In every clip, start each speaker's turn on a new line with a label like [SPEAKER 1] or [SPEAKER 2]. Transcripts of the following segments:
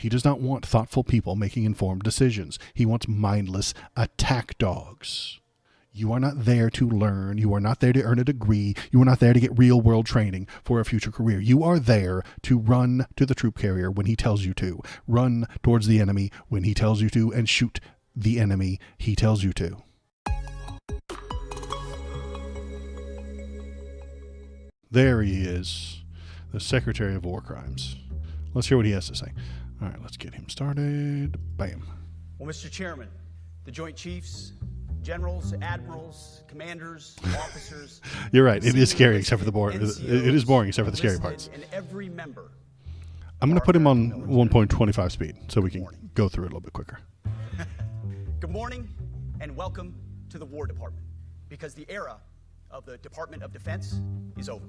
[SPEAKER 1] He does not want thoughtful people making informed decisions. He wants mindless attack dogs. You are not there to learn. You are not there to earn a degree. You are not there to get real world training for a future career. You are there to run to the troop carrier when he tells you to, run towards the enemy when he tells you to, and shoot the enemy he tells you to. There he is, the Secretary of War Crimes. Let's hear what he has to say. All right, let's get him started. Bam.
[SPEAKER 2] Well, Mr. Chairman, the Joint Chiefs, Generals, Admirals, Commanders, Officers.
[SPEAKER 1] You're right. It is scary except for the boring. It is boring except for the scary parts.
[SPEAKER 2] And every member.
[SPEAKER 1] I'm going to put him on 1.25 speed so we can go through it a little bit quicker.
[SPEAKER 2] Good morning and welcome to the War Department, because the era of the Department of Defense is over.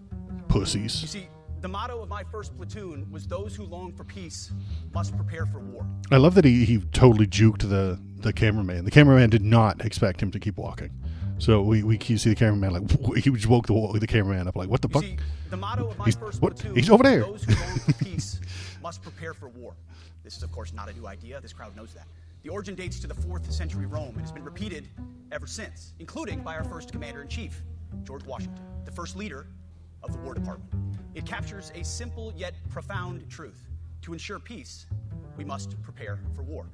[SPEAKER 1] Pussies.
[SPEAKER 2] You see, the motto of my first platoon was those who long for peace must prepare for war.
[SPEAKER 1] I love that he totally juked the cameraman. The cameraman did not expect him to keep walking. So we see the cameraman like, he just woke the cameraman up like, what the fuck?
[SPEAKER 2] See, the motto of my first platoon
[SPEAKER 1] He's over there.
[SPEAKER 2] Those who long for peace must prepare for war. This is, of course, not a new idea. This crowd knows that. The origin dates to the 4th century Rome and has been repeated ever since, including by our first commander-in-chief, George Washington, the first leader of the War Department. It captures a simple yet profound truth. To ensure peace, we must prepare for war.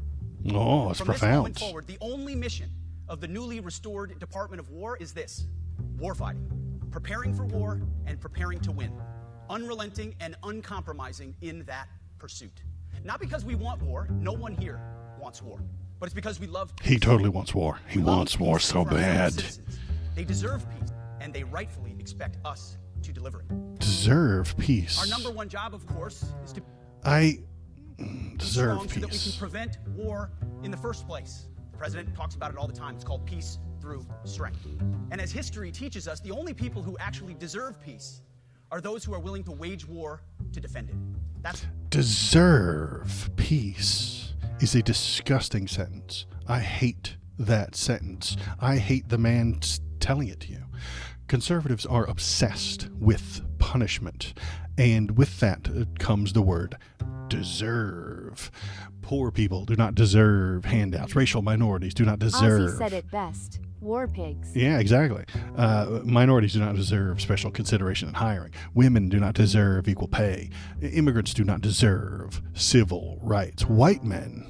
[SPEAKER 1] Oh, it's
[SPEAKER 2] From
[SPEAKER 1] profound.
[SPEAKER 2] this moment forward, the only mission of the newly restored Department of War is this: warfighting, preparing for war and preparing to win, unrelenting and uncompromising in that pursuit. Not because we want war, no one here wants war, but it's because we love peace.
[SPEAKER 1] He totally wants war. He wants war so bad.
[SPEAKER 2] They deserve peace, and they rightfully expect us to deliver it.
[SPEAKER 1] Deserve peace.
[SPEAKER 2] Our number one job, of course, is to
[SPEAKER 1] deserve
[SPEAKER 2] so that we can
[SPEAKER 1] peace.
[SPEAKER 2] prevent war in the first place. The president talks about it all the time. It's called peace through strength. And as history teaches us, the only people who actually deserve peace are those who are willing to wage war to defend it. That's
[SPEAKER 1] Deserve peace is a disgusting sentence. I hate that sentence. I hate the man telling it to you. Conservatives are obsessed with punishment, and with that comes the word deserve. Poor people do not deserve handouts. Racial minorities do not deserve.
[SPEAKER 3] Ozzy said it best. War pigs.
[SPEAKER 1] Yeah, exactly. Minorities do not deserve special consideration in hiring. Women do not deserve equal pay. Immigrants do not deserve civil rights. White men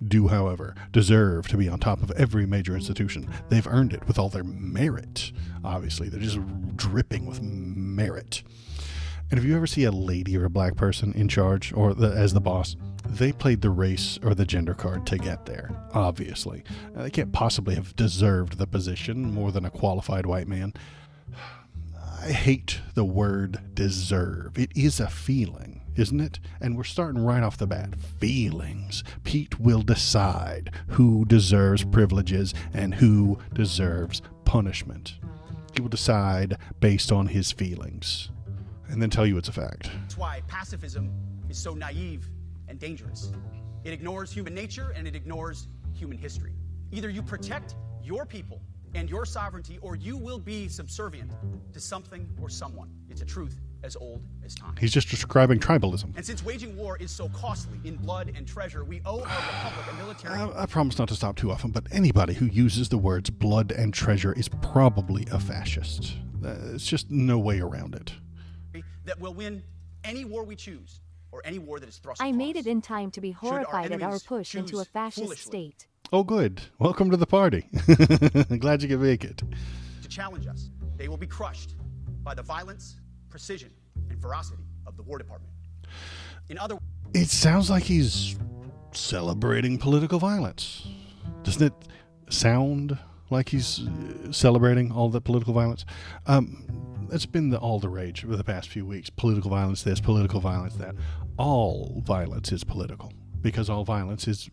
[SPEAKER 1] do, however, deserve to be on top of every major institution. They've earned it with all their merit. Obviously, they're just dripping with merit. And if you ever see a lady or a black person in charge or as the boss, they played the race or the gender card to get there, obviously. They can't possibly have deserved the position more than a qualified white man. I hate the word deserve. It is a feeling, isn't it? And we're starting right off the bat. Feelings. Pete will decide who deserves privileges and who deserves punishment. He will decide based on his feelings and then tell you it's a fact.
[SPEAKER 2] That's why pacifism is so naive and dangerous. It ignores human nature and it ignores human history. Either you protect your people and your sovereignty, or you will be subservient to something or someone. It's a truth as old as time.
[SPEAKER 1] He's just describing tribalism.
[SPEAKER 2] And since waging war is so costly in blood and treasure, we owe our republic a military...
[SPEAKER 1] I promise not to stop too often, but anybody who uses the words blood and treasure is probably a fascist. It's just no way around it.
[SPEAKER 2] ...that will win any war we choose, or any war that is thrust
[SPEAKER 3] I
[SPEAKER 2] upon
[SPEAKER 3] made
[SPEAKER 2] us.
[SPEAKER 3] it in time to be horrified at our
[SPEAKER 2] enemies
[SPEAKER 3] push into a
[SPEAKER 2] choose
[SPEAKER 3] fascist
[SPEAKER 2] foolishly.
[SPEAKER 3] state.
[SPEAKER 1] Oh, good. Welcome to the party. Glad you could make it.
[SPEAKER 2] To challenge us, they will be crushed by the violence, precision, and ferocity of the War Department. In other words,
[SPEAKER 1] It sounds like he's celebrating political violence. Doesn't it sound like he's celebrating all the political violence? It's been all the rage over the past few weeks. Political violence this, political violence that. All violence is political because all violence is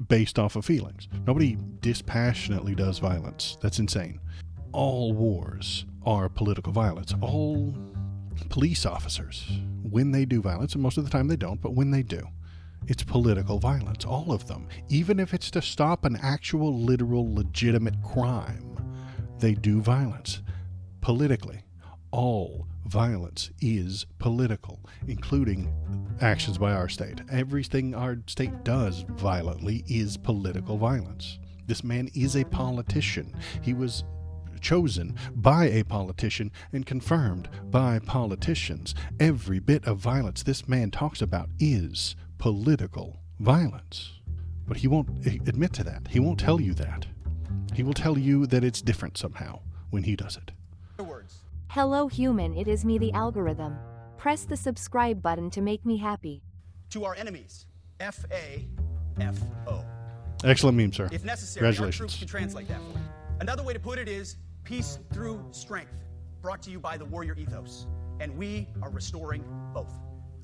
[SPEAKER 1] based off of feelings. Nobody dispassionately does violence. That's insane. All wars are political violence. All police officers, when they do violence, and most of the time they don't, but when they do, it's political violence. All of them. Even if it's to stop an actual, literal, legitimate crime, they do violence. Politically, all violence is political, including actions by our state. Everything our state does violently is political violence. This man is a politician. He was chosen by a politician and confirmed by politicians. Every bit of violence this man talks about is political violence. But he won't admit to that. He won't tell you that. He will tell you that it's different somehow when he does it.
[SPEAKER 2] Words.
[SPEAKER 3] Hello human, it is me, the algorithm. Press the subscribe button to make me happy.
[SPEAKER 2] To our enemies, FAFO.
[SPEAKER 1] Excellent meme, sir.
[SPEAKER 2] If necessary, our troops
[SPEAKER 1] Congratulations.
[SPEAKER 2] can translate that for you. Another way to put it is peace through strength, brought to you by the warrior ethos. And we are restoring both.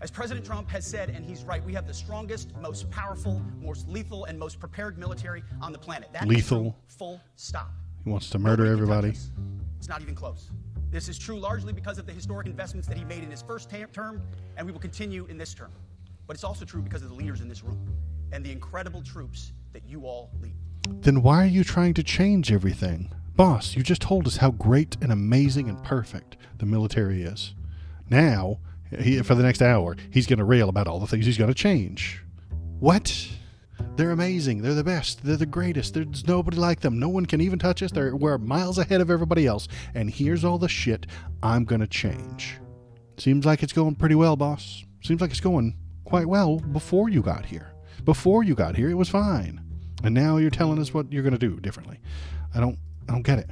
[SPEAKER 2] As President Trump has said, and he's right, we have the strongest, most powerful, most lethal, and most prepared military on the planet. That
[SPEAKER 1] Lethal.
[SPEAKER 2] is true, full stop.
[SPEAKER 1] He wants to murder
[SPEAKER 2] Nobody can touch
[SPEAKER 1] everybody.
[SPEAKER 2] us. It's not even close. This is true largely because of the historic investments that he made in his first term, and we will continue in this term. But it's also true because of the leaders in this room and the incredible troops that you all lead.
[SPEAKER 1] Then why are you trying to change everything? Boss, you just told us how great and amazing and perfect the military is. Now, for the next hour, he's going to rail about all the things he's going to change. What? They're amazing. They're the best. They're the greatest. There's nobody like them. No one can even touch us. We're miles ahead of everybody else. And here's all the shit I'm going to change. Seems like it's going pretty well, boss. Seems like it's going quite well before you got here. Before you got here, it was fine. And now you're telling us what you're going to do differently. I don't get it.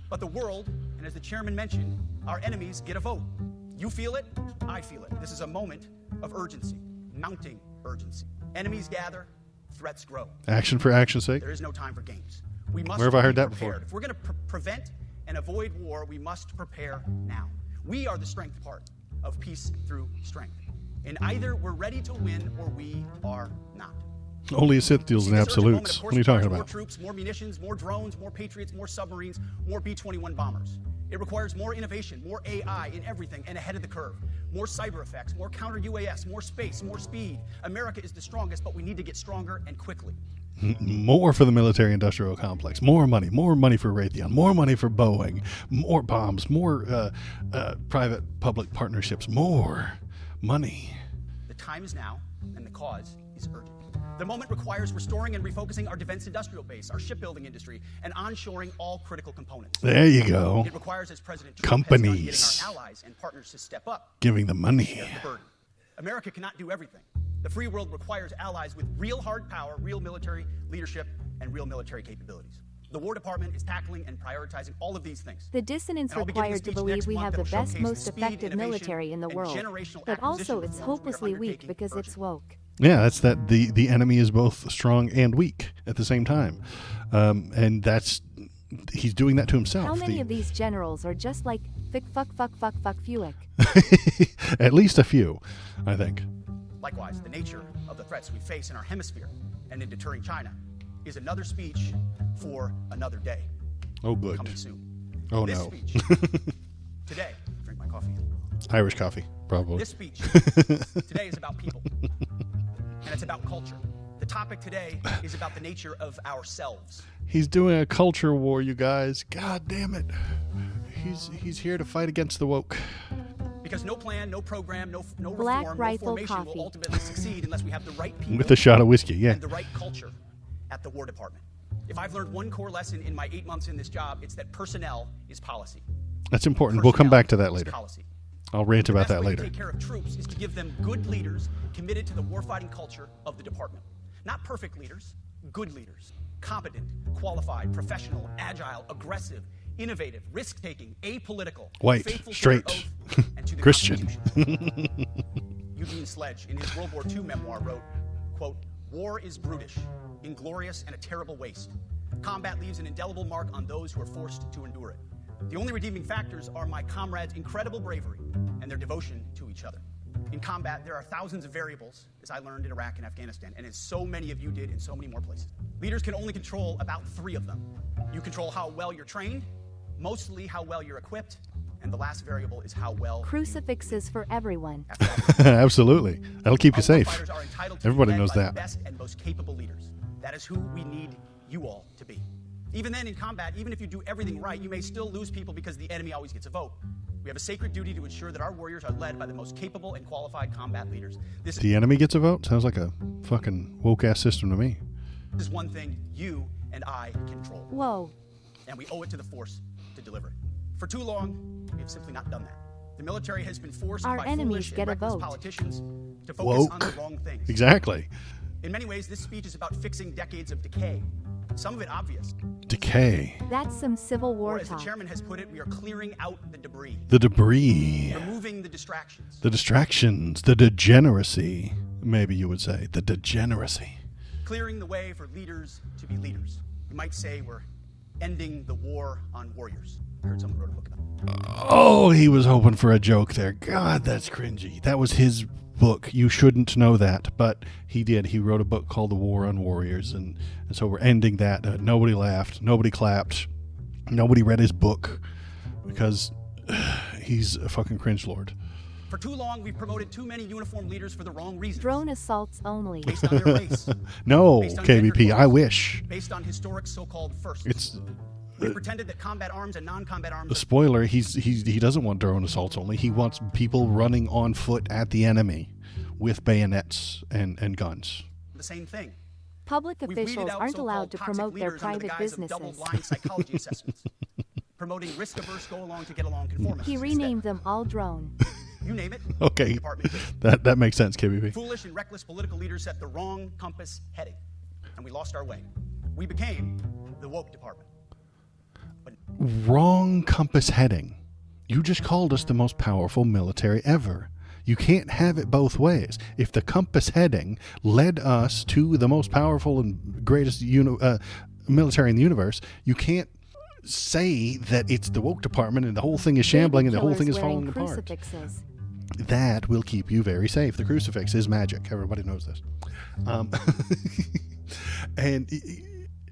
[SPEAKER 2] But the world, and as the chairman mentioned, our enemies get a vote. You feel it, I feel it. This is a moment of urgency, mounting urgency. Enemies gather, threats grow.
[SPEAKER 1] Action for action's sake.
[SPEAKER 2] There is no time for games. We must
[SPEAKER 1] Where have I heard
[SPEAKER 2] be
[SPEAKER 1] that
[SPEAKER 2] prepared.
[SPEAKER 1] before?
[SPEAKER 2] If we're going to prevent and avoid war, we must prepare now. We are the strength part of peace through strength. And either we're ready to win or we are not.
[SPEAKER 1] Only a Sith deals in
[SPEAKER 2] This urgent moment,
[SPEAKER 1] absolutes.
[SPEAKER 2] of
[SPEAKER 1] What
[SPEAKER 2] course,
[SPEAKER 1] are you talking
[SPEAKER 2] requires more
[SPEAKER 1] about?
[SPEAKER 2] troops, more munitions, more drones, more Patriots, more submarines, more B-21 bombers. It requires more innovation, more AI in everything and ahead of the curve. More cyber effects, more counter-UAS, more space, more speed. America is the strongest, but we need to get stronger and quickly.
[SPEAKER 1] More for the military-industrial complex. More money for Raytheon. More money for Boeing. More bombs. More private-public partnerships. More money.
[SPEAKER 2] The time is now, and the cause is urgent. The moment requires restoring and refocusing our defense industrial base, our shipbuilding industry, and onshoring all critical components.
[SPEAKER 1] There you go.
[SPEAKER 2] It requires, as President Trump has done,
[SPEAKER 1] Companies.
[SPEAKER 2] getting our allies and partners to step up.
[SPEAKER 1] Giving the money.
[SPEAKER 2] Share the burden. America cannot do everything. The free world requires allies with real hard power, real military leadership, and real military capabilities. The War Department is tackling and prioritizing all of these things.
[SPEAKER 3] The dissonance
[SPEAKER 2] And I'll be giving a
[SPEAKER 3] required to
[SPEAKER 2] speech
[SPEAKER 3] believe
[SPEAKER 2] next
[SPEAKER 3] we
[SPEAKER 2] month
[SPEAKER 3] have the
[SPEAKER 2] that'll
[SPEAKER 3] best,
[SPEAKER 2] showcase
[SPEAKER 3] most
[SPEAKER 2] the speed,
[SPEAKER 3] effective
[SPEAKER 2] innovation,
[SPEAKER 3] military in the
[SPEAKER 2] and
[SPEAKER 3] world.
[SPEAKER 2] generational
[SPEAKER 3] But also
[SPEAKER 2] acquisition
[SPEAKER 3] it's
[SPEAKER 2] reforms we are
[SPEAKER 3] hopelessly weak
[SPEAKER 2] undertaking
[SPEAKER 3] because
[SPEAKER 2] urgent.
[SPEAKER 3] it's woke.
[SPEAKER 1] Yeah, that's that the enemy is both strong and weak at the same time. And he's doing that to himself.
[SPEAKER 3] How many of these generals are just like fuck Fuick?
[SPEAKER 1] At least a few, I think.
[SPEAKER 2] Likewise, the nature of the threats we face in our hemisphere and in deterring China is another speech for another day.
[SPEAKER 1] Oh, good.
[SPEAKER 2] Coming soon.
[SPEAKER 1] Oh,
[SPEAKER 2] This
[SPEAKER 1] no.
[SPEAKER 2] speech today, drink my coffee.
[SPEAKER 1] Irish coffee, probably.
[SPEAKER 2] This speech today is about people, and it's about culture. The topic today is about the nature of ourselves.
[SPEAKER 1] He's doing a culture war, you guys. God damn it. He's here to fight against the woke.
[SPEAKER 2] Because no plan, no program, no
[SPEAKER 3] Black
[SPEAKER 2] reform, no
[SPEAKER 3] Rifle
[SPEAKER 2] formation
[SPEAKER 3] Coffee.
[SPEAKER 2] will ultimately succeed unless we have the right people
[SPEAKER 1] With a shot of whiskey, yeah.
[SPEAKER 2] and the right culture at the War Department. If I've learned one core lesson in my 8 months in this job, it's that personnel is policy.
[SPEAKER 1] That's important. We'll come back to that
[SPEAKER 2] Personnel is
[SPEAKER 1] later.
[SPEAKER 2] policy.
[SPEAKER 1] I'll rant
[SPEAKER 2] The
[SPEAKER 1] about
[SPEAKER 2] best
[SPEAKER 1] that
[SPEAKER 2] way
[SPEAKER 1] later.
[SPEAKER 2] to take care of troops is to give them good leaders committed to the warfighting culture of the department. Not perfect leaders, good leaders. Competent, qualified, professional, agile, aggressive, innovative, risk-taking, apolitical,
[SPEAKER 1] White,
[SPEAKER 2] faithful
[SPEAKER 1] straight,
[SPEAKER 2] to their oath and to the
[SPEAKER 1] Christian.
[SPEAKER 2] Constitution. Eugene Sledge, in his World War II memoir, wrote, quote, "War is brutish, inglorious, and a terrible waste. Combat leaves an indelible mark on those who are forced to endure it. The only redeeming factors are my comrades' incredible bravery and their devotion to each other. In combat, there are thousands of variables, as I learned in Iraq and Afghanistan, and as so many of you did in so many more places. Leaders can only control about 3 of them. You control how well you're trained, mostly how well you're equipped, and the last variable is how well
[SPEAKER 3] Crucifixes for everyone.
[SPEAKER 1] Absolutely. That'll keep you
[SPEAKER 2] Our
[SPEAKER 1] safe.
[SPEAKER 2] warfighters are entitled to
[SPEAKER 1] Everybody
[SPEAKER 2] be led
[SPEAKER 1] knows
[SPEAKER 2] by the
[SPEAKER 1] that.
[SPEAKER 2] best and most capable leaders. That is who we need you all to be. Even then, in combat, even if you do everything right, you may still lose people because the enemy always gets a vote. We have a sacred duty to ensure that our warriors are led by the most capable and qualified combat leaders. This
[SPEAKER 1] The enemy gets a vote? Sounds like a fucking woke-ass system to me.
[SPEAKER 2] is one thing you and I control.
[SPEAKER 3] Whoa.
[SPEAKER 2] And we owe it to the force to deliver it. For too long, we have simply not done that. The military has been forced
[SPEAKER 3] Our
[SPEAKER 2] by
[SPEAKER 3] enemies
[SPEAKER 2] foolish
[SPEAKER 3] get
[SPEAKER 2] and
[SPEAKER 3] a
[SPEAKER 2] reckless
[SPEAKER 3] vote.
[SPEAKER 2] politicians to focus on
[SPEAKER 1] Woke.
[SPEAKER 2] the wrong things.
[SPEAKER 1] Exactly.
[SPEAKER 2] In many ways, this speech is about fixing decades of decay. Some of it obvious.
[SPEAKER 1] Decay.
[SPEAKER 3] That's some Civil
[SPEAKER 2] Or
[SPEAKER 3] War
[SPEAKER 2] as the
[SPEAKER 3] talk.
[SPEAKER 2] chairman has put it, we are clearing out the debris,
[SPEAKER 1] The debris.
[SPEAKER 2] removing the distractions.
[SPEAKER 1] The distractions. The degeneracy. Maybe you would say. The degeneracy.
[SPEAKER 2] Clearing the way for leaders to be leaders. You might say we're ending the war on warriors. I heard someone wrote a book about it.
[SPEAKER 1] Oh, he was hoping for a joke there. God, that's cringy. That was his book. You shouldn't know that, but he did. He wrote a book called The War on Warriors, and so we're ending that. Nobody laughed. Nobody clapped. Nobody read his book because he's a fucking cringe lord.
[SPEAKER 2] For too long, we've promoted too many uniformed leaders for the wrong reasons.
[SPEAKER 3] Drone assaults only.
[SPEAKER 2] Based on their race.
[SPEAKER 1] No,
[SPEAKER 2] Based on gender
[SPEAKER 1] KBP, I
[SPEAKER 2] quotas.
[SPEAKER 1] wish.
[SPEAKER 2] Based on historic so-called firsts.
[SPEAKER 1] It's
[SPEAKER 2] we pretended that combat arms and non-combat arms
[SPEAKER 1] a spoiler. He doesn't want drone assaults only. He wants people running on foot at the enemy with bayonets and guns.
[SPEAKER 2] are the same thing.
[SPEAKER 3] Public
[SPEAKER 2] We've weeded
[SPEAKER 3] officials
[SPEAKER 2] out
[SPEAKER 3] aren't
[SPEAKER 2] so-called
[SPEAKER 3] allowed to
[SPEAKER 2] toxic
[SPEAKER 3] promote their
[SPEAKER 2] leaders under the
[SPEAKER 3] private
[SPEAKER 2] guise of
[SPEAKER 3] businesses.
[SPEAKER 2] double-blind psychology assessments. Promoting risk-averse, go-along to get-along conformists.
[SPEAKER 3] He renamed them all drone.
[SPEAKER 2] You name it.
[SPEAKER 1] Okay,
[SPEAKER 2] Department did it.
[SPEAKER 1] that makes sense, KBP.
[SPEAKER 2] Foolish and reckless political leaders set the wrong compass heading, and we lost our way. We became the woke department. But
[SPEAKER 1] Wrong compass heading. You just called us the most powerful military ever. You can't have it both ways. If the compass heading led us to the most powerful and greatest military in the universe, you can't say that it's the woke department and the whole thing is shambling and the whole thing is falling apart.
[SPEAKER 3] Crucifixes.
[SPEAKER 1] That will keep you very safe. The crucifix is magic. Everybody knows this. And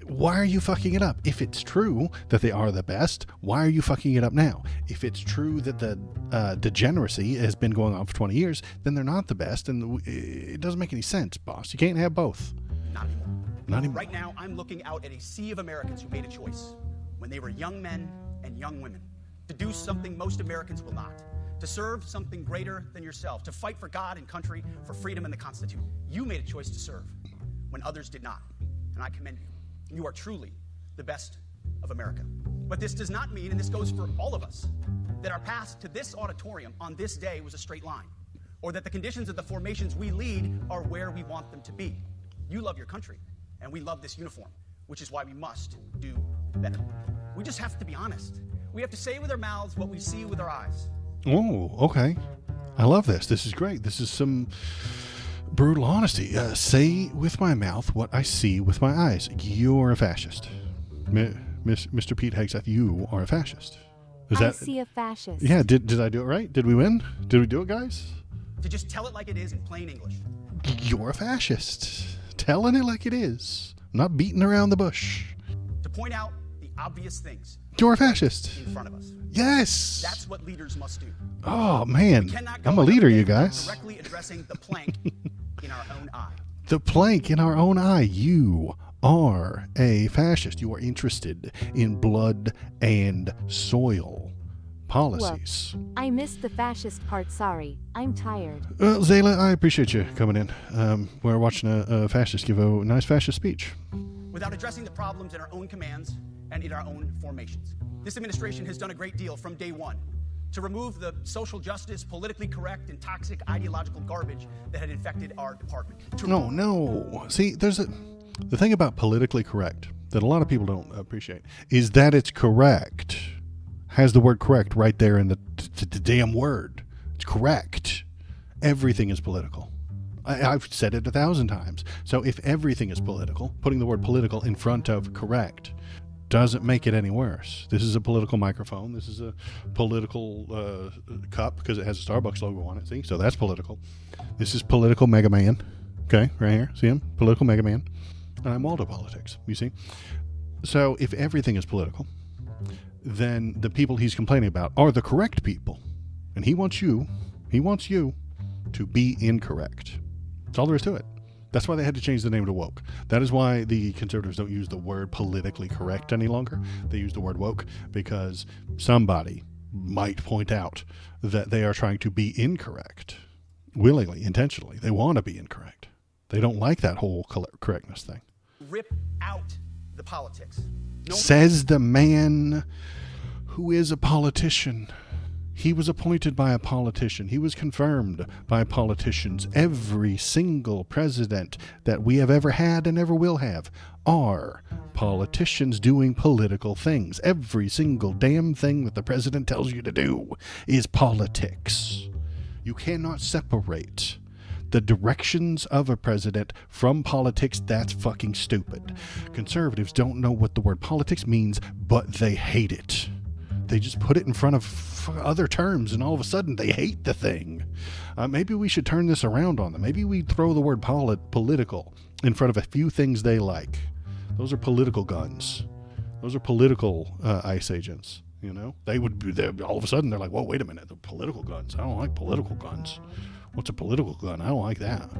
[SPEAKER 1] why are you fucking it up? If it's true that they are the best, why are you fucking it up now? If it's true that the degeneracy has been going on for 20 years, then they're not the best, and it doesn't make any sense, boss. You can't have both.
[SPEAKER 2] not anymore.
[SPEAKER 1] Not anymore.
[SPEAKER 2] Right now, I'm looking out at a sea of Americans who made a choice when they were young men and young women to do something most Americans will not, to serve something greater than yourself, to fight for God and country, for freedom and the Constitution. You made a choice to serve when others did not, and I commend you. You are truly the best of America. But this does not mean, and this goes for all of us, that our path to this auditorium on this day was a straight line, or that the conditions of the formations we lead are where we want them to be. You love your country, and we love this uniform, which is why we must do better. We just have to be honest. We have to say with our mouths what we see with our eyes.
[SPEAKER 1] Oh, okay. I love this. This is great. This is some brutal honesty. Say with my mouth what I see with my eyes. You're a fascist. Mr. Pete Hegseth, you are a fascist. Is
[SPEAKER 3] I
[SPEAKER 1] that?
[SPEAKER 3] see a fascist.
[SPEAKER 1] Yeah, did I do it right? Did we win? Did we do it, guys?
[SPEAKER 2] To just tell it like it is in plain English.
[SPEAKER 1] You're a fascist. Telling it like it is. Not beating around the bush.
[SPEAKER 2] To point out the obvious things
[SPEAKER 1] You're a fascist.
[SPEAKER 2] in front of us.
[SPEAKER 1] Yes.
[SPEAKER 2] That's what leaders must do.
[SPEAKER 1] Oh, man.
[SPEAKER 2] Cannot go
[SPEAKER 1] I'm a
[SPEAKER 2] another
[SPEAKER 1] leader,
[SPEAKER 2] day
[SPEAKER 1] you
[SPEAKER 2] without
[SPEAKER 1] guys.
[SPEAKER 2] Directly addressing the plank in our own eye.
[SPEAKER 1] The plank in our own eye. You are a fascist. You are interested in blood and soil policies.
[SPEAKER 3] I missed the fascist part, sorry. I'm tired.
[SPEAKER 1] Zayla, I appreciate you coming in. We're watching a fascist give a nice fascist speech.
[SPEAKER 2] Without addressing the problems in our own commands and in our own formations. This administration has done a great deal from day one to remove the social justice, politically correct, and toxic ideological garbage that had infected our department.
[SPEAKER 1] No. See, the thing about politically correct that a lot of people don't appreciate is that it's correct. Has the word correct right there in the damn word. It's correct. Everything is political. I've said it 1,000 times. So if everything is political, putting the word political in front of correct doesn't make it any worse. This is a political microphone. This is a political cup because it has a Starbucks logo on it. See? So that's political. This is political Mega Man. Okay, right here. See him? Political Mega Man. And I'm Waldo Politics, you see? So if everything is political, then the people he's complaining about are the correct people. And he wants you to be incorrect. That's all there is to it. That's why they had to change the name to woke. That is why the conservatives don't use the word politically correct any longer. They use the word woke because somebody might point out that they are trying to be incorrect, willingly, intentionally. They want to be incorrect. They don't like that whole correctness thing.
[SPEAKER 2] Rip out the politics.
[SPEAKER 1] Says the man who is a politician. He was appointed by a politician. He was confirmed by politicians. Every single president that we have ever had and ever will have are politicians doing political things. Every single damn thing that the president tells you to do is politics. You cannot separate the directions of a president from politics. That's fucking stupid. Conservatives don't know what the word politics means, but they hate it. They just put it in front of other terms, and all of a sudden they hate the thing. Maybe we should turn this around on them. Maybe we throw the word political in front of a few things they like. Those are political guns. Those are political ICE agents. You know, they would be there. All of a sudden they're like, whoa, wait a minute, the political guns. I don't like political guns. What's a political gun? I don't like that.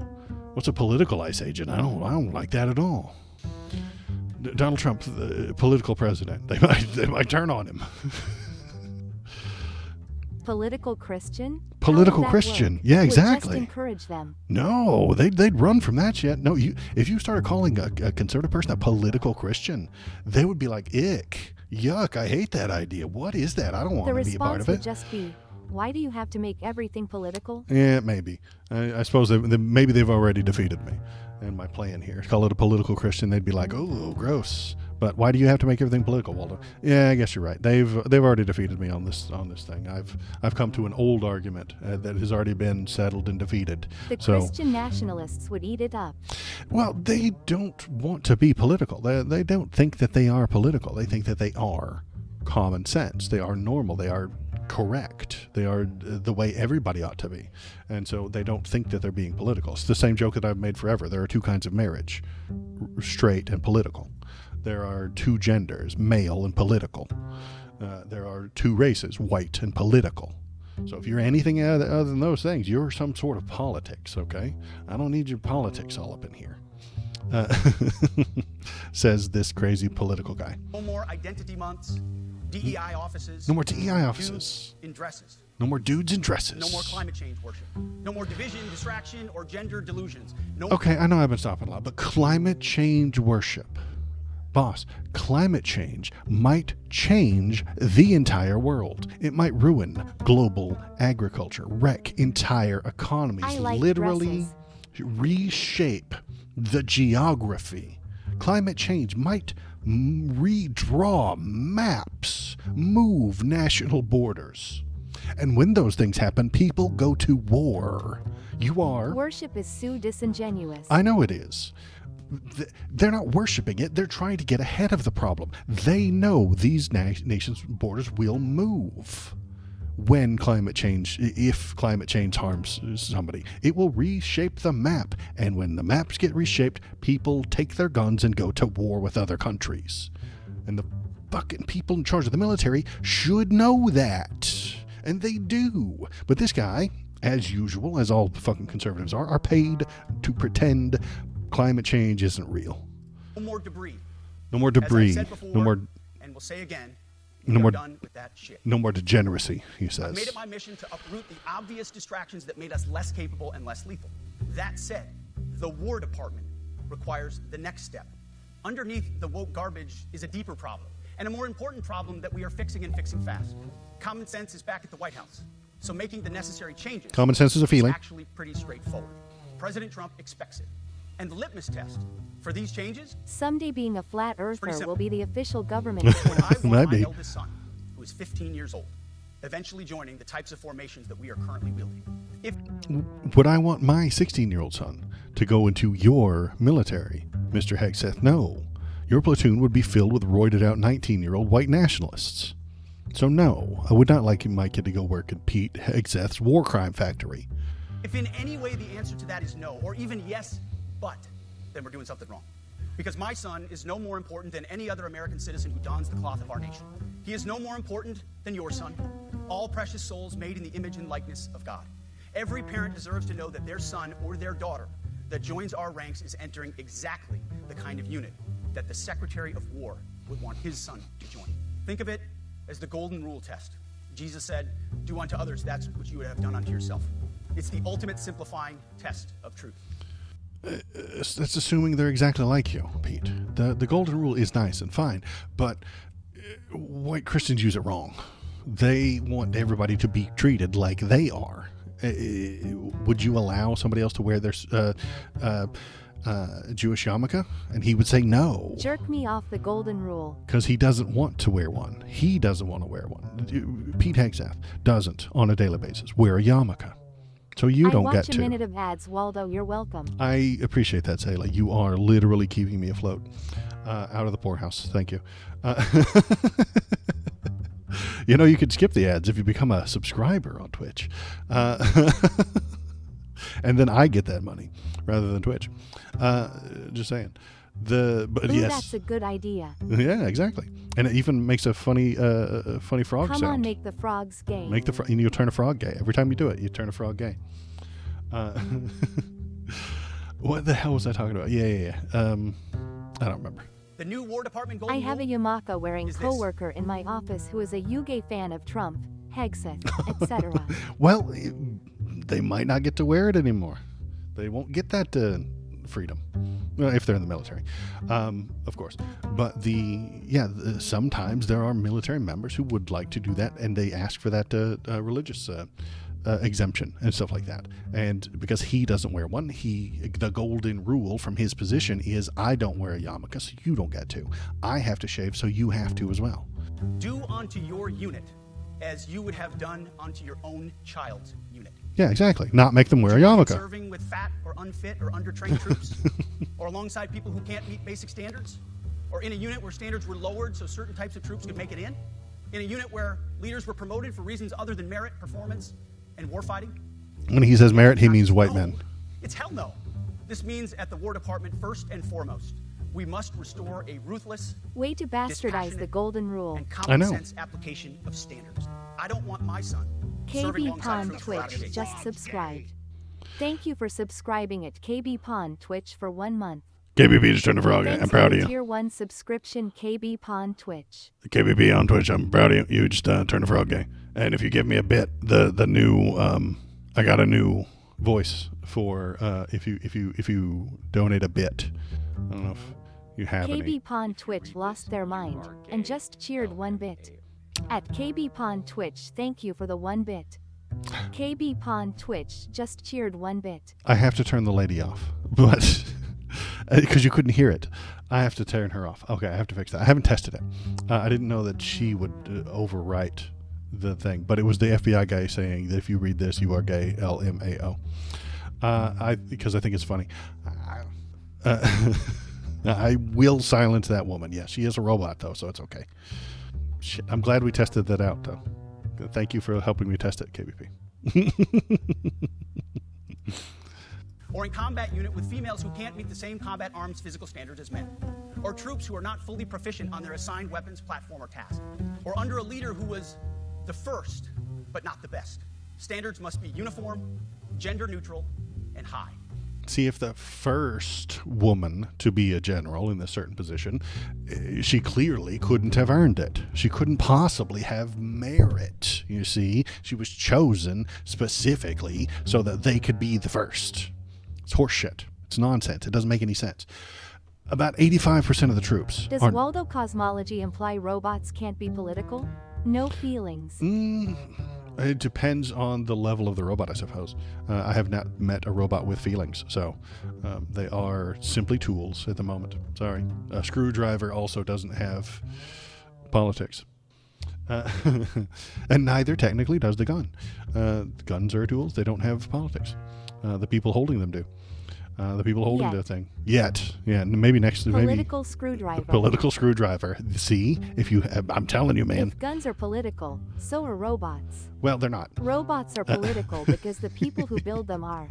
[SPEAKER 1] What's a political ICE agent? I don't like that at all. Donald Trump, the political president. They might turn on him.
[SPEAKER 3] Political Christian?
[SPEAKER 1] Political Christian.
[SPEAKER 3] Work?
[SPEAKER 1] Yeah, exactly.
[SPEAKER 3] Would just encourage them.
[SPEAKER 1] No, they'd run from that shit. No, if you started calling a conservative person a political Christian, they would be like, ick, yuck, I hate that idea. What is that? I don't want to be a part of it.
[SPEAKER 3] The response would just be, why do you have to make everything political?
[SPEAKER 1] Yeah, maybe. I suppose maybe they've already defeated me and my plan here. Call it a political Christian. They'd be like, oh, gross. But why do you have to make everything political, Waldo? Yeah, I guess you're right. They've already defeated me on this thing. I've come to an old argument that has already been settled and defeated.
[SPEAKER 3] The Christian nationalists would eat it up.
[SPEAKER 1] Well, they don't want to be political. They don't think that they are political. They think that they are common sense. They are normal. They are correct. They are the way everybody ought to be. And so they don't think that they're being political. It's the same joke that I've made forever. There are two kinds of marriage, straight and political. There are two genders, male and political. There are two races, white and political. So if you're anything other than those things, you're some sort of politics, okay? I don't need your politics all up in here. Says this crazy political guy.
[SPEAKER 2] No more identity months, DEI offices.
[SPEAKER 1] No more DEI offices.
[SPEAKER 2] Dudes in dresses.
[SPEAKER 1] No more dudes in dresses.
[SPEAKER 2] No more climate change worship. No more division, distraction, or gender delusions.
[SPEAKER 1] Okay, I know I've been stopping a lot, but climate change worship. Boss, climate change might change the entire world. It might ruin global agriculture, wreck entire economies, literally reshape the geography. Climate change might redraw maps, move national borders. And when those things happen, people go to war.
[SPEAKER 3] Worship is so disingenuous.
[SPEAKER 1] I know it is. They're not worshiping it. They're trying to get ahead of the problem. They know these nations' borders will move when if climate change harms somebody. It will reshape the map. And when the maps get reshaped, people take their guns and go to war with other countries. And the fucking people in charge of the military should know that. And they do. But this guy, as usual, as all fucking conservatives are paid to pretend climate change isn't real.
[SPEAKER 2] No more debris.
[SPEAKER 1] No more debris.
[SPEAKER 2] As I said before,
[SPEAKER 1] no more.
[SPEAKER 2] And we'll say again.
[SPEAKER 1] No more.
[SPEAKER 2] Done with that shit.
[SPEAKER 1] No more degeneracy, he says.
[SPEAKER 2] I've made it my mission to uproot the obvious distractions that made us less capable and less lethal. That said, the War Department requires the next step. Underneath the woke garbage is a deeper problem, and a more important problem that we are fixing and fixing fast. Common sense is back at the White House, so making the necessary changes.
[SPEAKER 1] Common sense is a feeling.
[SPEAKER 2] Is actually pretty straightforward. President Trump expects it. And the litmus test for these changes?
[SPEAKER 3] Someday being a flat earther will be the official government.
[SPEAKER 2] I want my eldest son, who is 15 years old, eventually joining the types of formations that we are currently wielding.
[SPEAKER 1] Would I want my 16-year-old son to go into your military, Mr. Hegseth? No. Your platoon would be filled with roided-out 19-year-old white nationalists. So no, I would not like my kid to go work at Pete Hegseth's war crime factory.
[SPEAKER 2] If in any way the answer to that is no, or even yes, but, then we're doing something wrong. Because my son is no more important than any other American citizen who dons the cloth of our nation. He is no more important than your son. All precious souls made in the image and likeness of God. Every parent deserves to know that their son or their daughter that joins our ranks is entering exactly the kind of unit that the Secretary of War would want his son to join. Think of it as the golden rule test. Jesus said, do unto others that's what you would have done unto yourself. It's the ultimate simplifying test of truth.
[SPEAKER 1] That's assuming they're exactly like you, Pete. The golden rule is nice and fine, but white Christians use it wrong. They want everybody to be treated like they are. Would you allow somebody else to wear their Jewish yarmulke? And he would say no.
[SPEAKER 3] Jerk me off the golden rule.
[SPEAKER 1] Because he doesn't want to wear one. He doesn't want to wear one. Pete Hegseth doesn't, on a daily basis, wear a yarmulke. So you don't get
[SPEAKER 3] I watch
[SPEAKER 1] to.
[SPEAKER 3] a minute of ads, Waldo. You're welcome.
[SPEAKER 1] I appreciate that, Sayla. You are literally keeping me afloat. Out of the poorhouse. Thank you. You know, you could skip the ads if you become a subscriber on Twitch. And then I get that money rather than Twitch. Just saying. But
[SPEAKER 3] Ooh,
[SPEAKER 1] yes.
[SPEAKER 3] that's a good idea.
[SPEAKER 1] Yeah, exactly. And it even makes a funny frog sound.
[SPEAKER 3] Come on, make the frogs gay.
[SPEAKER 1] And you'll turn a frog gay. Every time you do it, you turn a frog gay. What the hell was I talking about? Yeah. I don't remember.
[SPEAKER 2] The new War Department golden
[SPEAKER 3] I have a
[SPEAKER 2] rule
[SPEAKER 3] yarmulke wearing
[SPEAKER 2] is this.
[SPEAKER 3] coworker in my office who is a UK fan of Trump, Hegseth, etc.
[SPEAKER 1] Well, they might not get to wear it anymore. They won't get that freedom. Well, if they're in the military, of course. But sometimes there are military members who would like to do that, and they ask for that religious exemption and stuff like that. And because he doesn't wear one, the golden rule from his position is, I don't wear a yarmulke, so you don't get to. I have to shave, so you have to as well.
[SPEAKER 2] Do unto your unit as you would have done unto your own child's unit.
[SPEAKER 1] Yeah, exactly. Not make them wear a yarmulke.
[SPEAKER 2] Serving with fat or unfit or undertrained troops, or alongside people who can't meet basic standards, or in a unit where standards were lowered so certain types of troops could make it in a unit where leaders were promoted for reasons other than merit, performance, and warfighting.
[SPEAKER 1] When he says merit, he means white men.
[SPEAKER 2] It's hell no. This means at the War Department, first and foremost, we must restore a ruthless,
[SPEAKER 3] Way to bastardize the golden rule.
[SPEAKER 2] and common sense application of standards. I don't want my son serving
[SPEAKER 3] KB
[SPEAKER 2] alongside
[SPEAKER 3] Pond
[SPEAKER 2] troops without a
[SPEAKER 3] Twitch
[SPEAKER 2] shake.
[SPEAKER 3] just subscribed. Thank you for subscribing at KB Pond Twitch for 1 month.
[SPEAKER 1] KBB just turned a frog.
[SPEAKER 3] Thanks
[SPEAKER 1] I'm proud
[SPEAKER 3] for
[SPEAKER 1] of
[SPEAKER 3] the
[SPEAKER 1] you.
[SPEAKER 3] Tier 1 subscription, KB Pond Twitch.
[SPEAKER 1] KBB on Twitch, I'm proud of you. You just turned a frog gay. And if you give me a bit, the new I got a new voice for if you donate a bit. I don't know if you have any.
[SPEAKER 3] KB Pond Twitch lost their mind and just cheered 1 bit. At KB Pond Twitch, thank you for the 1 bit. KB Pond Twitch just cheered 1 bit.
[SPEAKER 1] I have to turn the lady off, but because you couldn't hear it, I have to turn her off. Okay, I have to fix that. I haven't tested it. I didn't know that she would overwrite the thing, but it was the FBI guy saying that if you read this, you are gay. LMAO. Because I think it's funny. I will silence that woman. Yes, she is a robot though, so it's okay. Shit, I'm glad we tested that out though. Thank you for helping me test it, KBP.
[SPEAKER 2] Or in combat unit with females who can't meet the same combat arms physical standards as men. Or troops who are not fully proficient on their assigned weapons, platform, or task. Or under a leader who was the first, but not the best. Standards must be uniform, gender neutral, and high.
[SPEAKER 1] See, if the first woman to be a general in this certain position, she clearly couldn't have earned it. She couldn't possibly have merit, you see. She was chosen specifically so that they could be the first. It's horseshit. It's nonsense. It doesn't make any sense. About 85% of the troops
[SPEAKER 3] Does
[SPEAKER 1] are...
[SPEAKER 3] Waldo cosmology imply robots can't be political? No feelings.
[SPEAKER 1] It depends on the level of the robot, I suppose. I have not met a robot with feelings, so they are simply tools at the moment. Sorry. A screwdriver also doesn't have politics. And neither technically does the gun. Guns are tools. They don't have politics. The people holding them do. The people holding the thing. Yet. Yeah, maybe next...
[SPEAKER 3] Political screwdriver.
[SPEAKER 1] Political screwdriver. See? I'm telling you, man.
[SPEAKER 3] If guns are political, so are robots.
[SPEAKER 1] Well, they're not.
[SPEAKER 3] Robots are political because the people who build them are.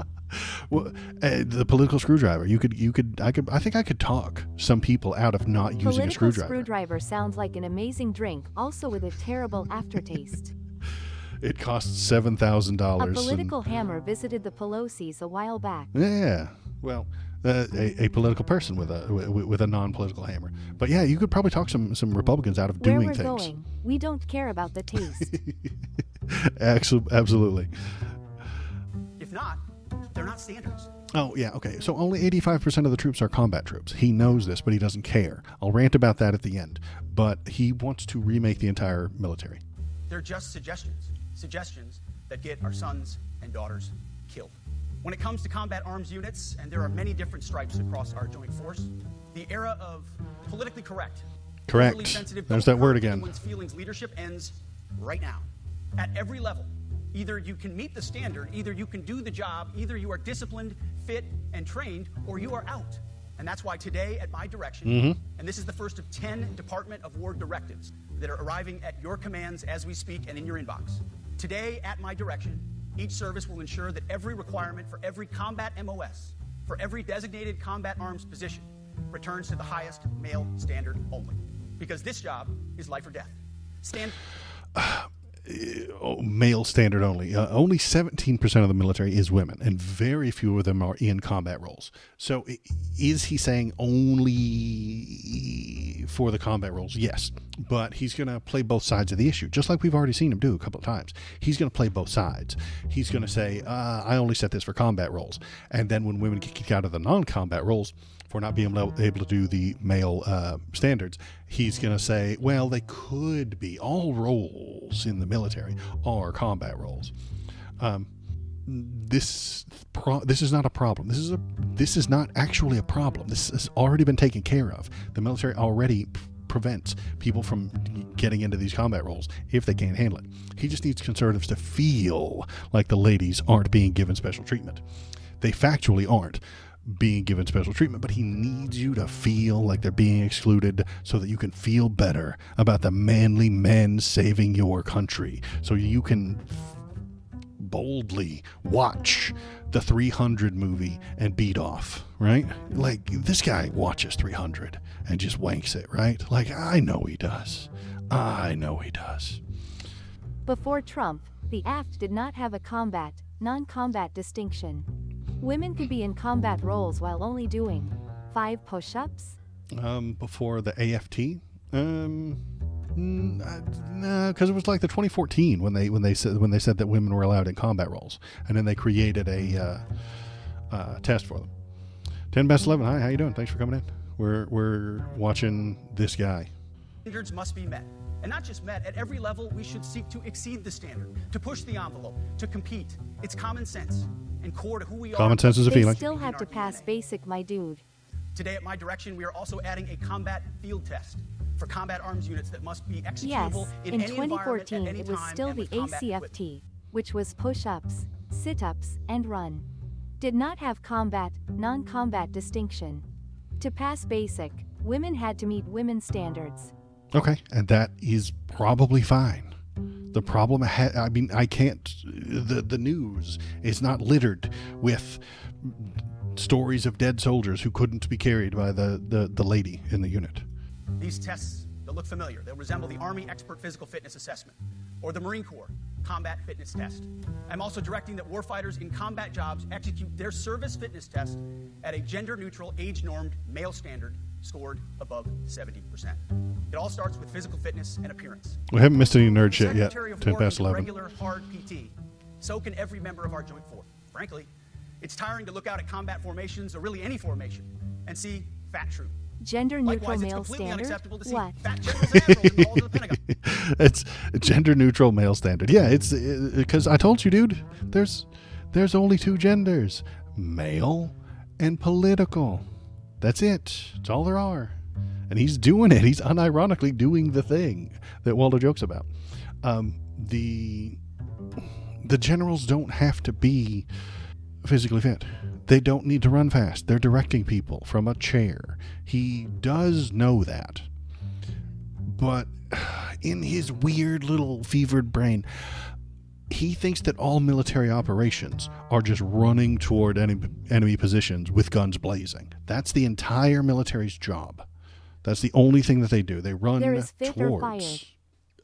[SPEAKER 1] Well, the political screwdriver. I think I could talk some people out of not using
[SPEAKER 3] Political
[SPEAKER 1] a screwdriver.
[SPEAKER 3] screwdriver sounds like an amazing drink, also with a terrible aftertaste.
[SPEAKER 1] It costs $7,000.
[SPEAKER 3] A political hammer visited the Pelosi's a while back.
[SPEAKER 1] Yeah. Well, a political person with a non-political hammer. But yeah, you could probably talk some Republicans out of
[SPEAKER 3] Where
[SPEAKER 1] doing
[SPEAKER 3] we're
[SPEAKER 1] things.
[SPEAKER 3] going, we don't care about the taste.
[SPEAKER 1] Absolutely.
[SPEAKER 2] If not, they're not standards.
[SPEAKER 1] Oh, yeah, okay. So only 85% of the troops are combat troops. He knows this, but he doesn't care. I'll rant about that at the end. But he wants to remake the entire military.
[SPEAKER 2] They're just suggestions. Suggestions that get our sons and daughters killed. When it comes to combat arms units, and there are many different stripes across our joint force, the era of politically correct,
[SPEAKER 1] Correct.
[SPEAKER 2] overly sensitive,
[SPEAKER 1] There's
[SPEAKER 2] don't
[SPEAKER 1] that word
[SPEAKER 2] hurt
[SPEAKER 1] again.
[SPEAKER 2] anyone's feelings leadership ends right now. At every level. Either you can meet the standard, either you can do the job, either you are disciplined, fit, and trained, or you are out. And that's why today, at my direction, and this is the first of 10 Department of War directives that are arriving at your commands as we speak and in your inbox. Today, at my direction, each service will ensure that every requirement for every combat MOS, for every designated combat arms position, returns to the highest male standard only. Because this job is life or death.
[SPEAKER 1] Male standard only. Only 17% of the military is women, and very few of them are in combat roles. So is he saying only for the combat roles? Yes. But he's going to play both sides of the issue, just like we've already seen him do a couple of times. He's going to play both sides. He's going to say, I only set this for combat roles. And then when women get kicked out of the non-combat roles for not being able to do the male standards, he's going to say, well, they could be. All roles in the military are combat roles. This is not a problem. This is not actually a problem. This has already been taken care of. The military already prevents people from getting into these combat roles if they can't handle it. He just needs conservatives to feel like the ladies aren't being given special treatment. They factually aren't being given special treatment, but he needs you to feel like they're being excluded so that you can feel better about the manly men saving your country, so you can boldly watch the 300 movie and beat off, right? Like, this guy watches 300 and just wanks it, right? Like, I know he does.
[SPEAKER 3] Before Trump, the act did not have a combat, non-combat distinction. Women could be in combat roles while only doing 5 push-ups.
[SPEAKER 1] Before the AFT, no, because it was like the 2014 when they said that women were allowed in combat roles, and then they created a test for them. 10 past 11. Hi, how you doing? Thanks for coming in. We're watching this guy.
[SPEAKER 2] Standards must be met. And not just met, at every level we should seek to exceed the standard, to push the envelope, to compete. It's common sense and core to who we are.
[SPEAKER 1] Common sense is a
[SPEAKER 3] They
[SPEAKER 1] feeling.
[SPEAKER 3] still have to pass basic, my dude.
[SPEAKER 2] Today at my direction, we are also adding a combat field test for combat arms units that must be executable
[SPEAKER 3] Yes,
[SPEAKER 2] in
[SPEAKER 3] in
[SPEAKER 2] any environment at
[SPEAKER 3] 2014
[SPEAKER 2] any
[SPEAKER 3] it was
[SPEAKER 2] time
[SPEAKER 3] still
[SPEAKER 2] and
[SPEAKER 3] the
[SPEAKER 2] with combat equipment.
[SPEAKER 3] ACFT, which was push-ups, sit-ups, and run. Did not have combat, non-combat distinction. To pass basic, women had to meet women's standards.
[SPEAKER 1] Okay, and that is probably fine. The problem, I can't. The news is not littered with stories of dead soldiers who couldn't be carried by the lady in the unit.
[SPEAKER 2] These tests, they'll look familiar. They'll resemble the Army Expert Physical Fitness Assessment or the Marine Corps Combat Fitness Test. I'm also directing that warfighters in combat jobs execute their service fitness test at a gender-neutral, age-normed male standard scored above 70%. It all starts with physical fitness and appearance.
[SPEAKER 1] We haven't missed any nerd shit yet.
[SPEAKER 2] Secretary of
[SPEAKER 1] 10
[SPEAKER 2] War
[SPEAKER 1] past
[SPEAKER 2] is a
[SPEAKER 1] 11.
[SPEAKER 2] regular hard PT. So can every member of our joint force. Frankly, it's tiring to look out at combat formations, or really any formation, and see fat troop.
[SPEAKER 3] Gender-neutral
[SPEAKER 2] Likewise, it's
[SPEAKER 3] male
[SPEAKER 2] completely
[SPEAKER 3] standard?
[SPEAKER 2] unacceptable to see
[SPEAKER 3] What?
[SPEAKER 2] fat generals and admirals in the halls of the Pentagon.
[SPEAKER 1] It's gender neutral male standard. Yeah, it's because I told you, dude. There's only 2 genders: male and political. That's it. It's all there are. And he's doing it. He's unironically doing the thing that Waldo jokes about. The generals don't have to be physically fit. They don't need to run fast. They're directing people from a chair. He does know that. But in his weird little fevered brain, he thinks that all military operations are just running toward enemy positions with guns blazing. That's the entire military's job. That's the only thing that they do. They run
[SPEAKER 3] There is fit or
[SPEAKER 1] towards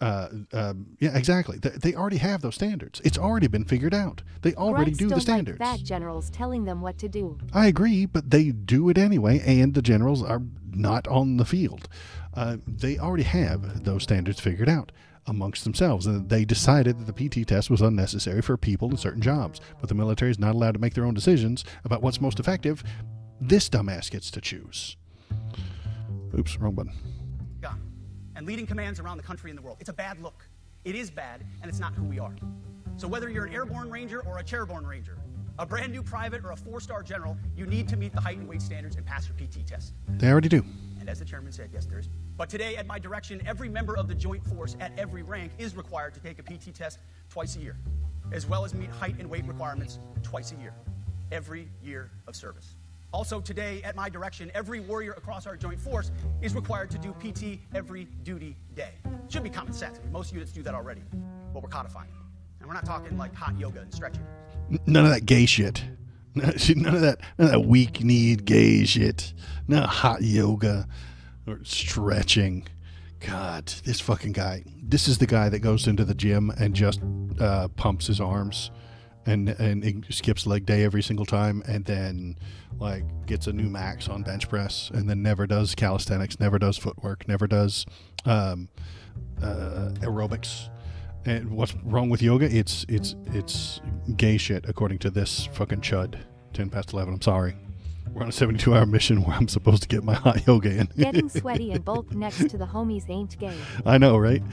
[SPEAKER 1] Yeah, exactly. They already have those standards. It's already been figured out. They already
[SPEAKER 3] Grunts
[SPEAKER 1] do the
[SPEAKER 3] don't
[SPEAKER 1] standards.
[SPEAKER 3] like fat generals telling them what to do.
[SPEAKER 1] I agree, but they do it anyway, and the generals are not on the field. They already have those standards figured out amongst themselves, and they decided that the PT test was unnecessary for people in certain jobs. But the military is not allowed to make their own decisions about what's most effective. This dumbass gets to choose. Oops, wrong button.
[SPEAKER 2] And leading commands around the country and the world. It's a bad look. It is bad, and it's not who we are. So whether you're an airborne ranger or a chairborne ranger, a brand new private or a 4-star general, you need to meet the height and weight standards and pass your PT test.
[SPEAKER 1] They already do.
[SPEAKER 2] And as the chairman said, yes, there is. But today, at my direction, every member of the Joint Force at every rank is required to take a PT test twice a year, as well as meet height and weight requirements twice a year, every year of service. Also today, at my direction, every warrior across our Joint Force is required to do PT every duty day. It should be common sense. I mean, most units do that already, but we're codifying it. And we're not talking like hot yoga and stretching.
[SPEAKER 1] None of that gay shit. None of that weak-kneed gay shit. None of hot yoga or stretching. God, this fucking guy. This is the guy that goes into the gym and just pumps his arms and he skips leg day every single time, and then like gets a new max on bench press, and then never does calisthenics, never does footwork, never does aerobics. And what's wrong with yoga? It's gay shit, according to this fucking chud. 10 past 11. I'm sorry. We're on a 72-hour mission where I'm supposed to get my hot yoga in.
[SPEAKER 3] Getting sweaty and bulk next to the homies ain't gay.
[SPEAKER 1] I know, right?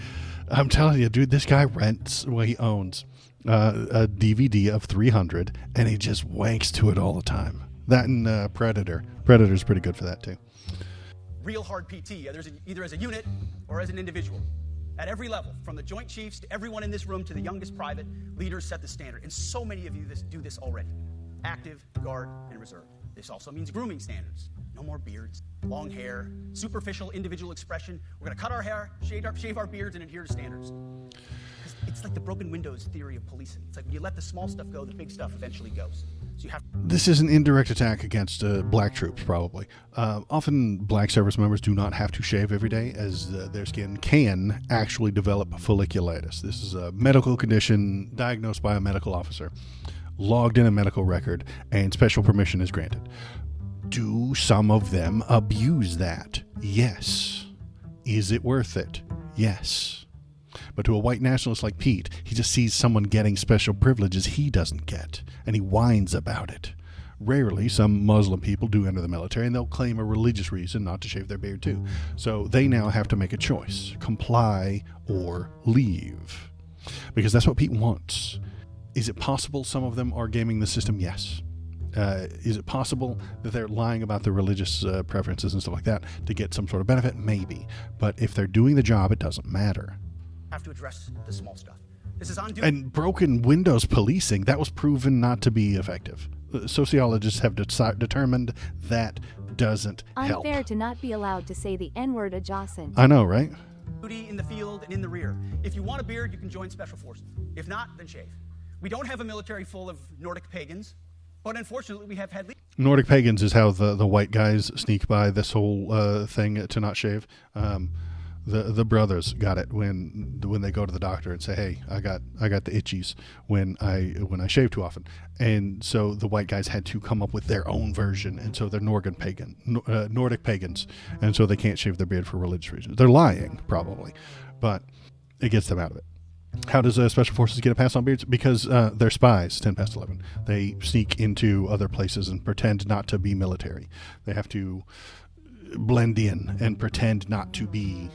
[SPEAKER 1] I'm telling you, dude, this guy rents, well, he owns a DVD of 300, and he just wanks to it all the time. That and Predator. Predator's pretty good for that, too.
[SPEAKER 2] Real hard PT, either as a unit or as an individual. At every level, from the Joint Chiefs to everyone in this room to the youngest private, leaders set the standard. And so many of you do this already. Active, guard, and reserve. This also means grooming standards. No more beards, long hair, superficial individual expression. We're going to cut our hair, shave our beards, and adhere to standards. It's like the broken windows theory of policing. It's like when you let the small stuff go, the big stuff eventually goes. So you have.
[SPEAKER 1] This is an indirect attack against black troops, probably. Often black service members do not have to shave every day, as their skin can actually develop folliculitis. This is a medical condition diagnosed by a medical officer, logged in a medical record, and special permission is granted. Do some of them abuse that? Yes. Is it worth it? Yes. But to a white nationalist like Pete, he just sees someone getting special privileges he doesn't get, and he whines about it. Rarely, some Muslim people do enter the military, and they'll claim a religious reason not to shave their beard too. So they now have to make a choice: comply or leave. Because that's what Pete wants. Is it possible some of them are gaming the system? Yes. Is it possible that they're lying about their religious preferences and stuff like that to get some sort of benefit? Maybe. But if they're doing the job, it doesn't matter.
[SPEAKER 2] Have to address the small stuff. This is on duty.
[SPEAKER 1] And broken windows policing, that was proven not to be effective. Sociologists have determined that doesn't help.
[SPEAKER 3] Unfair to not be allowed to say the N-word adjacent.
[SPEAKER 1] I know, right?
[SPEAKER 2] Duty in the field and in the rear. If you want a beard, you can join Special Forces. If not, then shave. We don't have a military full of Nordic pagans, but unfortunately we have had...
[SPEAKER 1] Nordic pagans is how the white guys sneak by this whole thing to not shave. The brothers got it when they go to the doctor and say, "Hey, I got the itchies when I shave too often," and so the white guys had to come up with their own version, and so they're Nordic pagans, and so they can't shave their beard for religious reasons. They're lying, probably, but it gets them out of it. How does Special Forces get a pass on beards? Because they're spies. 10 past 11. They sneak into other places and pretend not to be military. They have to blend in and pretend not to be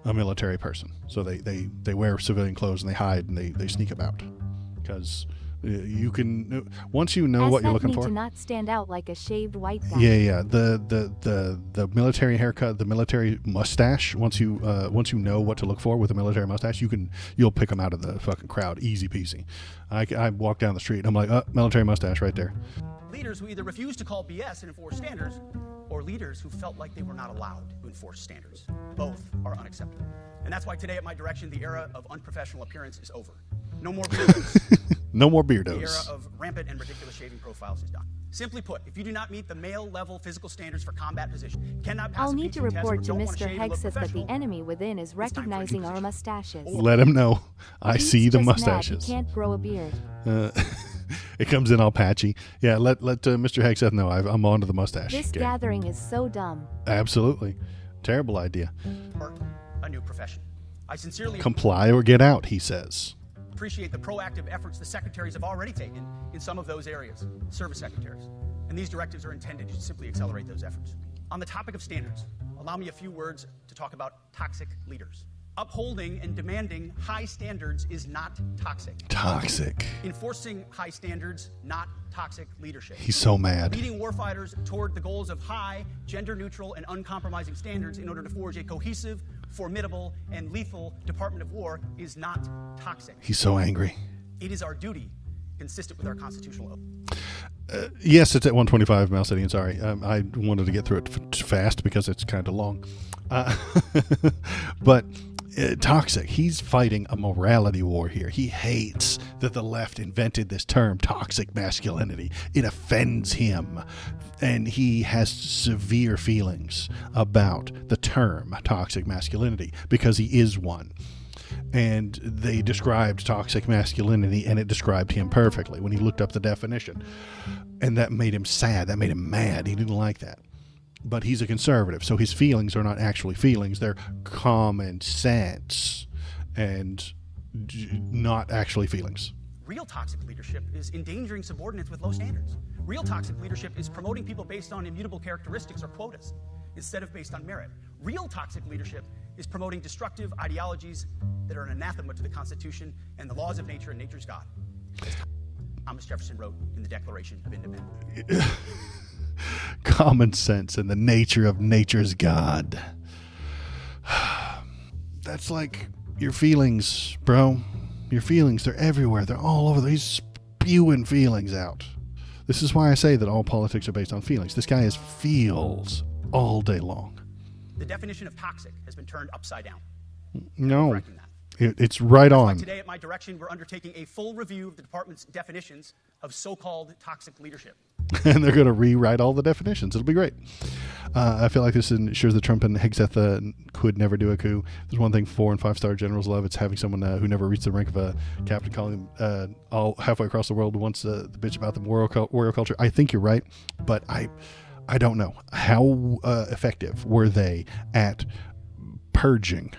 [SPEAKER 1] a military person. So they wear civilian clothes and they hide and they sneak about. Because you can, once you know what you're looking for.
[SPEAKER 3] To not stand out like a shaved white guy.
[SPEAKER 1] Yeah. The military haircut, the military mustache. Once you know what to look for with a military mustache, you'll pick them out of the fucking crowd, easy peasy. I walk down the street and I'm like, military mustache right there.
[SPEAKER 2] Leaders who either refuse to call BS and enforce standards, or leaders who felt like they were not allowed to enforce standards. Both are unacceptable. And that's why today, at my direction, the era of unprofessional appearance is over. No more beardos.
[SPEAKER 1] No more beardos.
[SPEAKER 2] The era of rampant and ridiculous shaving profiles is done. Simply put, if you do not meet the male-level physical standards for combat position, cannot pass
[SPEAKER 3] I'll
[SPEAKER 2] a
[SPEAKER 3] need to
[SPEAKER 2] PT test, or
[SPEAKER 3] report to
[SPEAKER 2] don't wanna
[SPEAKER 3] Mr.
[SPEAKER 2] shave and look
[SPEAKER 3] Hegseth that the
[SPEAKER 2] professional,
[SPEAKER 3] enemy within is
[SPEAKER 2] time for a new
[SPEAKER 3] recognizing our
[SPEAKER 2] position.
[SPEAKER 3] mustaches.
[SPEAKER 1] Let him know. I
[SPEAKER 3] Pete's
[SPEAKER 1] see the
[SPEAKER 3] just
[SPEAKER 1] mustaches.
[SPEAKER 3] Mad he can't grow a beard.
[SPEAKER 1] It comes in all patchy. Yeah, let Mr. Hegseth know I'm on to the mustache.
[SPEAKER 3] This
[SPEAKER 1] game.
[SPEAKER 3] gathering is so dumb.
[SPEAKER 1] Absolutely. Terrible idea.
[SPEAKER 2] or a new profession. I sincerely
[SPEAKER 1] Comply or get out, he says.
[SPEAKER 2] appreciate the proactive efforts the secretaries have already taken in some of those areas, service secretaries. And these directives are intended to simply accelerate those efforts. On the topic of standards, allow me a few words to talk about toxic leaders. Upholding and demanding high standards is not toxic.
[SPEAKER 1] Toxic.
[SPEAKER 2] Enforcing high standards, not toxic leadership.
[SPEAKER 1] He's so mad.
[SPEAKER 2] Leading warfighters toward the goals of high, gender-neutral, and uncompromising standards in order to forge a cohesive, formidable, and lethal Department of War is not toxic.
[SPEAKER 1] He's so angry.
[SPEAKER 2] It is our duty, consistent with our constitutional oath.
[SPEAKER 1] Yes, it's at 125, Malcedian. Sorry. I wanted to get through it fast because it's kind of long. But toxic. He's fighting a morality war here. He hates that the left invented this term, toxic masculinity. It offends him. And he has severe feelings about the term toxic masculinity because he is one. And they described toxic masculinity, and it described him perfectly when he looked up the definition. And that made him sad. That made him mad. He didn't like that. But he's a conservative, so his feelings are not actually feelings. They're common sense and not actually feelings.
[SPEAKER 2] Real toxic leadership is endangering subordinates with low standards. Real toxic leadership is promoting people based on immutable characteristics or quotas instead of based on merit. Real toxic leadership is promoting destructive ideologies that are an anathema to the Constitution and the laws of nature and nature's God, as Thomas Jefferson wrote in the Declaration of Independence.
[SPEAKER 1] Common sense and the nature of nature's God. That's like your feelings, bro. Your feelings, they're everywhere. They're all over. He's spewing feelings out. This is why I say that all politics are based on feelings. This guy has feels all day long.
[SPEAKER 2] The definition of toxic has been turned upside down.
[SPEAKER 1] No,
[SPEAKER 2] Correcting that.
[SPEAKER 1] it's right
[SPEAKER 2] That's why
[SPEAKER 1] on.
[SPEAKER 2] today, at my direction, we're undertaking a full review of the department's definitions of so-called toxic leadership.
[SPEAKER 1] And they're going to rewrite all the definitions. It'll be great. I feel like this ensures that Trump and Hegseth could never do a coup. There's one thing 4- and 5-star generals love. It's having someone who never reached the rank of a captain calling them all halfway across the world once the bitch about the warrior culture. I think you're right, but I don't know. How effective were they at purging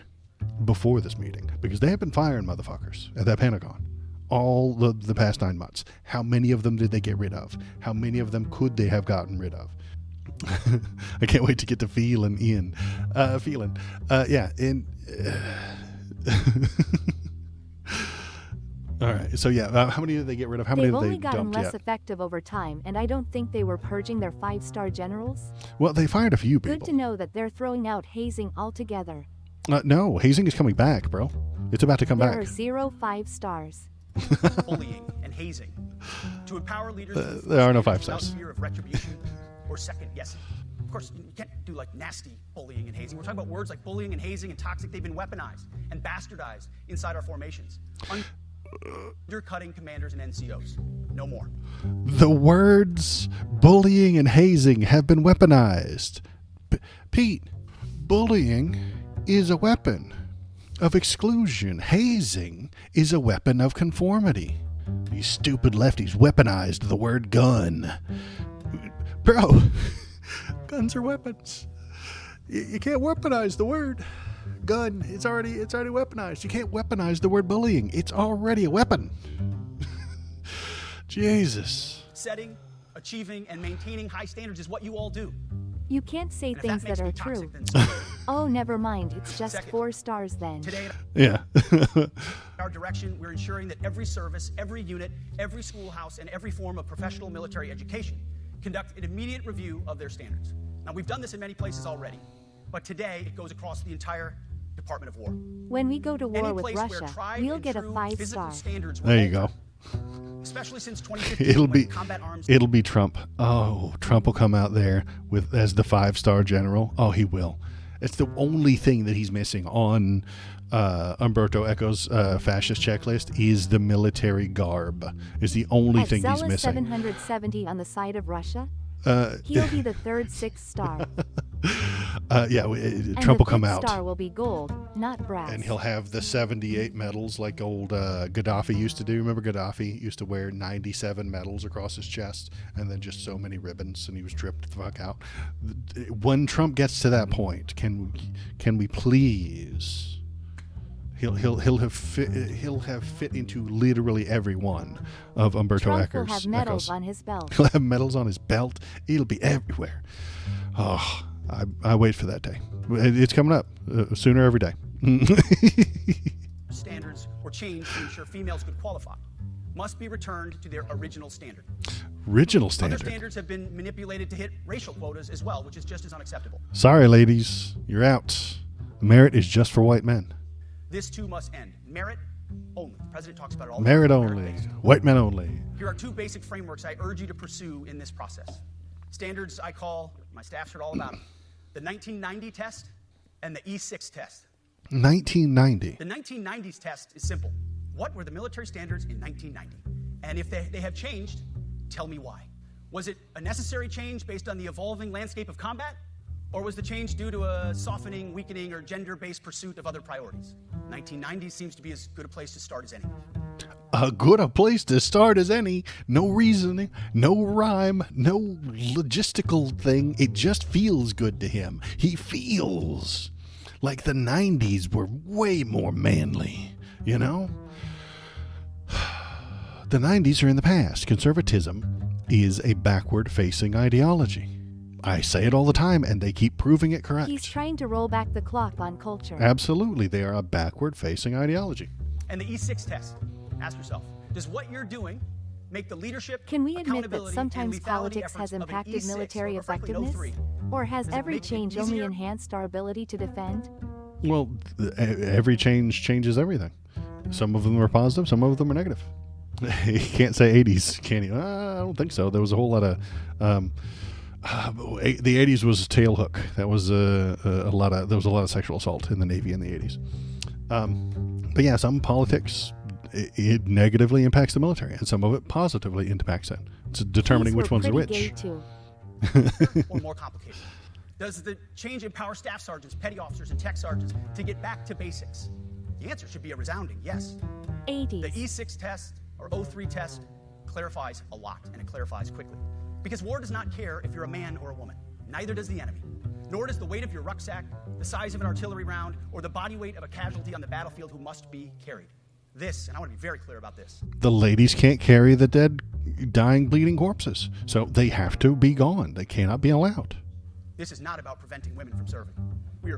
[SPEAKER 1] before this meeting? Because they have been firing motherfuckers at that Pentagon all the past 9 months. How many of them did they get rid of? How many of them could they have gotten rid of? I can't wait to get to feeling. All right. So how many did they get rid of? How many
[SPEAKER 3] They've
[SPEAKER 1] have they
[SPEAKER 3] only gotten
[SPEAKER 1] dumped
[SPEAKER 3] less
[SPEAKER 1] yet?
[SPEAKER 3] effective over time, and I don't think they were purging their 5-star generals.
[SPEAKER 1] Well, they fired a few people.
[SPEAKER 3] Good to know that they're throwing out hazing altogether.
[SPEAKER 1] No, hazing is coming back, bro. It's about to come
[SPEAKER 3] There
[SPEAKER 1] back.
[SPEAKER 3] are 0 5 stars.
[SPEAKER 2] Bullying and hazing to empower leaders
[SPEAKER 1] There are no 5
[SPEAKER 2] without
[SPEAKER 1] stars.
[SPEAKER 2] fear of retribution or second guessing. Of course, you can't do like nasty bullying and hazing. We're talking about words like bullying and hazing and toxic. They've been weaponized and bastardized inside our formations, undercutting commanders and NCOs. No more.
[SPEAKER 1] The words bullying and hazing have been weaponized. Pete, bullying is a weapon of exclusion. Hazing is a weapon of conformity. These stupid lefties weaponized the word gun. Bro, guns are weapons. You can't weaponize the word gun. It's already weaponized. You can't weaponize the word bullying. It's already a weapon. Jesus.
[SPEAKER 2] Setting, achieving, and maintaining high standards is what you all do.
[SPEAKER 3] You can't say
[SPEAKER 2] And if
[SPEAKER 3] things
[SPEAKER 2] that
[SPEAKER 3] that are
[SPEAKER 2] makes me
[SPEAKER 3] true.
[SPEAKER 2] toxic, then so.
[SPEAKER 3] Oh, never mind. It's just
[SPEAKER 2] Second.
[SPEAKER 3] 4 stars then.
[SPEAKER 2] Today,
[SPEAKER 1] Yeah.
[SPEAKER 2] our direction, we're ensuring that every service, every unit, every schoolhouse, and every form of professional military education conduct an immediate review of their standards. Now, we've done this in many places already, but today it goes across the entire Department of War.
[SPEAKER 3] When we go to war
[SPEAKER 2] Any
[SPEAKER 3] with
[SPEAKER 2] place where
[SPEAKER 3] Russia,
[SPEAKER 2] tried
[SPEAKER 3] we'll
[SPEAKER 2] and
[SPEAKER 3] get a
[SPEAKER 2] true
[SPEAKER 3] 5
[SPEAKER 2] physical
[SPEAKER 3] star.
[SPEAKER 2] standards were
[SPEAKER 1] There you
[SPEAKER 2] altered,
[SPEAKER 1] go.
[SPEAKER 2] especially since 2015
[SPEAKER 1] It'll
[SPEAKER 2] when
[SPEAKER 1] be
[SPEAKER 2] combat arms
[SPEAKER 1] it'll be Trump. Oh, Trump will come out there as the 5-star general. Oh, he will. It's the only thing that he's missing on Umberto Eco's fascist checklist is the military garb. Is the only thing he's
[SPEAKER 3] Zealous
[SPEAKER 1] missing.
[SPEAKER 3] 770 on the side of Russia. He'll be the third sixth star.
[SPEAKER 1] Trump will come
[SPEAKER 3] the
[SPEAKER 1] out.
[SPEAKER 3] fifth star will be gold, not brass.
[SPEAKER 1] And he'll have the 78 medals like old Gaddafi used to do. Remember Gaddafi used to wear 97 medals across his chest and then just so many ribbons, and he was tripped the fuck out. When Trump gets to that point, can we please? He'll have fit into literally every one of Umberto
[SPEAKER 3] Trump
[SPEAKER 1] Eco's.
[SPEAKER 3] will have medals on his belt.
[SPEAKER 1] He'll have medals on his belt. It'll be everywhere. Oh, I wait for that day. It's coming up sooner every day.
[SPEAKER 2] Standards were changed to ensure females could qualify must be returned to their original standard.
[SPEAKER 1] Original
[SPEAKER 2] Other
[SPEAKER 1] standard.
[SPEAKER 2] standards have been manipulated to hit racial quotas as well, which is just as unacceptable.
[SPEAKER 1] Sorry, ladies, you're out. Merit is just for white men.
[SPEAKER 2] This too must end. Merit only. The president talks about it all.
[SPEAKER 1] Merit
[SPEAKER 2] the time.
[SPEAKER 1] only.
[SPEAKER 2] Merit-based.
[SPEAKER 1] White men only.
[SPEAKER 2] Here are two basic frameworks I urge you to pursue in this process. Standards I call, my staff's heard all about them, the 1990 test and the E6 test.
[SPEAKER 1] 1990.
[SPEAKER 2] The 1990s test is simple. What were the military standards in 1990? And if they have changed, tell me why. Was it a necessary change based on the evolving landscape of combat? Or was the change due to a softening, weakening, or gender-based pursuit of other priorities? 1990 seems to be as good a place to start as any.
[SPEAKER 1] A good a place to start as any. No reasoning, no rhyme, no logistical thing. It just feels good to him. He feels like the 90s were way more manly, you know? The 90s are in the past. Conservatism is a backward-facing ideology. I say it all the time, and they keep proving it correct.
[SPEAKER 3] He's trying to roll back the clock on culture.
[SPEAKER 1] Absolutely. They are a backward-facing ideology.
[SPEAKER 2] And the E6 test. Ask yourself, does what you're doing make the leadership,
[SPEAKER 3] Can we admit that
[SPEAKER 2] accountability,
[SPEAKER 3] sometimes
[SPEAKER 2] and lethality
[SPEAKER 3] politics has
[SPEAKER 2] efforts of an
[SPEAKER 3] impacted
[SPEAKER 2] E6
[SPEAKER 3] military
[SPEAKER 2] or frankly an
[SPEAKER 3] effectiveness?
[SPEAKER 2] 03?
[SPEAKER 3] Or has
[SPEAKER 2] Does it
[SPEAKER 3] every
[SPEAKER 2] make it
[SPEAKER 3] change only
[SPEAKER 2] easier?
[SPEAKER 3] enhanced our ability to defend?
[SPEAKER 1] Well, every change changes everything. Some of them are positive, some of them are negative. You can't say 80s, can you? I don't think so. There was a whole lot of... the 80s was tail hook. That was there was a lot of sexual assault in the Navy in the 80s. But yeah, some politics, it negatively impacts the military, and some of it positively impacts it. It's determining
[SPEAKER 3] These
[SPEAKER 1] which
[SPEAKER 3] were
[SPEAKER 1] ones are
[SPEAKER 3] pretty
[SPEAKER 1] which.
[SPEAKER 3] gay too.
[SPEAKER 2] Or more complicated? Does the change empower staff sergeants, petty officers, and tech sergeants to get back to basics? The answer should be a resounding yes.
[SPEAKER 3] 80s.
[SPEAKER 2] The E6 test or 03 test clarifies a lot, and it clarifies quickly. Because war does not care if you're a man or a woman. Neither does the enemy. Nor does the weight of your rucksack, the size of an artillery round, or the body weight of a casualty on the battlefield who must be carried. This, and I want to be very clear about this,
[SPEAKER 1] The ladies can't carry the dead, dying, bleeding corpses. So they have to be gone. They cannot be allowed.
[SPEAKER 2] this is not about preventing women from serving. We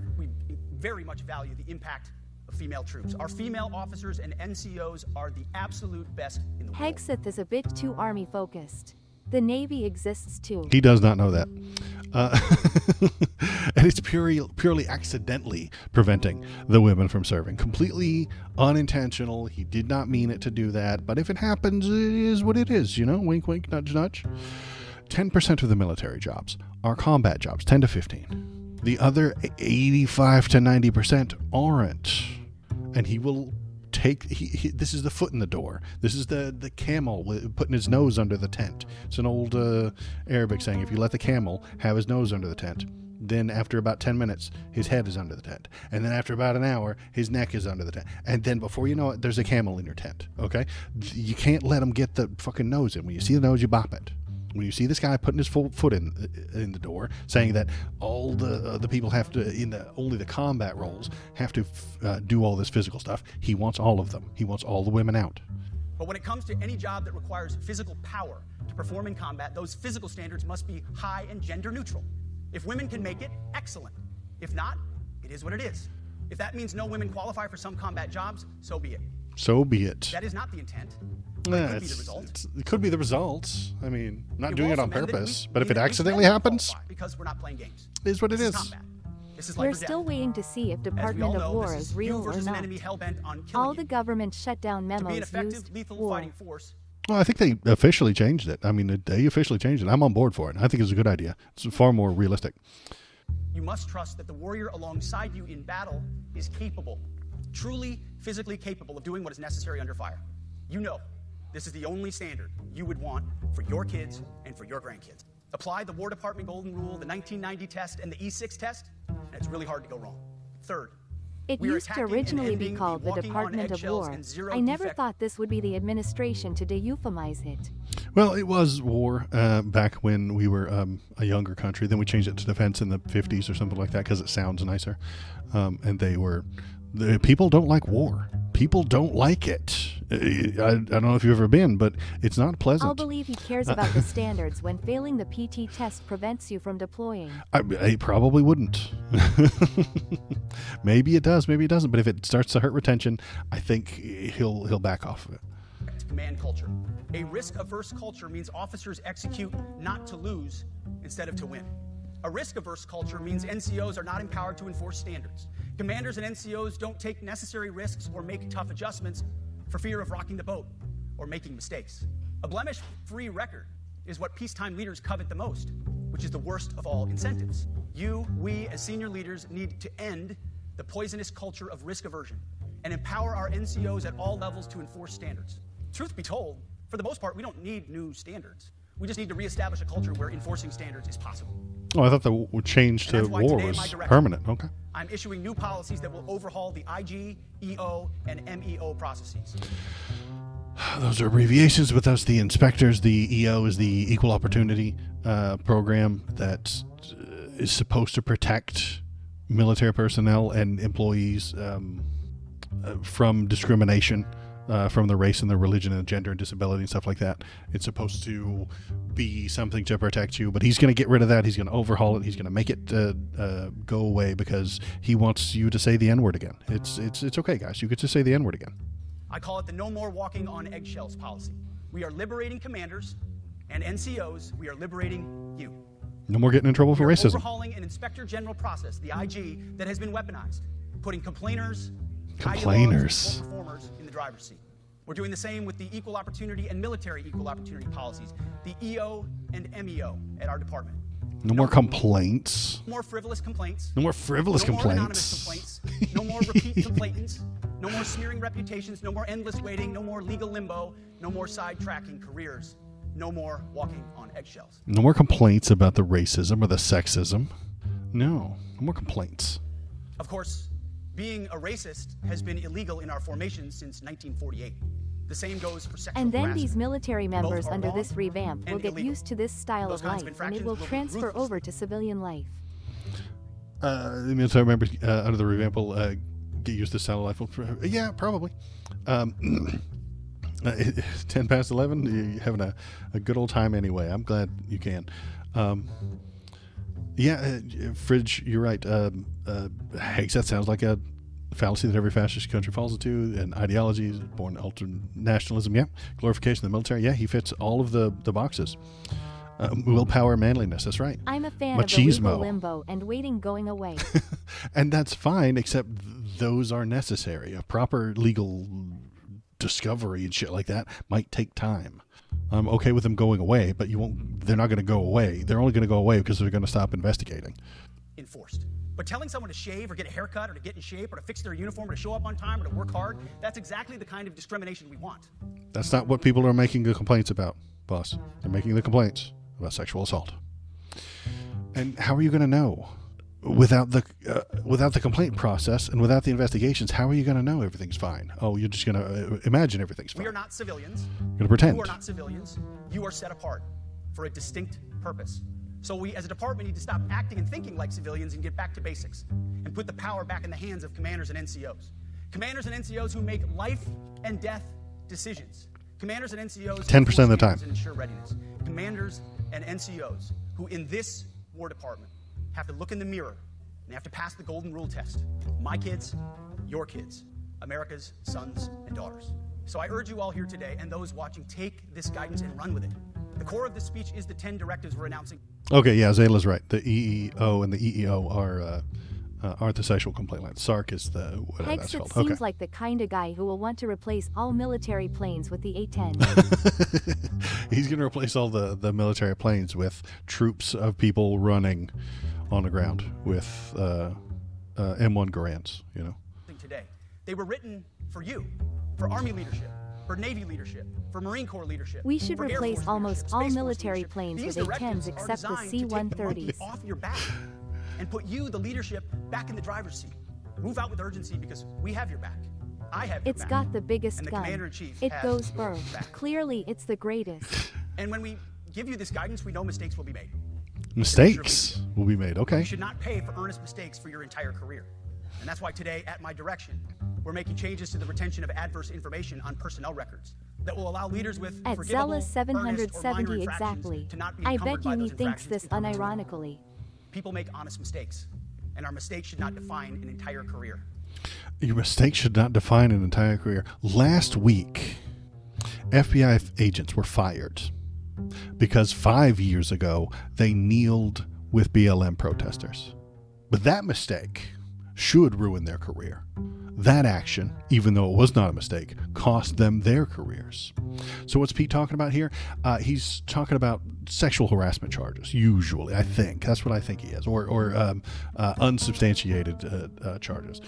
[SPEAKER 2] very much value the impact of female troops. Our female officers and NCOs are the absolute best in the world.
[SPEAKER 3] Hegseth is a bit too army-focused. The Navy exists too.
[SPEAKER 1] He does not know that. And it's purely accidentally preventing the women from serving. Completely unintentional. He did not mean it to do that. But if it happens, it is what it is. You know, wink, wink, nudge, nudge. 10% of the military jobs are combat jobs, 10 to 15. The other 85 to 90% aren't. And he will take, this is the foot in the door. This is the camel putting his nose under the tent. It's an old Arabic saying, if you let the camel have his nose under the tent, then after about 10 minutes, his head is under the tent. And then after about an hour, his neck is under the tent. And then before you know it, there's a camel in your tent, okay? You can't let him get the fucking nose in. When you see the nose, you bop it. When you see this guy putting his full foot in the door, saying that all the people have to, only the combat roles have to do all this physical stuff, he wants all of them. He wants all the women out.
[SPEAKER 2] But when it comes to any job that requires physical power to perform in combat, those physical standards must be high and gender neutral. If women can make it, excellent. If not, it is what it is. If that means no women qualify for some combat jobs, so be it.
[SPEAKER 1] So be it.
[SPEAKER 2] That is not the intent.
[SPEAKER 1] Yeah,
[SPEAKER 2] It could be the result.
[SPEAKER 1] it could be the results. I mean, not
[SPEAKER 2] It
[SPEAKER 1] doing
[SPEAKER 2] will
[SPEAKER 1] it on
[SPEAKER 2] also mean that
[SPEAKER 1] purpose,
[SPEAKER 2] we-
[SPEAKER 1] but if it
[SPEAKER 2] that we
[SPEAKER 1] accidentally
[SPEAKER 2] can
[SPEAKER 1] happens,
[SPEAKER 2] qualify because we're not playing games.
[SPEAKER 1] it is what it
[SPEAKER 2] This
[SPEAKER 1] is.
[SPEAKER 2] combat. This is life
[SPEAKER 3] We're
[SPEAKER 2] or death.
[SPEAKER 3] still waiting to see if
[SPEAKER 2] As we
[SPEAKER 3] Department
[SPEAKER 2] all
[SPEAKER 3] of
[SPEAKER 2] know,
[SPEAKER 3] War
[SPEAKER 2] this
[SPEAKER 3] is
[SPEAKER 2] you
[SPEAKER 3] real or
[SPEAKER 2] versus an
[SPEAKER 3] not.
[SPEAKER 2] enemy hell-bent on killing
[SPEAKER 3] All the
[SPEAKER 2] you.
[SPEAKER 3] government shutdown
[SPEAKER 2] To be an
[SPEAKER 3] memos
[SPEAKER 2] effective,
[SPEAKER 3] used
[SPEAKER 2] lethal
[SPEAKER 3] war.
[SPEAKER 2] fighting force,
[SPEAKER 1] Well, I think they officially changed it. I mean, they officially changed it. I'm on board for it. I think it's a good idea. It's far more realistic.
[SPEAKER 2] you you must trust that the warrior alongside you in battle is capable, truly physically capable of doing what is necessary under fire. You know this is the only standard you would want for your kids and for your grandkids. Apply the War Department Golden Rule, the 1990 test, and the E6 test, and it's really hard to go wrong. Third,
[SPEAKER 3] It
[SPEAKER 2] we are
[SPEAKER 3] used to
[SPEAKER 2] attacking and
[SPEAKER 3] originally be
[SPEAKER 2] ending
[SPEAKER 3] called the
[SPEAKER 2] walking on
[SPEAKER 3] Department of
[SPEAKER 2] eggshells
[SPEAKER 3] War.
[SPEAKER 2] and zero
[SPEAKER 3] I never
[SPEAKER 2] defect-
[SPEAKER 3] thought this would be the administration to de-euphemize it.
[SPEAKER 1] Well, it was war back when we were a younger country. Then we changed it to defense in the 50s or something like that because it sounds nicer. And the people don't like war. People don't like it. I don't know if you've ever been, but it's not pleasant.
[SPEAKER 3] I'll believe he cares about the standards when failing the PT test prevents you from deploying.
[SPEAKER 1] I probably wouldn't. Maybe it does, maybe it doesn't. But if it starts to hurt retention, I think he'll back off of it.
[SPEAKER 2] Command culture. A risk-averse culture means officers execute not to lose instead of to win. A risk-averse culture means NCOs are not empowered to enforce standards. Commanders and NCOs don't take necessary risks or make tough adjustments for fear of rocking the boat or making mistakes. A blemish-free record is what peacetime leaders covet the most, which is the worst of all incentives. We, as senior leaders, need to end the poisonous culture of risk aversion and empower our NCOs at all levels to enforce standards. Truth be told, for the most part, we don't need new standards. We just need to reestablish a culture where enforcing standards is possible.
[SPEAKER 1] Oh, I thought the change
[SPEAKER 2] And
[SPEAKER 1] to
[SPEAKER 2] that's why
[SPEAKER 1] war
[SPEAKER 2] today in
[SPEAKER 1] was
[SPEAKER 2] my direction,
[SPEAKER 1] permanent. Okay.
[SPEAKER 2] I'm issuing new policies that will overhaul the IG, EO, and MEO processes.
[SPEAKER 1] Those are abbreviations, but that's the inspectors. The EO is the Equal Opportunity program that is supposed to protect military personnel and employees from discrimination from the race and the religion and gender and disability and stuff like that. It's supposed to be something to protect you, but he's going to get rid of that. He's going to overhaul it. He's going to make it go away because he wants you to say the N-word again. It's okay, guys. You get to say the N-word again.
[SPEAKER 2] I call it the no more walking on eggshells policy. We are liberating commanders and NCOs. We are liberating you.
[SPEAKER 1] No more getting in trouble for
[SPEAKER 2] We are
[SPEAKER 1] racism.
[SPEAKER 2] overhauling an inspector general process, the IG, that has been weaponized, putting complainers,
[SPEAKER 1] Complainers.
[SPEAKER 2] ideologues, and performers in the driver's seat. We're doing the same with the equal opportunity and military equal opportunity policies, the EO and MEO at our department.
[SPEAKER 1] No more complaints.
[SPEAKER 2] No more frivolous complaints.
[SPEAKER 1] No more frivolous
[SPEAKER 2] No more anonymous
[SPEAKER 1] complaints.
[SPEAKER 2] complaints. No more repeat complainants. No more smearing reputations. No more endless waiting. No more legal limbo. No more sidetracking careers. No more walking on eggshells.
[SPEAKER 1] No more complaints about the racism or the sexism. No more complaints.
[SPEAKER 2] Of course, being a racist has been illegal in our formation since 1948. The same goes for sexual
[SPEAKER 3] And then
[SPEAKER 2] harassment.
[SPEAKER 3] these military members
[SPEAKER 2] are
[SPEAKER 3] under
[SPEAKER 2] wrong
[SPEAKER 3] this revamp will
[SPEAKER 2] and
[SPEAKER 3] get
[SPEAKER 2] illegal.
[SPEAKER 3] used to this style
[SPEAKER 2] Those
[SPEAKER 3] of
[SPEAKER 2] kinds
[SPEAKER 3] life,
[SPEAKER 2] of
[SPEAKER 3] and it will
[SPEAKER 2] infractions will be
[SPEAKER 3] transfer
[SPEAKER 2] ruthless.
[SPEAKER 3] over to civilian life.
[SPEAKER 1] The military members under the revamp will get used to satellite phone. Yeah, probably. 10 past 11. You're having a good old time anyway. I'm glad you can. Fridge, you're right. Higgs, that sounds like a fallacy that every fascist country falls into, and ideology is born ultra nationalism. Yeah, glorification of the military. Yeah, he fits all of the boxes. Willpower, manliness. That's right.
[SPEAKER 3] I'm a fan of the legal
[SPEAKER 1] Machismo.
[SPEAKER 3] limbo and waiting going away.
[SPEAKER 1] And that's fine, except those are necessary. A proper legal discovery and shit like that might take time. I'm okay with them going away, but they're not going to go away. They're only going to go away because they're going to stop investigating.
[SPEAKER 2] Enforced. But telling someone to shave or get a haircut or to get in shape or to fix their uniform or to show up on time or to work hard, that's exactly the kind of discrimination we want.
[SPEAKER 1] That's not what people are making the complaints about, boss. They're making the complaints about sexual assault. And how are you going to know? Without the complaint process and without the investigations, how are you going to know everything's fine? Oh, you're just going to imagine everything's fine.
[SPEAKER 2] We are not civilians.
[SPEAKER 1] You're going to pretend.
[SPEAKER 2] You are not civilians. You are set apart for a distinct purpose. So we, as a department, need to stop acting and thinking like civilians and get back to basics and put the power back in the hands of commanders and NCOs. Commanders and NCOs who make life and death decisions. Commanders and NCOs
[SPEAKER 1] 10% of the time.
[SPEAKER 2] and ensure readiness. Commanders and NCOs who, in this War Department, have to look in the mirror and they have to pass the golden rule test. My kids, your kids, America's sons and daughters. So I urge you all here today and those watching, take this guidance and run with it. The core of this speech is the 10 directives we're announcing.
[SPEAKER 1] Okay, yeah, Zayla's right. The EEO and the EEO aren't the sexual complaint line. SARC is the whatever that's
[SPEAKER 3] Hexit
[SPEAKER 1] called.
[SPEAKER 3] seems
[SPEAKER 1] Okay.
[SPEAKER 3] like the kind of guy who will want to replace all military planes with the A-10.
[SPEAKER 1] He's going to replace all the military planes with troops of people running on the ground with M1 Garand's, you know.
[SPEAKER 2] Today, they were written for you, for Army leadership, for Navy leadership, for Marine Corps leadership.
[SPEAKER 3] We should
[SPEAKER 2] for Air
[SPEAKER 3] replace
[SPEAKER 2] Force
[SPEAKER 3] almost
[SPEAKER 2] leadership,
[SPEAKER 3] all
[SPEAKER 2] Space Force
[SPEAKER 3] military
[SPEAKER 2] leadership.
[SPEAKER 3] planes
[SPEAKER 2] These
[SPEAKER 3] with
[SPEAKER 2] directives
[SPEAKER 3] A-10s
[SPEAKER 2] are
[SPEAKER 3] except the
[SPEAKER 2] designed to take the monkey
[SPEAKER 3] C-130s.
[SPEAKER 2] off your back and put you, the leadership, back in the driver's seat. Move out with urgency because we have your back. I have your
[SPEAKER 3] It's
[SPEAKER 2] back.
[SPEAKER 3] got the biggest
[SPEAKER 2] And the
[SPEAKER 3] gun.
[SPEAKER 2] Commander-in-Chief
[SPEAKER 3] It
[SPEAKER 2] has
[SPEAKER 3] goes
[SPEAKER 2] your
[SPEAKER 3] first.
[SPEAKER 2] back.
[SPEAKER 3] Clearly, it's the greatest.
[SPEAKER 2] And when we give you this guidance, we know mistakes will be made.
[SPEAKER 1] Mistakes will be made. Okay.
[SPEAKER 2] You should not pay for earnest mistakes for your entire career. And that's why today, at my direction, we're making changes to the retention of adverse information on personnel records that will allow leaders with
[SPEAKER 3] At
[SPEAKER 2] forgivable,
[SPEAKER 3] Zealous
[SPEAKER 2] earnest, or minor
[SPEAKER 3] 770
[SPEAKER 2] infractions
[SPEAKER 3] exactly.
[SPEAKER 2] to not be
[SPEAKER 3] I
[SPEAKER 2] encumbered
[SPEAKER 3] bet
[SPEAKER 2] by
[SPEAKER 3] you he
[SPEAKER 2] those
[SPEAKER 3] thinks
[SPEAKER 2] infractions
[SPEAKER 3] this
[SPEAKER 2] in perpetuity.
[SPEAKER 3] unironically.
[SPEAKER 2] People make honest mistakes, and our mistakes should not define an entire career.
[SPEAKER 1] Your mistakes should not define an entire career. Last week, FBI agents were fired because 5 years ago they kneeled with BLM protesters. But that mistake should ruin their career. That action, even though it was not a mistake, cost them their careers. So what's Pete talking about here? He's talking about sexual harassment charges, usually, I think. That's what I think he is, or unsubstantiated charges.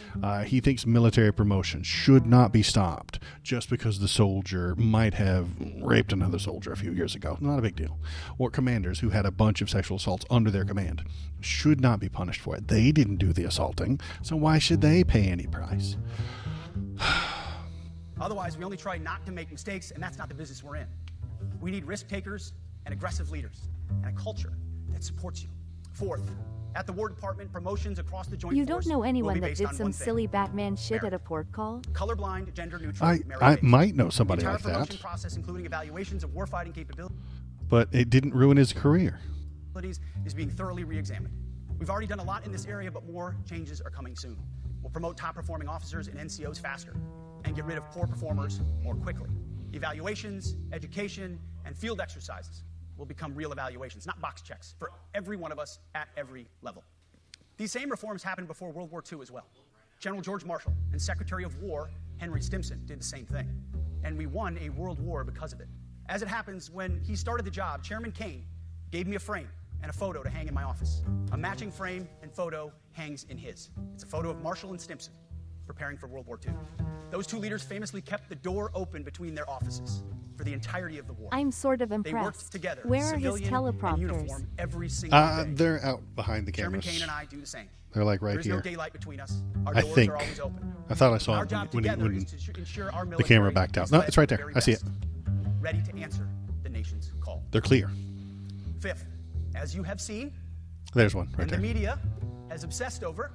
[SPEAKER 1] He thinks military promotion should not be stopped just because the soldier might have raped another soldier a few years ago. Not a big deal. Or commanders who had a bunch of sexual assaults under their command should not be punished for it. They didn't do the assaulting, so why should they pay any price?
[SPEAKER 2] Otherwise, we only try not to make mistakes, and that's not the business we're in. We need risk takers and aggressive leaders and a culture that supports you. Fourth, at the War Department, promotions across the Joint
[SPEAKER 3] You
[SPEAKER 2] Force
[SPEAKER 3] don't know
[SPEAKER 2] will
[SPEAKER 3] anyone
[SPEAKER 2] be
[SPEAKER 3] that
[SPEAKER 2] based
[SPEAKER 3] did
[SPEAKER 2] on
[SPEAKER 3] some
[SPEAKER 2] one thing:
[SPEAKER 3] silly Batman shit
[SPEAKER 2] merit.
[SPEAKER 3] at a port call?
[SPEAKER 2] Colorblind, gender neutral,
[SPEAKER 1] I
[SPEAKER 2] merit-based.
[SPEAKER 1] might know somebody
[SPEAKER 2] the entire
[SPEAKER 1] like
[SPEAKER 2] promotion
[SPEAKER 1] that,
[SPEAKER 2] process, including evaluations of warfighting capabilities,
[SPEAKER 1] but it didn't ruin his career.
[SPEAKER 2] is being thoroughly re-examined. We've already done a lot in this area, but more changes are coming soon. We'll promote top-performing officers and NCOs faster and get rid of poor performers more quickly. Evaluations, education, and field exercises will become real evaluations, not box checks, for every one of us at every level. These same reforms happened before World War II as well. General George Marshall and Secretary of War Henry Stimson did the same thing, and we won a world war because of it. As it happens, when he started the job, Chairman Kane gave me a frame and a photo to hang in my office. A matching frame and photo hangs in his. It's a photo of Marshall and Stimson preparing for World War II. Those two leaders famously kept the door open between their offices for the entirety of the war.
[SPEAKER 3] I'm sort of
[SPEAKER 2] They worked
[SPEAKER 3] impressed.
[SPEAKER 2] together,
[SPEAKER 3] Where are his
[SPEAKER 2] civilian and
[SPEAKER 3] teleprompters?
[SPEAKER 2] uniform, every single day.
[SPEAKER 1] They're out behind the
[SPEAKER 2] Chairman
[SPEAKER 1] cameras.
[SPEAKER 2] Kane and I do the same.
[SPEAKER 1] They're like right
[SPEAKER 2] There's
[SPEAKER 1] here.
[SPEAKER 2] no daylight between us. Our
[SPEAKER 1] I
[SPEAKER 2] doors
[SPEAKER 1] think.
[SPEAKER 2] are always open.
[SPEAKER 1] I thought I saw
[SPEAKER 2] Our
[SPEAKER 1] him
[SPEAKER 2] job
[SPEAKER 1] when
[SPEAKER 2] together
[SPEAKER 1] he,
[SPEAKER 2] is to ensure our
[SPEAKER 1] the camera
[SPEAKER 2] military
[SPEAKER 1] backed out.
[SPEAKER 2] is
[SPEAKER 1] No,
[SPEAKER 2] led
[SPEAKER 1] it's right
[SPEAKER 2] to the
[SPEAKER 1] there.
[SPEAKER 2] very
[SPEAKER 1] I see it.
[SPEAKER 2] best, ready to answer the nation's call.
[SPEAKER 1] they're clear.
[SPEAKER 2] Fifth, as you have seen,
[SPEAKER 1] There's one right
[SPEAKER 2] and the
[SPEAKER 1] there.
[SPEAKER 2] media has obsessed over,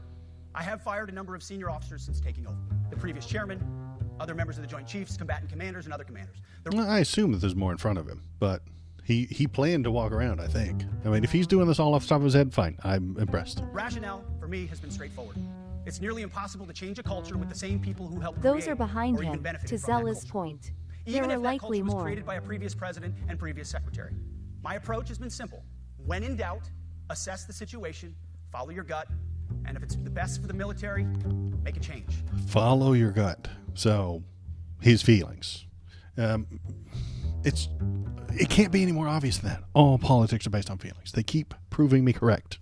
[SPEAKER 2] I have fired a number of senior officers since taking over. The previous chairman, other members of the Joint Chiefs, combatant commanders, and other commanders. The
[SPEAKER 1] I assume that there's more in front of him, but he planned to walk around, I think. I mean, if he's doing this all off the top of his head, fine. I'm impressed.
[SPEAKER 2] rationale for me has been straightforward. It's nearly impossible to change a culture with the same people who helped
[SPEAKER 3] Those
[SPEAKER 2] create
[SPEAKER 3] are behind
[SPEAKER 2] or even
[SPEAKER 3] him,
[SPEAKER 2] benefited
[SPEAKER 3] to
[SPEAKER 2] from that
[SPEAKER 3] Zella's
[SPEAKER 2] culture.
[SPEAKER 3] point.
[SPEAKER 2] Even
[SPEAKER 3] There are
[SPEAKER 2] if that
[SPEAKER 3] likely
[SPEAKER 2] culture was
[SPEAKER 3] more.
[SPEAKER 2] created by a previous president and previous secretary. My approach has been simple. When in doubt, assess the situation, follow your gut, and if it's the best for the military, make a change.
[SPEAKER 1] Follow your gut. So, his feelings. It can't be any more obvious than that. All politics are based on feelings. They keep proving me correct.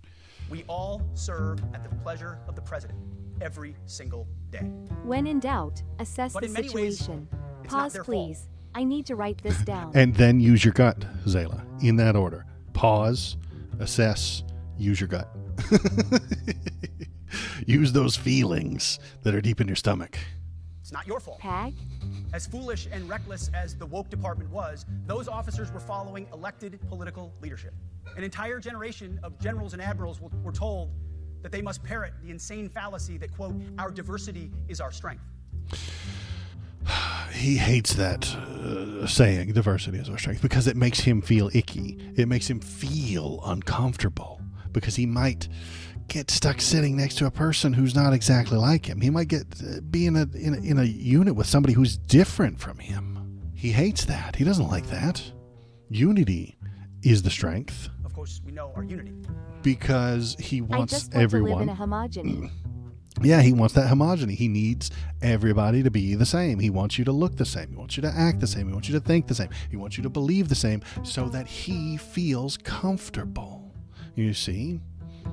[SPEAKER 2] We all serve at the pleasure of the president every single day.
[SPEAKER 3] When in doubt, assess
[SPEAKER 2] But
[SPEAKER 3] the
[SPEAKER 2] in many ways,
[SPEAKER 3] situation.
[SPEAKER 2] it's not
[SPEAKER 3] Pause,
[SPEAKER 2] their fault.
[SPEAKER 3] please. I need to write this down.
[SPEAKER 1] And then use your gut, Zayla, in that order. Pause, assess, use your gut. Use those feelings that are deep in your stomach.
[SPEAKER 2] It's not your fault.
[SPEAKER 3] Pag?
[SPEAKER 2] As foolish and reckless as the woke department was, those officers were following elected political leadership. An entire generation of generals and admirals were told that they must parrot the insane fallacy that, quote, our diversity is our strength.
[SPEAKER 1] He hates that saying, diversity is our strength, because it makes him feel icky. It makes him feel uncomfortable because he might get stuck sitting next to a person who's not exactly like him. He might be in a unit with somebody who's different from him. He hates that. He doesn't like that. Unity is the strength
[SPEAKER 2] Of course, we know our unity.
[SPEAKER 1] because he
[SPEAKER 3] I
[SPEAKER 1] wants
[SPEAKER 3] just want
[SPEAKER 1] everyone.
[SPEAKER 3] to live in a homogeny.
[SPEAKER 1] Yeah, he wants that homogeny. He needs everybody to be the same. He wants you to look the same. He wants you to act the same. He wants you to think the same. He wants you to believe the same so that he feels comfortable. You see?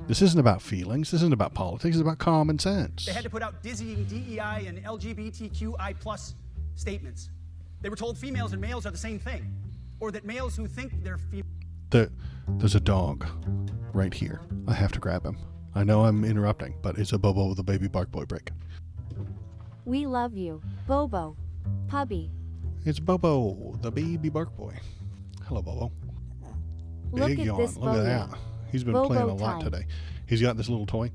[SPEAKER 1] This isn't about feelings. This isn't about politics. It's about common sense.
[SPEAKER 2] They had to put out dizzying DEI and LGBTQI plus statements. They were told females and males are the same thing, or that males who think they're female.
[SPEAKER 1] There's a dog right here. I have to grab him. I know I'm interrupting, but it's a Bobo with a baby bark boy break.
[SPEAKER 3] We love you, Bobo. Puppy.
[SPEAKER 1] It's Bobo, the baby bark boy. Hello, Bobo.
[SPEAKER 3] Look
[SPEAKER 1] Big
[SPEAKER 3] at
[SPEAKER 1] yawn.
[SPEAKER 3] this
[SPEAKER 1] Look at
[SPEAKER 3] Bobo.
[SPEAKER 1] that. He's been
[SPEAKER 3] Bobo
[SPEAKER 1] playing a lot
[SPEAKER 3] time.
[SPEAKER 1] today. He's got this little toy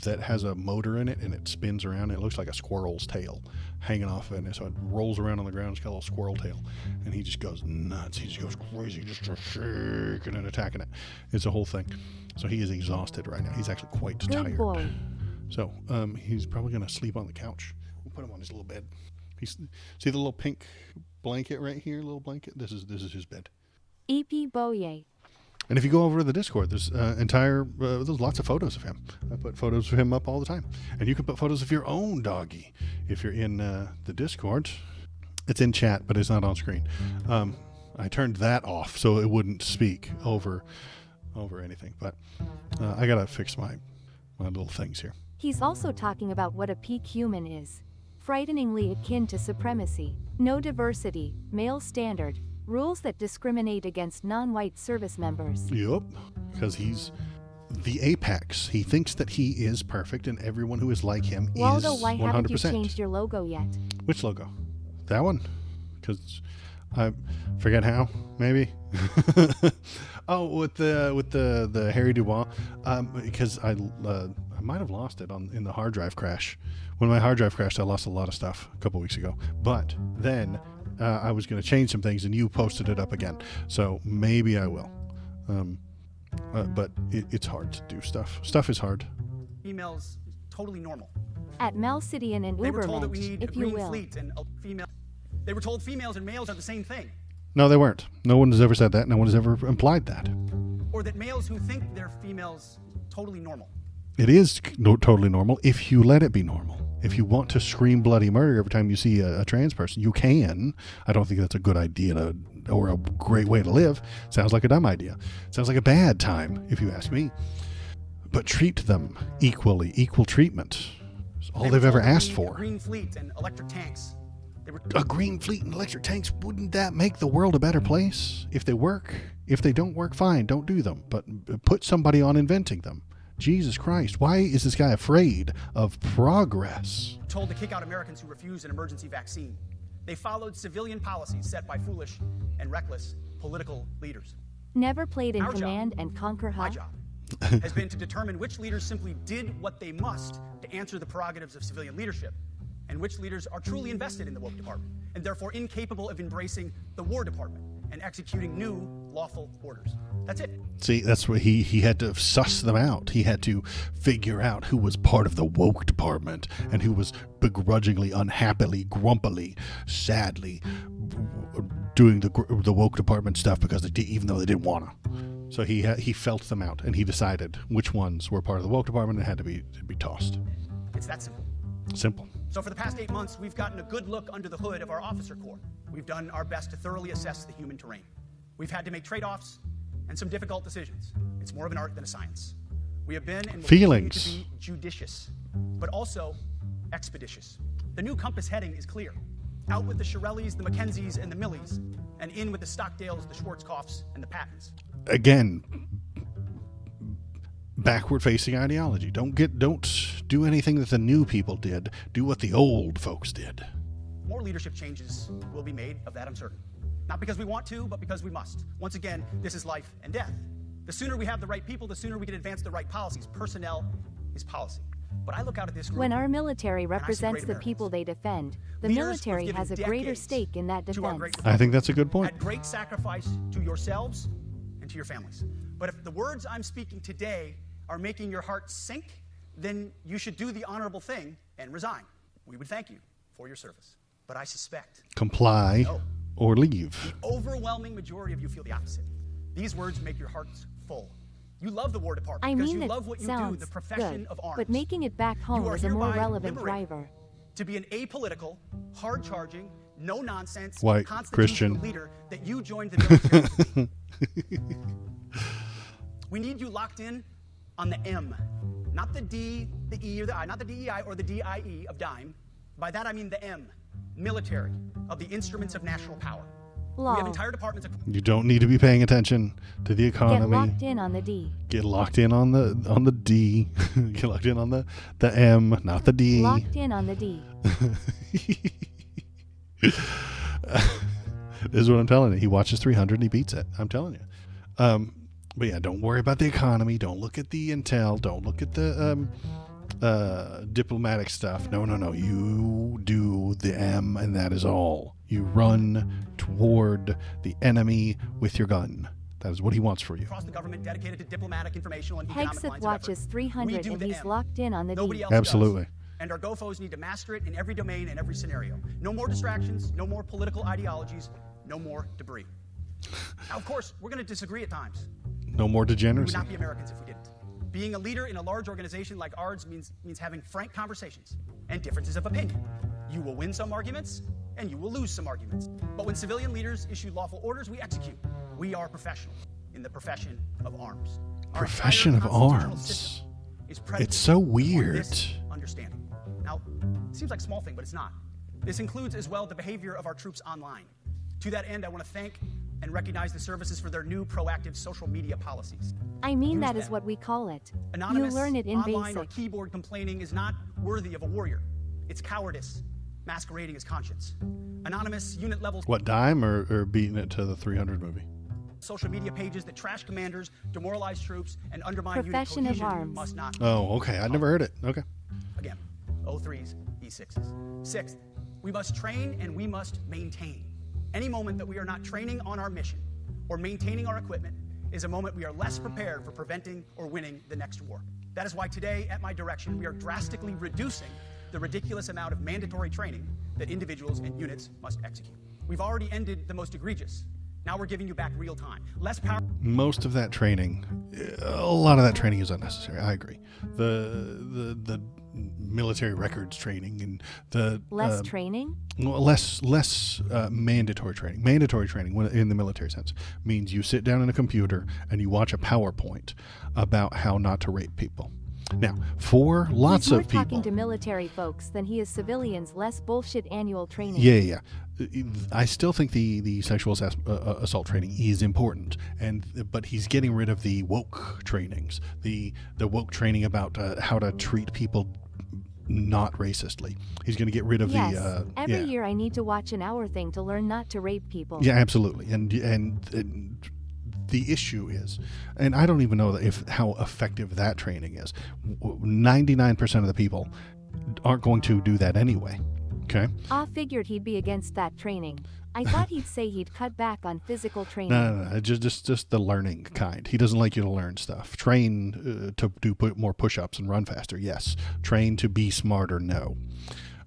[SPEAKER 1] that has a motor in it, and it spins around. It looks like a squirrel's tail hanging off of it. And so it rolls around on the ground. It's got a little squirrel tail. And he just goes nuts. He just goes crazy, just shaking and attacking it. It's a whole thing. So he is exhausted right now. He's actually quite
[SPEAKER 3] Good
[SPEAKER 1] tired.
[SPEAKER 3] boy.
[SPEAKER 1] So he's probably going to sleep on the couch. We'll put him on his little bed. See the little pink blanket right here, little blanket? This is his bed.
[SPEAKER 3] EP Boye.
[SPEAKER 1] And if you go over to the Discord, there's there's lots of photos of him. I put photos of him up all the time. And you can put photos of your own doggy if you're in the Discord. It's in chat, but it's not on screen. I turned that off so it wouldn't speak over anything. But I got to fix my little things here.
[SPEAKER 3] He's also talking about what a peak human is. Frighteningly akin to supremacy. No diversity, male standard, rules that discriminate against non-white service members.
[SPEAKER 1] Yep, because he's the apex. He thinks that he is perfect, and everyone who is like him
[SPEAKER 3] Waldo,
[SPEAKER 1] is
[SPEAKER 3] why
[SPEAKER 1] 100%.
[SPEAKER 3] haven't you changed your logo yet?
[SPEAKER 1] Which logo? That one? Because I forget how. Maybe. Oh, with the Harry Dubois. Because I might have lost it in the hard drive crash. When my hard drive crashed, I lost a lot of stuff a couple weeks ago. But then I was going to change some things, and you posted it up again. So maybe I will. But it's hard to do stuff. Stuff is hard.
[SPEAKER 2] females totally normal.
[SPEAKER 3] At Melcidian and
[SPEAKER 2] They were told that we
[SPEAKER 3] Ubermensch,
[SPEAKER 2] need
[SPEAKER 3] if
[SPEAKER 2] a
[SPEAKER 3] you
[SPEAKER 2] green
[SPEAKER 3] will.
[SPEAKER 2] fleet and a female. They were told females and males are the same thing,
[SPEAKER 1] No, they weren't. No one has ever said that. No one has ever implied that.
[SPEAKER 2] or that males who think they're females totally normal.
[SPEAKER 1] It is totally normal if you let it be normal. If you want to scream bloody murder every time you see a trans person, you can. I don't think that's a good idea or a great way to live. Sounds like a dumb idea. Sounds like a bad time, if you ask me. But treat them equally. Equal treatment. It's all
[SPEAKER 2] They
[SPEAKER 1] they've
[SPEAKER 2] were
[SPEAKER 1] ever
[SPEAKER 2] told we
[SPEAKER 1] asked
[SPEAKER 2] need
[SPEAKER 1] for.
[SPEAKER 2] A green fleet and electric tanks. They were
[SPEAKER 1] A green fleet and electric tanks, wouldn't that make the world a better place? If they work. If they don't work, fine, don't do them. But put somebody on inventing them. Jesus Christ, why is this guy afraid of progress?
[SPEAKER 2] told to kick out Americans who refused an emergency vaccine. They followed civilian policies set by foolish and reckless political leaders.
[SPEAKER 3] Never played in
[SPEAKER 2] Our job,
[SPEAKER 3] Command and Conquer,
[SPEAKER 2] My
[SPEAKER 3] huh?
[SPEAKER 2] job has been to determine which leaders simply did what they must to answer the prerogatives of civilian leadership, and which leaders are truly invested in the woke department, and therefore incapable of embracing the War Department and executing new lawful orders. That's it.
[SPEAKER 1] See, that's what he had to suss them out. He had to figure out who was part of the woke department and who was begrudgingly, unhappily, grumpily, sadly doing the woke department stuff because even though they didn't want to. So he felt them out and he decided which ones were part of the woke department and had to be tossed.
[SPEAKER 2] It's that simple.
[SPEAKER 1] Simple.
[SPEAKER 2] So for the past 8 months, we've gotten a good look under the hood of our officer corps. We've done our best to thoroughly assess the human terrain. We've had to make trade-offs and some difficult decisions. It's more of an art than a science. We have been and will
[SPEAKER 1] Feelings.
[SPEAKER 2] continue to be judicious, but also expeditious. The new compass heading is clear. Out with the Shirellis, the Mackenzies, and the Millies, and in with the Stockdales, the Schwarzkopfs, and the Pattons.
[SPEAKER 1] Again, backward-facing ideology. Don't do anything that the new people did. Do what the old folks did.
[SPEAKER 2] More leadership changes will be made, of that I'm certain. Not because we want to, but because we must. Once again, this is life and death. The sooner we have the right people, the sooner we can advance the right policies. Personnel is policy. But I look out at this group.
[SPEAKER 3] When our military
[SPEAKER 2] I see
[SPEAKER 3] represents
[SPEAKER 2] great
[SPEAKER 3] the people they defend, the
[SPEAKER 2] Leaders
[SPEAKER 3] military
[SPEAKER 2] who've
[SPEAKER 3] has a
[SPEAKER 2] given
[SPEAKER 3] greater
[SPEAKER 2] decades
[SPEAKER 3] stake in that
[SPEAKER 2] to our
[SPEAKER 3] defense.
[SPEAKER 2] great
[SPEAKER 1] I think that's a good point.
[SPEAKER 2] at great sacrifice to yourselves and to your families. But if the words I'm speaking today are making your heart sink, then you should do the honorable thing and resign. We would thank you for your service. But I suspect
[SPEAKER 1] Comply
[SPEAKER 2] No.
[SPEAKER 1] or leave.
[SPEAKER 2] the overwhelming majority of you feel the opposite. These words make your hearts full. You love the War Department
[SPEAKER 3] I
[SPEAKER 2] because
[SPEAKER 3] mean,
[SPEAKER 2] you
[SPEAKER 3] it
[SPEAKER 2] love what you do,
[SPEAKER 3] sounds
[SPEAKER 2] the profession
[SPEAKER 3] good,
[SPEAKER 2] of arms.
[SPEAKER 3] but making it back
[SPEAKER 2] You
[SPEAKER 3] home
[SPEAKER 2] are
[SPEAKER 3] is a more
[SPEAKER 2] hereby
[SPEAKER 3] relevant
[SPEAKER 2] liberated
[SPEAKER 3] driver.
[SPEAKER 2] to be an apolitical, hard-charging, no-nonsense,
[SPEAKER 1] White,
[SPEAKER 2] constitutional
[SPEAKER 1] Christian.
[SPEAKER 2] leader that you joined the military to be. We need you locked in on the M, not the D, the E, or the I, not the DEI or the DIE of dime. By that I mean the M, military, of the instruments of national power. We have
[SPEAKER 3] Lol.
[SPEAKER 2] entire departments of
[SPEAKER 1] You don't need to be paying attention to the
[SPEAKER 3] Get
[SPEAKER 1] economy.
[SPEAKER 3] locked in on the D.
[SPEAKER 1] Get locked in on the D. Get locked in on the M, not the D.
[SPEAKER 3] Locked in on the D.
[SPEAKER 1] This is what I'm telling you. He watches 300 and he beats it. I'm telling you. But yeah, don't worry about the economy. Don't look at the intel. Don't look at the diplomatic stuff. No. You do the M, and that is all. You run toward the enemy with your gun. That is what he wants for you.
[SPEAKER 2] across the government dedicated to diplomatic, informational, and economic
[SPEAKER 3] Hegseth
[SPEAKER 2] lines
[SPEAKER 3] watches
[SPEAKER 2] of effort.
[SPEAKER 3] 300
[SPEAKER 2] We do
[SPEAKER 3] and
[SPEAKER 2] the
[SPEAKER 3] he's
[SPEAKER 2] M.
[SPEAKER 3] locked in on the
[SPEAKER 2] Nobody
[SPEAKER 3] D.
[SPEAKER 2] else
[SPEAKER 1] Absolutely.
[SPEAKER 2] does. And our GoFos need to master it in every domain and every scenario. No more distractions, no more political ideologies, no more debris. Now, of course, we're going to disagree at times.
[SPEAKER 1] No more
[SPEAKER 2] We would
[SPEAKER 1] degeneracy.
[SPEAKER 2] not be Americans if we didn't. Being a leader in a large organization like ours means having frank conversations and differences of opinion. You will win some arguments, and you will lose some arguments. But when civilian leaders issue lawful orders, we execute. We are professionals in the profession of arms. Our
[SPEAKER 1] Profession
[SPEAKER 2] entire
[SPEAKER 1] of
[SPEAKER 2] constitutional
[SPEAKER 1] arms.
[SPEAKER 2] system is
[SPEAKER 1] It's
[SPEAKER 2] predicated
[SPEAKER 1] so
[SPEAKER 2] on
[SPEAKER 1] weird.
[SPEAKER 2] this understanding. Now, it seems like a small thing, but it's not. This includes as well the behavior of our troops online. To that end, I want to thank and recognize the services for their new proactive social media policies.
[SPEAKER 3] I mean,
[SPEAKER 2] Use
[SPEAKER 3] that is
[SPEAKER 2] them.
[SPEAKER 3] what we call it.
[SPEAKER 2] Anonymous,
[SPEAKER 3] You learn it in
[SPEAKER 2] online or
[SPEAKER 3] basic.
[SPEAKER 2] keyboard complaining is not worthy of a warrior. It's cowardice, masquerading as conscience. Anonymous unit level
[SPEAKER 1] What, dime or beating it to the 300 movie?
[SPEAKER 2] social media pages that trash commanders, demoralize troops, and undermine
[SPEAKER 3] Profession
[SPEAKER 2] unit
[SPEAKER 3] of
[SPEAKER 2] cohesion
[SPEAKER 3] arms.
[SPEAKER 2] must not.
[SPEAKER 1] Oh, okay. I never heard it. Okay.
[SPEAKER 2] Again, O3s, E6s. Sixth, we must train and we must maintain. Any moment that we are not training on our mission or maintaining our equipment is a moment we are less prepared for preventing or winning the next war. That is why today, at my direction, we are drastically reducing the ridiculous amount of mandatory training that individuals and units must execute. We've already ended the most egregious. Now we're giving you back real time. Less power.
[SPEAKER 1] Most of that training, a lot of that training is unnecessary. I agree. The military records training and the
[SPEAKER 3] Less training?
[SPEAKER 1] less mandatory training. Mandatory training, in the military sense, means you sit down in a computer and you watch a PowerPoint about how not to rape people. Now, for lots
[SPEAKER 3] He's more
[SPEAKER 1] of people,
[SPEAKER 3] talking to military folks than he is civilians. Less bullshit annual training.
[SPEAKER 1] yeah. I still think the sexual assault training is important, but he's getting rid of the woke trainings, the woke training about how to treat people not racistly. He's going to get rid of
[SPEAKER 3] Yes.
[SPEAKER 1] the
[SPEAKER 3] Every year I need to watch an hour thing to learn not to rape people.
[SPEAKER 1] Yeah, absolutely. And the issue is, and I don't even know how effective that training is. 99% of the people aren't going to do that anyway. Okay.
[SPEAKER 3] I figured he'd be against that training. I thought he'd say he'd cut back on physical training.
[SPEAKER 1] No. Just the learning kind. He doesn't like you to learn stuff. Train to do more push-ups and run faster. Yes. Train to be smarter. No.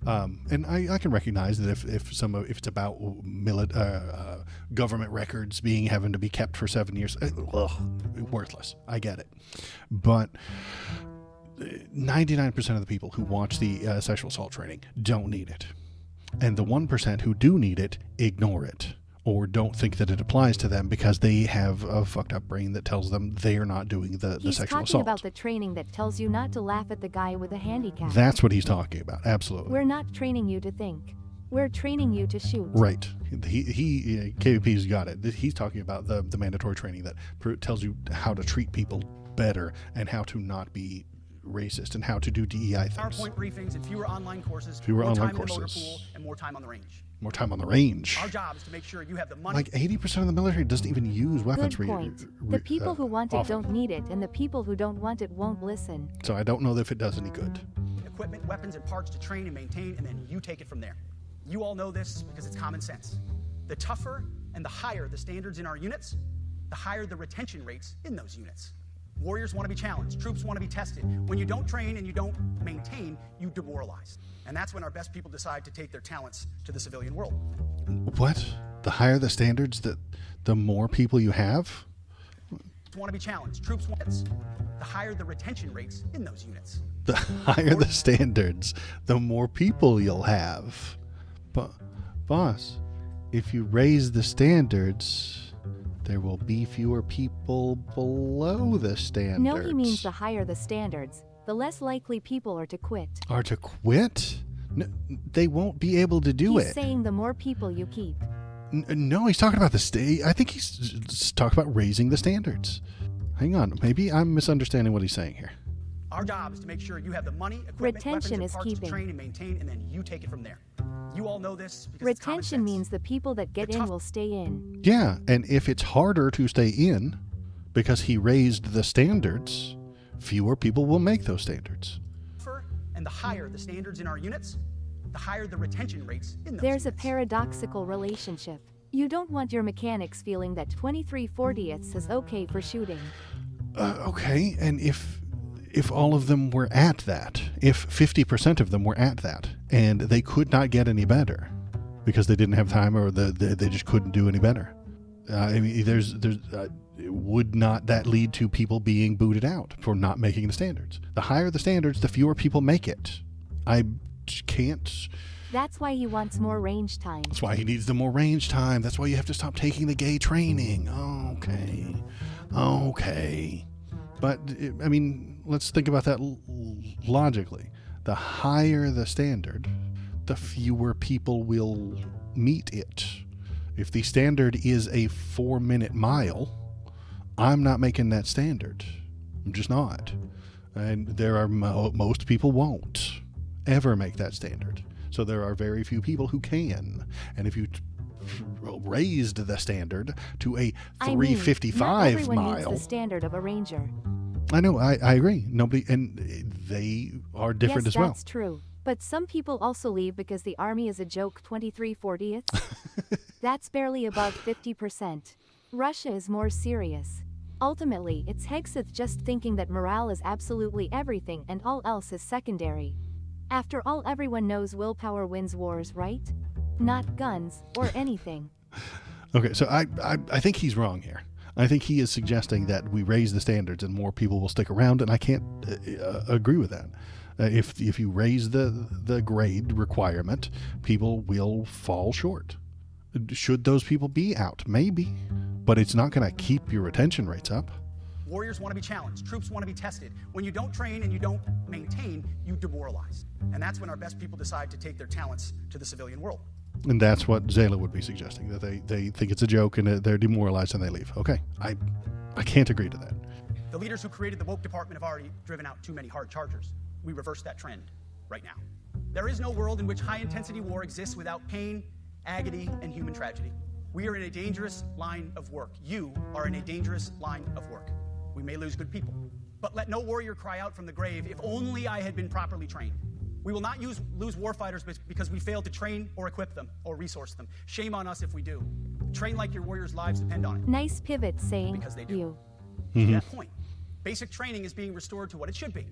[SPEAKER 1] And I can recognize that if it's about government records having to be kept for 7 years, worthless. I get it, but 99% of the people who watch the sexual assault training don't need it, and the 1% who do need it ignore it or don't think that it applies to them because they have a fucked up brain that tells them they are not doing the
[SPEAKER 3] He's
[SPEAKER 1] sexual
[SPEAKER 3] talking
[SPEAKER 1] assault.
[SPEAKER 3] about the training that tells you not to laugh at the guy with a handicap.
[SPEAKER 1] That's what he's talking about. Absolutely.
[SPEAKER 3] We're not training you to think. We're training you to shoot.
[SPEAKER 1] Right. He KVP's got it. He's talking about the mandatory training that tells you how to treat people better and how to not be racist and how to do DEI things.
[SPEAKER 2] PowerPoint briefings and fewer online courses,
[SPEAKER 1] Fewer
[SPEAKER 2] more
[SPEAKER 1] online
[SPEAKER 2] time in the motor
[SPEAKER 1] courses.
[SPEAKER 2] pool, and more time on the range.
[SPEAKER 1] More time on the range.
[SPEAKER 2] Our job is to make sure you have the money.
[SPEAKER 1] Like 80% of the military doesn't even use weapons.
[SPEAKER 3] Good point. The people who want it
[SPEAKER 1] often.
[SPEAKER 3] don't need it, and the people who don't want it won't listen.
[SPEAKER 1] So I don't know if it does any good.
[SPEAKER 2] Equipment, weapons, and parts to train and maintain, and then you take it from there. You all know this because it's common sense. The tougher and the higher the standards in our units, the higher the retention rates in those units. Warriors want to be challenged. Troops want to be tested. When you don't train and you don't maintain, you demoralize. And that's when our best people decide to take their talents to the civilian world.
[SPEAKER 1] What? The higher the standards, the more people you have?
[SPEAKER 2] Want to be challenged. Troops want the higher the retention rates in those units.
[SPEAKER 1] The higher the standards, the more people you'll have. But, boss, if you raise the standards, There will be fewer people below the standards.
[SPEAKER 3] No, he means the higher the standards, the less likely people are to quit.
[SPEAKER 1] Are to quit? No, they won't be able to do it.
[SPEAKER 3] He's saying the more people you keep.
[SPEAKER 1] No, he's talking about I think he's talking about raising the standards. Hang on, maybe I'm misunderstanding what he's saying here.
[SPEAKER 2] Our job is to make sure you have the money, equipment,
[SPEAKER 3] Retention
[SPEAKER 2] weapons,
[SPEAKER 3] is
[SPEAKER 2] and parts
[SPEAKER 3] keeping.
[SPEAKER 2] to train and maintain, and then you take it from there. You all know this because it's common
[SPEAKER 3] Retention
[SPEAKER 2] sense.
[SPEAKER 3] means the people that get
[SPEAKER 2] The
[SPEAKER 3] in
[SPEAKER 2] tough-
[SPEAKER 3] will stay in.
[SPEAKER 1] Yeah, and if it's harder to stay in because he raised the standards, fewer people will make those standards.
[SPEAKER 2] And the higher the standards in our units, the higher the retention rates in those
[SPEAKER 3] There's a
[SPEAKER 2] units.
[SPEAKER 3] paradoxical relationship. You don't want your mechanics feeling that 23/40ths is okay for shooting.
[SPEAKER 1] Okay, and if all of them were at that, if 50% of them were at that, and they could not get any better because they didn't have time or they just couldn't do any better, I mean, would not that lead to people being booted out for not making the standards? The higher the standards, the fewer people make it. I can't.
[SPEAKER 3] That's why he wants more range time.
[SPEAKER 1] That's why he needs the more range time. That's why you have to stop taking the gay training. Okay. But, I mean, let's think about that logically. The higher the standard, the fewer people will meet it. If the standard is a 4-minute mile, I'm not making that standard. I'm just not. And there are most people won't ever make that standard. So there are very few people who can. And if you raised the standard to a 355
[SPEAKER 3] not everyone
[SPEAKER 1] mile,
[SPEAKER 3] meets the standard of a ranger.
[SPEAKER 1] I know, I agree. Nobody, and they are different
[SPEAKER 3] yes,
[SPEAKER 1] as well.
[SPEAKER 3] That's true. But some people also leave because the army is a joke. 23/40ths. That's barely above 50%. Russia is more serious. Ultimately, it's Hegseth just thinking that morale is absolutely everything and all else is secondary. After all, everyone knows willpower wins wars, right? Not guns or anything.
[SPEAKER 1] Okay, so I think he's wrong here. I think he is suggesting that we raise the standards and more people will stick around, and I can't agree with that. If you raise the grade requirement, people will fall short. Should those people be out? Maybe. But it's not going to keep your retention rates up.
[SPEAKER 2] Warriors want to be challenged. Troops want to be tested. When you don't train and you don't maintain, you demoralize. And that's when our best people decide to take their talents to the civilian world.
[SPEAKER 1] And that's what Zayla would be suggesting, that they think it's a joke and they're demoralized and they leave. Okay, I can't agree to that.
[SPEAKER 2] The leaders who created the woke department have already driven out too many hard chargers. We reverse that trend right now. There is no world in which high-intensity war exists without pain, agony, and human tragedy. We are in a dangerous line of work. You are in a dangerous line of work. We may lose good people, but let no warrior cry out from the grave, if only I had been properly trained. We will not lose warfighters because we failed to train or equip them or resource them. Shame on us if we do. Train like your warriors' lives depend on it.
[SPEAKER 3] Nice pivot saying
[SPEAKER 2] Because they do.
[SPEAKER 3] you.
[SPEAKER 2] To that point, basic training is being restored to what it should be.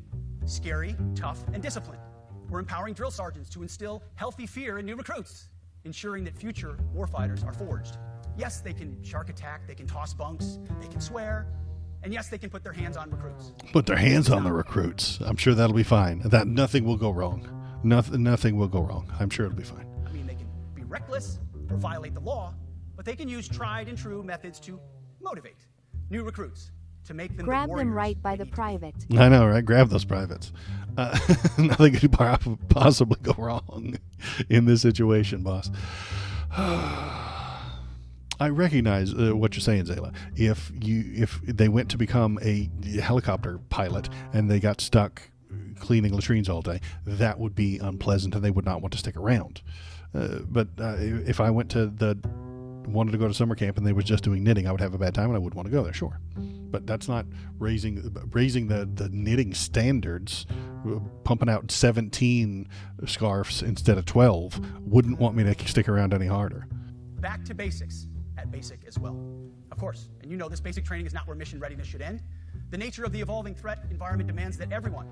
[SPEAKER 2] Scary, tough, and disciplined. We're empowering drill sergeants to instill healthy fear in new recruits, ensuring that future warfighters are forged. Yes, they can shark attack, they can toss bunks, they can swear, and yes, they can put their hands on recruits.
[SPEAKER 1] Put their hands on the recruits. I'm sure that'll be fine. That nothing will go wrong. Nothing will go wrong. I'm sure it'll be fine.
[SPEAKER 2] I mean, they can be reckless or violate the law, but they can use tried and true methods to motivate new recruits, to make them
[SPEAKER 3] Grab
[SPEAKER 2] the
[SPEAKER 3] them
[SPEAKER 2] warriors
[SPEAKER 3] right by
[SPEAKER 2] they
[SPEAKER 3] the
[SPEAKER 2] need to be.
[SPEAKER 3] private.
[SPEAKER 1] I know, right? Grab those privates. Nothing could possibly go wrong in this situation, boss. I recognize what you're saying, Zayla. If they went to become a helicopter pilot and they got stuck cleaning latrines all day, that would be unpleasant and they would not want to stick around. But if I wanted to go to summer camp and they was just doing knitting, I would have a bad time and I wouldn't want to go there, sure. But that's not raising the knitting standards. Pumping out 17 scarves instead of 12 wouldn't want me to stick around any harder.
[SPEAKER 2] Back to basics at basic as well. Of course, and you know this basic training is not where mission readiness should end. The nature of the evolving threat environment demands that everyone,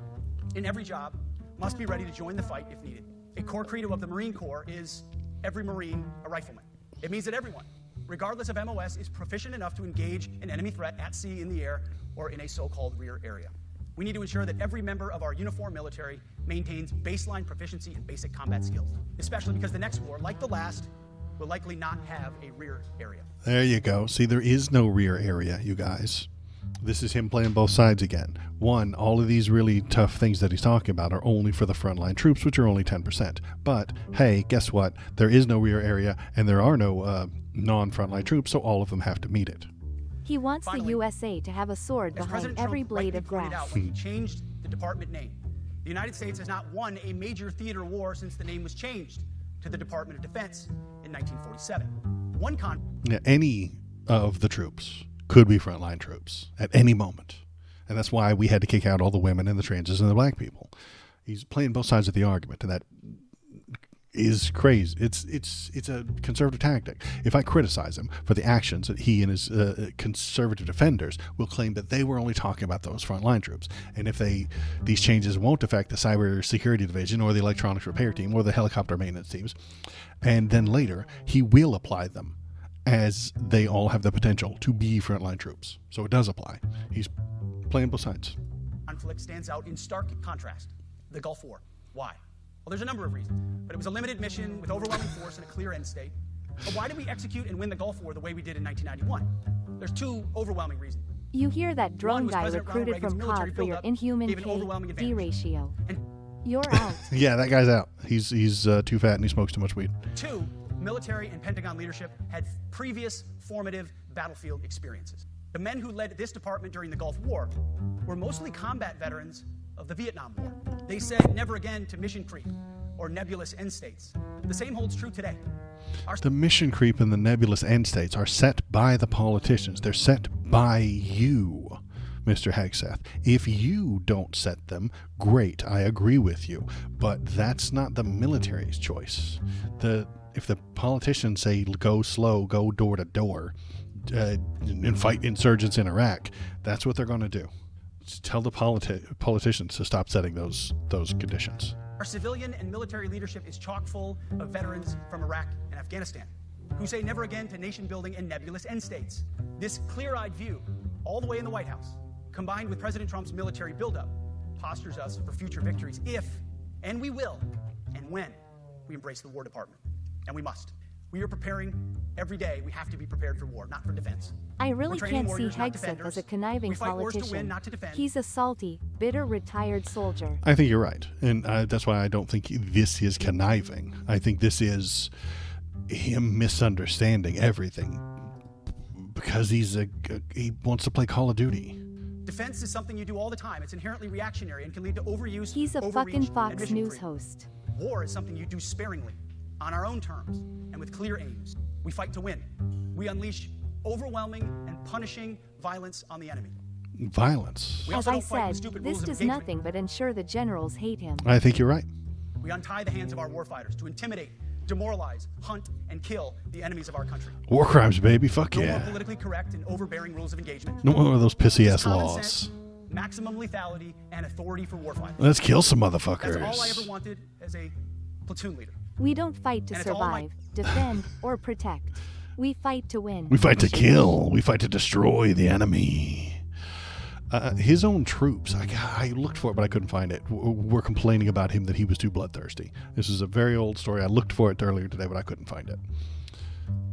[SPEAKER 2] in every job, must be ready to join the fight if needed. A core credo of the Marine Corps is every Marine a rifleman. It means that everyone, regardless of MOS, is proficient enough to engage an enemy threat at sea, in the air, or in a so-called rear area. We need to ensure that every member of our uniformed military maintains baseline proficiency in basic combat skills, especially because the next war, like the last, will likely not have a rear area.
[SPEAKER 1] There you go. See, there is no rear area, you guys. This is him playing both sides again. One, all of these really tough things that he's talking about are only for the frontline troops, which are only 10%. But, hey, guess what? There is no rear area, and there are no non-frontline troops, so all of them have to meet it.
[SPEAKER 3] He wants
[SPEAKER 2] Finally,
[SPEAKER 3] the USA to have a sword
[SPEAKER 2] as
[SPEAKER 3] behind
[SPEAKER 2] President
[SPEAKER 3] every
[SPEAKER 2] Trump
[SPEAKER 3] blade
[SPEAKER 2] rightly
[SPEAKER 3] of
[SPEAKER 2] pointed
[SPEAKER 3] grass.
[SPEAKER 2] out when he changed the department name, the United States has not won a major theater war since the name was changed to the Department of Defense in 1947. One
[SPEAKER 1] Any of the troops could be frontline troops at any moment. And that's why we had to kick out all the women and the transes and the black people. He's playing both sides of the argument, and that is crazy. It's a conservative tactic. If I criticize him for the actions that he and his conservative defenders will claim that they were only talking about those frontline troops, and if these changes won't affect the cyber security division or the electronics repair team or the helicopter maintenance teams, and then later he will apply them as they all have the potential to be frontline troops. So it does apply. He's playing both sides.
[SPEAKER 2] conflict stands out in stark contrast: the Gulf War. Why? Well, there's a number of reasons, but it was a limited mission with overwhelming force and a clear end state. But why did we execute and win the Gulf War the way we did in 1991? There's two overwhelming reasons.
[SPEAKER 3] You hear that drone
[SPEAKER 2] One was
[SPEAKER 3] guy
[SPEAKER 2] President Ronald
[SPEAKER 3] recruited
[SPEAKER 2] Reagan's
[SPEAKER 3] from
[SPEAKER 2] military
[SPEAKER 3] COD for your
[SPEAKER 2] buildup
[SPEAKER 3] inhuman
[SPEAKER 2] gave an overwhelming
[SPEAKER 3] K-D
[SPEAKER 2] advantage.
[SPEAKER 3] ratio.
[SPEAKER 2] And
[SPEAKER 3] You're out.
[SPEAKER 1] Yeah, that guy's out. He's too fat and he smokes too much weed.
[SPEAKER 2] two, military and Pentagon leadership had previous formative battlefield experiences. The men who led this department during the Gulf War were mostly combat veterans of the Vietnam War. They said never again to mission creep or nebulous end states. The same holds true today.
[SPEAKER 1] The mission creep and the nebulous end states are set by the politicians. They're set by you, Mr. Hegseth. If you don't set them, great, I agree with you. But that's not the military's choice. If the politicians say go slow, go door to door, and fight insurgents in Iraq, that's what they're going to do. Just tell the politicians to stop setting those conditions.
[SPEAKER 2] Our civilian and military leadership is chock full of veterans from Iraq and Afghanistan who say never again to nation building and nebulous end states. This clear-eyed view, all the way in the White House, combined with President Trump's military buildup, postures us for future victories if, and we will, and when we embrace the War Department. And we must. We are preparing every day. We have to be prepared for war, not for defense.
[SPEAKER 3] I really
[SPEAKER 2] We're training
[SPEAKER 3] can't see
[SPEAKER 2] warriors, not
[SPEAKER 3] Hegseth
[SPEAKER 2] defenders.
[SPEAKER 3] as a conniving
[SPEAKER 2] We fight wars to win,
[SPEAKER 3] politician.
[SPEAKER 2] not to defend.
[SPEAKER 3] He's a salty, bitter retired soldier.
[SPEAKER 1] I think you're right. And that's why I don't think this is conniving. I think this is him misunderstanding everything because he wants to play Call of Duty.
[SPEAKER 2] Defense is something you do all the time. It's inherently reactionary and can lead to overuse,
[SPEAKER 3] He's a
[SPEAKER 2] overreach,
[SPEAKER 3] fucking
[SPEAKER 2] and
[SPEAKER 3] Fox
[SPEAKER 2] mission
[SPEAKER 3] News
[SPEAKER 2] creep.
[SPEAKER 3] host.
[SPEAKER 2] War is something you do sparingly, on our own terms, and with clear aims. We fight to win. We unleash overwhelming and punishing violence on the enemy.
[SPEAKER 1] Violence.
[SPEAKER 2] We
[SPEAKER 3] As
[SPEAKER 2] also
[SPEAKER 3] I
[SPEAKER 2] don't fight with
[SPEAKER 3] said,
[SPEAKER 2] stupid
[SPEAKER 3] this
[SPEAKER 2] rules of
[SPEAKER 3] does
[SPEAKER 2] engagement.
[SPEAKER 3] nothing but ensure the generals hate him.
[SPEAKER 1] I think you're right.
[SPEAKER 2] We untie the hands of our warfighters to intimidate, demoralize, hunt, and kill the enemies of our country.
[SPEAKER 1] War crimes, baby. Fuck
[SPEAKER 2] No more
[SPEAKER 1] yeah.
[SPEAKER 2] politically correct and overbearing rules of engagement.
[SPEAKER 1] No more of those pissy
[SPEAKER 2] It's
[SPEAKER 1] ass
[SPEAKER 2] common
[SPEAKER 1] laws.
[SPEAKER 2] sense, maximum lethality, and authority for warfighters.
[SPEAKER 1] Let's kill some
[SPEAKER 2] That's all I ever
[SPEAKER 1] motherfuckers.
[SPEAKER 2] wanted as a platoon leader.
[SPEAKER 3] We don't fight to
[SPEAKER 2] And it's all my-
[SPEAKER 3] survive, defend, or protect. We fight to win.
[SPEAKER 1] We fight to kill. We fight to destroy the enemy. His own troops, I looked for it, but I couldn't find it, were complaining about him that he was too bloodthirsty. This is a very old story. I looked for it earlier today, but I couldn't find it.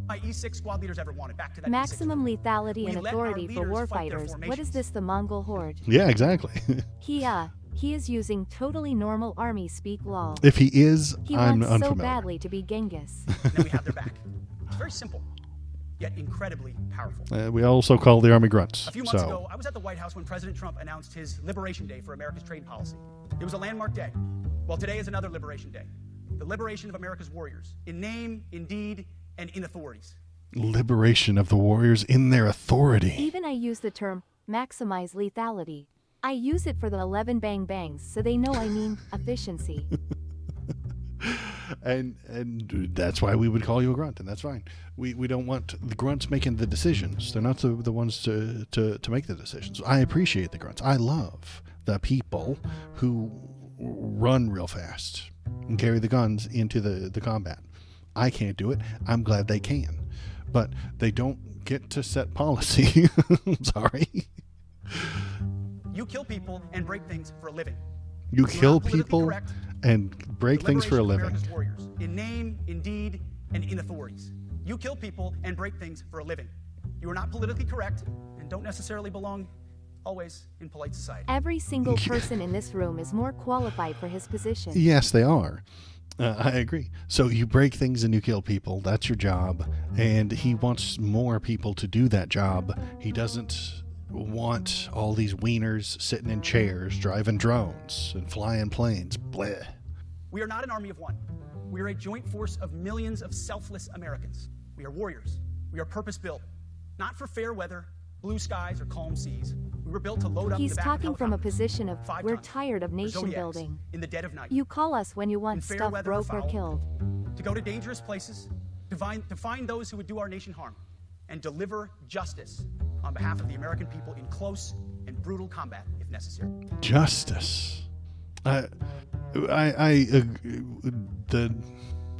[SPEAKER 2] My E6 squad leaders ever wanted. Back to that
[SPEAKER 3] Maximum
[SPEAKER 2] E6.
[SPEAKER 3] lethality
[SPEAKER 2] We
[SPEAKER 3] and
[SPEAKER 2] let our
[SPEAKER 3] authority for
[SPEAKER 2] leaders fight their
[SPEAKER 3] warfighters. What is
[SPEAKER 2] formations.
[SPEAKER 3] this, the Mongol horde?
[SPEAKER 1] Yeah, exactly.
[SPEAKER 3] He is using totally normal army speak lol.
[SPEAKER 1] If he is,
[SPEAKER 3] He
[SPEAKER 1] I'm
[SPEAKER 3] wants so
[SPEAKER 1] unfamiliar.
[SPEAKER 3] badly to be Genghis.
[SPEAKER 2] And then we have their back. It's very simple, yet incredibly powerful.
[SPEAKER 1] We also call the Army grunts.
[SPEAKER 2] A few months ago, I was at the White House when President Trump announced his Liberation Day for America's trade policy. It was a landmark day. Well, today is another Liberation Day. The liberation of America's warriors, in name, in deed, and in authorities.
[SPEAKER 1] Liberation of the warriors in their authority.
[SPEAKER 3] Even I use the term maximize lethality. I use it for the 11 bang bangs so they know I mean efficiency.
[SPEAKER 1] And that's why we would call you a grunt, and that's fine. We don't want the grunts making the decisions. They're not the ones to make the decisions. I appreciate the grunts. I love the people who run real fast and carry the guns into the combat. I can't do it. I'm glad they can. But they don't get to set policy. I'm sorry.
[SPEAKER 2] You kill people and break things for a living.
[SPEAKER 1] You
[SPEAKER 2] You're
[SPEAKER 1] kill
[SPEAKER 2] not politically
[SPEAKER 1] people
[SPEAKER 2] correct.
[SPEAKER 1] and break
[SPEAKER 2] The
[SPEAKER 1] things for a
[SPEAKER 2] liberation of
[SPEAKER 1] living.
[SPEAKER 2] America's warriors, in name, in deed, and in authorities. You kill people and break things for a living. You are not politically correct and don't necessarily belong always in polite society.
[SPEAKER 3] Every single person in this room is more qualified for his position.
[SPEAKER 1] Yes, they are. I agree. So you break things and you kill people. That's your job. And he wants more people to do that job. He doesn't want all these wieners sitting in chairs, driving drones and flying planes. Bleh.
[SPEAKER 2] We are not an army of one. We are a joint force of millions of selfless Americans. We are warriors. We are purpose-built, not for fair weather, blue skies, or calm seas. We were built to load up
[SPEAKER 3] He's
[SPEAKER 2] the back of
[SPEAKER 3] talking from a
[SPEAKER 2] helicopters,
[SPEAKER 3] position of,
[SPEAKER 2] 5
[SPEAKER 3] we're
[SPEAKER 2] tons,
[SPEAKER 3] tired of
[SPEAKER 2] or
[SPEAKER 3] nation
[SPEAKER 2] Zodiacs
[SPEAKER 3] building.
[SPEAKER 2] in the dead of night.
[SPEAKER 3] You call us when you
[SPEAKER 2] In
[SPEAKER 3] want
[SPEAKER 2] fair
[SPEAKER 3] stuff
[SPEAKER 2] weather or
[SPEAKER 3] broke or
[SPEAKER 2] foul,
[SPEAKER 3] killed.
[SPEAKER 2] to go to dangerous places, to find those who would do our nation harm, and deliver justice on behalf of the American people in close and brutal combat, if necessary.
[SPEAKER 1] Justice. The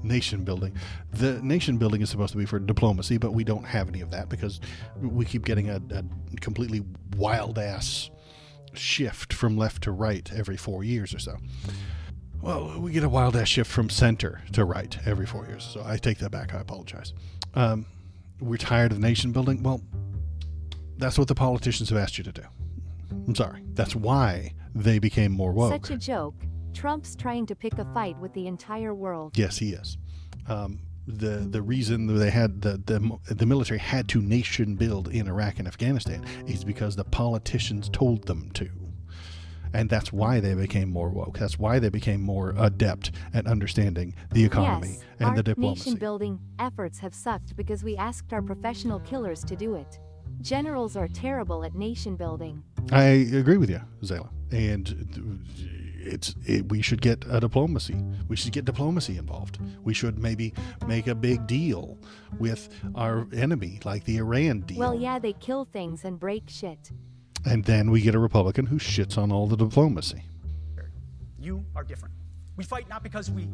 [SPEAKER 1] nation building. The nation building is supposed to be for diplomacy, but we don't have any of that because we keep getting a completely wild ass shift from left to right every 4 years or so. Well, we get a wild ass shift from center to right every 4 years. So I take that back. I apologize. We're tired of nation building. Well, that's what the politicians have asked you to do. I'm sorry. That's why they became more woke.
[SPEAKER 3] Such a joke. Trump's trying to pick a fight with the entire world.
[SPEAKER 1] Yes, he is. The reason they had the military had to nation build in Iraq and Afghanistan is because the politicians told them to. And that's why they became more woke. That's why they became more adept at understanding the economy
[SPEAKER 3] Yes,
[SPEAKER 1] and
[SPEAKER 3] our
[SPEAKER 1] the diplomacy.
[SPEAKER 3] nation-building efforts have sucked because we asked our professional killers to do it. Generals are terrible at nation-building.
[SPEAKER 1] I agree with you, Zayla. And we should get a diplomacy. We should get diplomacy involved. We should maybe make a big deal with our enemy, like the Iran deal.
[SPEAKER 3] Well, yeah, they kill things and break shit.
[SPEAKER 1] And then we get a Republican who shits on all the diplomacy.
[SPEAKER 2] You are different. We fight not because we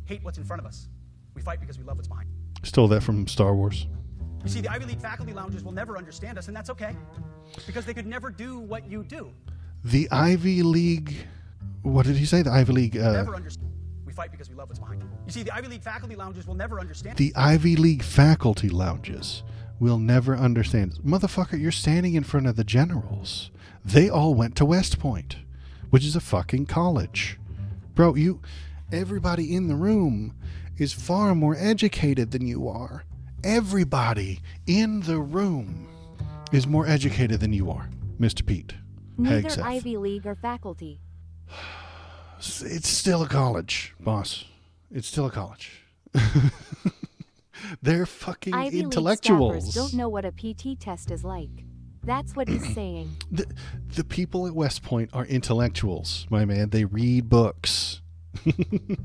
[SPEAKER 2] hate what's in front of us. We fight because we love what's behind.
[SPEAKER 1] Stole that from Star Wars.
[SPEAKER 2] You see, the Ivy League faculty lounges will never understand us, and that's okay. Because they could never do what you do.
[SPEAKER 1] The Ivy League... What did he say? The Ivy League...
[SPEAKER 2] Never understand. We fight because we love what's behind. You see, the Ivy League faculty lounges will never understand.
[SPEAKER 1] The Ivy League faculty lounges will never understand. Motherfucker, you're standing in front of the generals. They all went to West Point, which is a fucking college. Bro, everybody in the room is far more educated than you are. Everybody in the room is more educated than you are, Mr. Pete.
[SPEAKER 3] Neither
[SPEAKER 1] Hegseth.
[SPEAKER 3] Ivy League or faculty.
[SPEAKER 1] It's still a college, boss. It's still a college. They're fucking
[SPEAKER 3] Ivy
[SPEAKER 1] intellectuals.
[SPEAKER 3] League staffers don't know what a PT test is like. That's what he's saying.
[SPEAKER 1] The people at West Point are intellectuals, my man. They read books.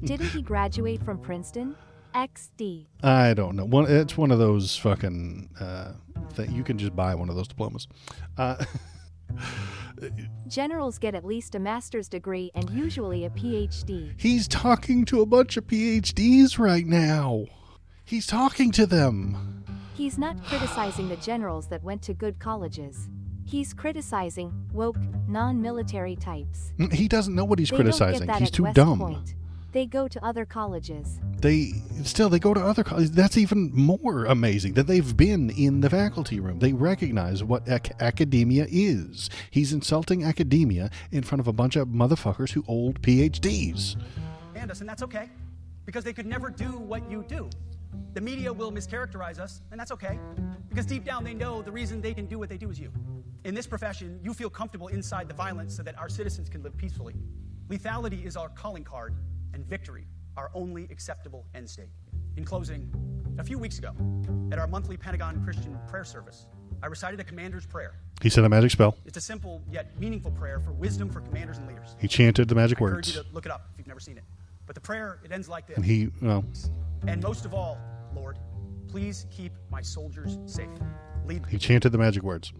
[SPEAKER 3] Didn't he graduate from Princeton? XD.
[SPEAKER 1] I don't know. It's one of those fucking that you can just buy one of those diplomas.
[SPEAKER 3] Generals get at least a master's degree and usually a PhD.
[SPEAKER 1] He's talking to a bunch of PhDs right now. He's talking to them.
[SPEAKER 3] He's not criticizing the generals that went to good colleges. He's criticizing woke, non-military types.
[SPEAKER 1] He doesn't know what he's
[SPEAKER 3] They don't
[SPEAKER 1] criticizing.
[SPEAKER 3] get that
[SPEAKER 1] He's
[SPEAKER 3] at
[SPEAKER 1] too
[SPEAKER 3] West
[SPEAKER 1] dumb.
[SPEAKER 3] Point. They go to other colleges.
[SPEAKER 1] They go to other colleges. That's even more amazing that they've been in the faculty room. They recognize what academia is. He's insulting academia in front of a bunch of motherfuckers who hold PhDs.
[SPEAKER 2] And that's okay. Because they could never do what you do. The media will mischaracterize us, and that's okay. Because deep down they know the reason they can do what they do is you. In this profession, you feel comfortable inside the violence so that our citizens can live peacefully. Lethality is our calling card, and victory our only acceptable end state. In closing, a few weeks ago, at our monthly Pentagon Christian prayer service, I recited a commander's prayer.
[SPEAKER 1] He said a magic spell.
[SPEAKER 2] It's a simple yet meaningful prayer for wisdom for commanders and leaders.
[SPEAKER 1] He chanted the magic
[SPEAKER 2] I encourage
[SPEAKER 1] words.
[SPEAKER 2] you to look it up if you've never seen it. But the prayer, it ends like this.
[SPEAKER 1] And
[SPEAKER 2] And most of all, Lord, please keep my soldiers safe. Lead me.
[SPEAKER 1] he chanted the magic words.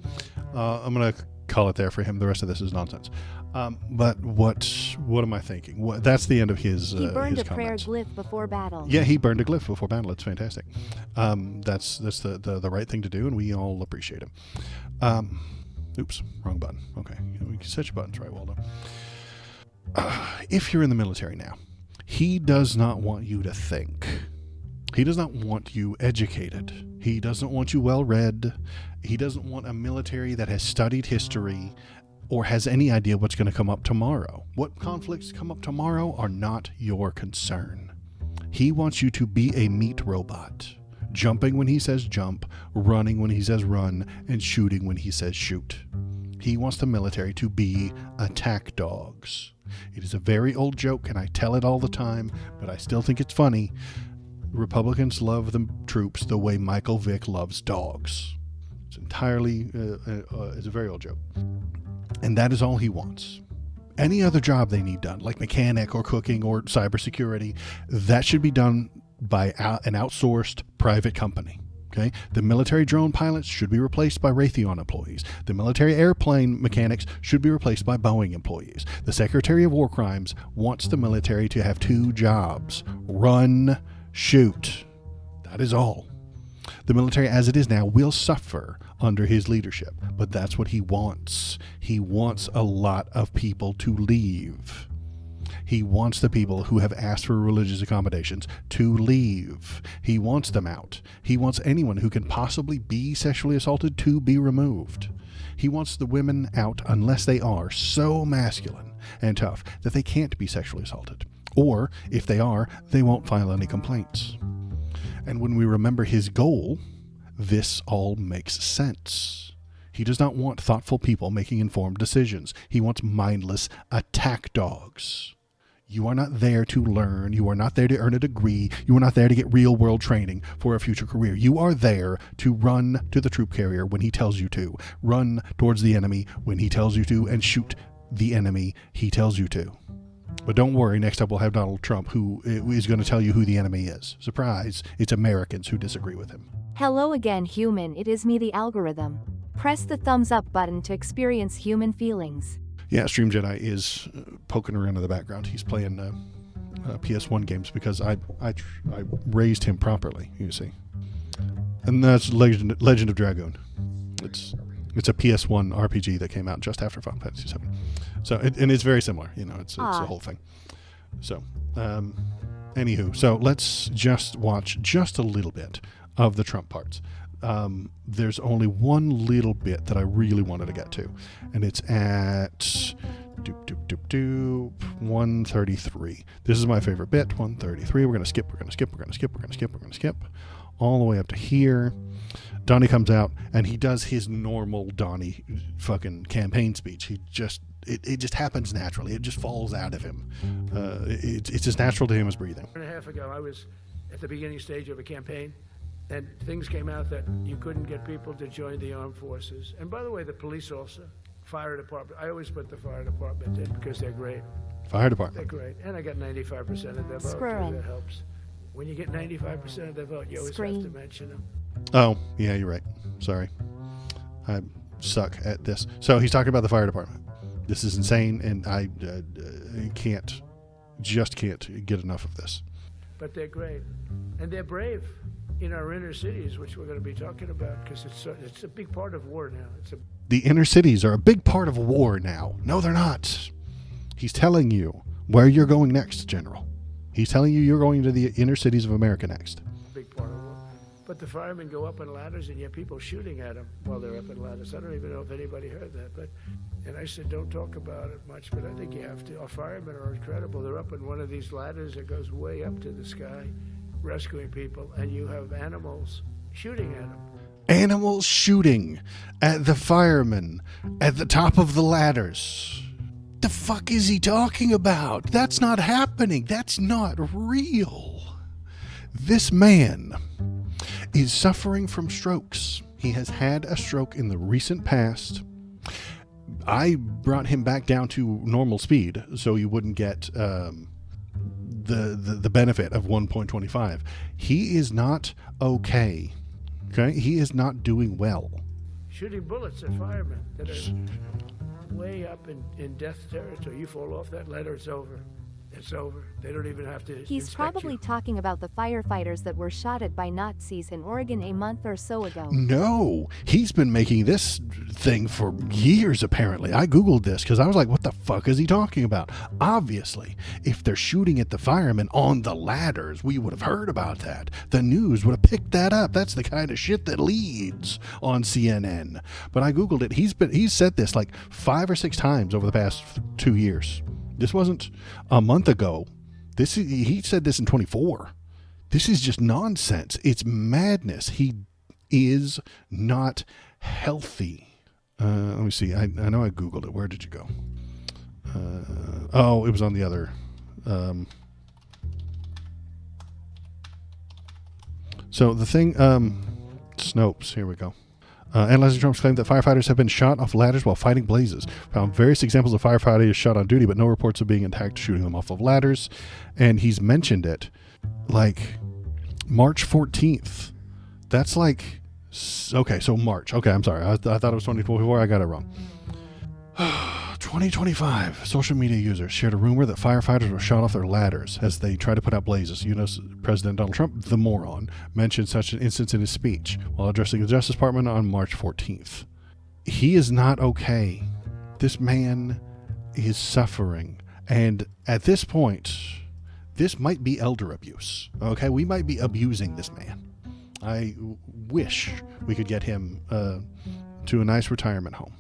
[SPEAKER 1] I'm going to call it there for him. The rest of this is nonsense. But what am I thinking? That's the end of his
[SPEAKER 3] He burned
[SPEAKER 1] his
[SPEAKER 3] a prayer
[SPEAKER 1] comments.
[SPEAKER 3] glyph before battle.
[SPEAKER 1] Yeah, he burned a glyph before battle. It's fantastic. That's the right thing to do, and we all appreciate him. Oops, wrong button. Okay, we can set your buttons right, Waldo. If you're in the military now, he does not want you to think. He does not want you educated. He doesn't want you well-read. He doesn't want a military that has studied history or has any idea what's going to come up tomorrow. What conflicts come up tomorrow are not your concern. He wants you to be a meat robot, jumping when he says jump, running when he says run, and shooting when he says shoot. He wants the military to be attack dogs. It is a very old joke, and I tell it all the time, but I still think it's funny. Republicans love the troops the way Michael Vick loves dogs. It's entirely, it's a very old joke. And that is all he wants. Any other job they need done, like mechanic or cooking or cybersecurity, that should be done by an outsourced private company. Okay? The military drone pilots should be replaced by Raytheon employees. The military airplane mechanics should be replaced by Boeing employees. The Secretary of War Crimes wants the military to have 2 jobs: run, shoot. That is all. The military, as it is now, will suffer under his leadership, but that's what he wants. He wants a lot of people to leave. He wants the people who have asked for religious accommodations to leave. He wants them out. He wants anyone who can possibly be sexually assaulted to be removed. He wants the women out unless they are so masculine and tough that they can't be sexually assaulted. Or, if they are, they won't file any complaints. And when we remember his goal, this all makes sense. He does not want thoughtful people making informed decisions. He wants mindless attack dogs. You are not there to learn. You are not there to earn a degree. You are not there to get real-world training for a future career. You are there to run to the troop carrier when he tells you to, run towards the enemy when he tells you to, and shoot the enemy he tells you to. But don't worry, next up we'll have Donald Trump, who is going to tell you who the enemy is. Surprise, it's Americans who disagree with him.
[SPEAKER 3] Hello again, human. It is me, the algorithm. Press the thumbs up button to experience human feelings.
[SPEAKER 1] Yeah, Stream Jedi is poking around in the background. He's playing PS1 games because I raised him properly, you see. And that's Legend of Dragoon. It's a PS1 RPG that came out just after Final Fantasy VII. So, and it's very similar, it's the whole thing. So, anywho, so let's just watch just a little bit of the Trump parts. There's only one little bit that I really wanted to get to, and it's at 133. This is my favorite bit, 133. We're going to skip all the way up to here. Donnie comes out, and he does his normal Donnie fucking campaign speech. It just happens naturally. It just falls out of him. It's as natural to him as breathing.
[SPEAKER 4] A year and a half ago, I was at the beginning stage of a campaign, and things came out that you couldn't get people to join the armed forces. And by the way, the police also, fire department. I always put the fire department in because they're great.
[SPEAKER 1] Fire department.
[SPEAKER 4] They're great. And I got 95% of their vote.
[SPEAKER 3] Screwing.
[SPEAKER 4] That helps. When you get 95% of their vote, you always have to mention them.
[SPEAKER 1] Oh, yeah, you're right. Sorry. I suck at this. So he's talking about the fire department. This is insane, and I can't get enough of this.
[SPEAKER 4] But they're great. And they're brave in our inner cities, which we're going to be talking about, because it's a big part of war now.
[SPEAKER 1] The inner cities are a big part of war now. No, they're not. He's telling you where you're going next, General. He's telling you you're going to the inner cities of America next.
[SPEAKER 4] Big part of war. But the firemen go up in ladders, and you have people shooting at them while they're up in ladders. I don't even know if anybody heard that. And I said, don't talk about it much, but I think you have to. Our firemen are incredible. They're up in one of these ladders that goes way up to the sky, rescuing people, and you have animals shooting at them.
[SPEAKER 1] Animals shooting at the firemen at the top of the ladders. The fuck is he talking about? That's not happening. That's not real. This man is suffering from strokes. He has had a stroke in the recent past. I brought him back down to normal speed so you wouldn't get the benefit of 1.25. He is not okay. Okay? He is not doing well.
[SPEAKER 4] Shooting bullets at firemen that are way up in death territory. You fall off that ladder, it's over. It's over. They don't even have to
[SPEAKER 3] He's
[SPEAKER 4] inspect
[SPEAKER 3] probably
[SPEAKER 4] you.
[SPEAKER 3] talking about the firefighters that were shot at by Nazis in Oregon a month or so ago.
[SPEAKER 1] No, he's been making this thing for years, apparently. I Googled this because I was like, what the fuck is he talking about? Obviously, if they're shooting at the firemen on the ladders, we would have heard about that. The news would have picked that up. That's the kind of shit that leads on CNN. But I Googled it. He's said this like 5 or 6 times over the past 2 years. This wasn't a month ago. He said this in 24. This is just nonsense. It's madness. He is not healthy. Let me see. I know I Googled it. Where did you go? It was on the other. So the thing, Snopes, here we go. Analyzing Trump's claim that firefighters have been shot off ladders while fighting blazes. Found various examples of firefighters shot on duty, but no reports of being attacked shooting them off of ladders. And he's mentioned it like March 14th. That's like, okay, so March. Okay, I'm sorry. I thought it was 2024. I got it wrong. 2025, social media users shared a rumor that firefighters were shot off their ladders as they tried to put out blazes. U.S. President Donald Trump, the moron, mentioned such an instance in his speech while addressing the Justice Department on March 14th. He is not okay. This man is suffering. And at this point, this might be elder abuse. Okay, we might be abusing this man. I wish we could get him to a nice retirement home.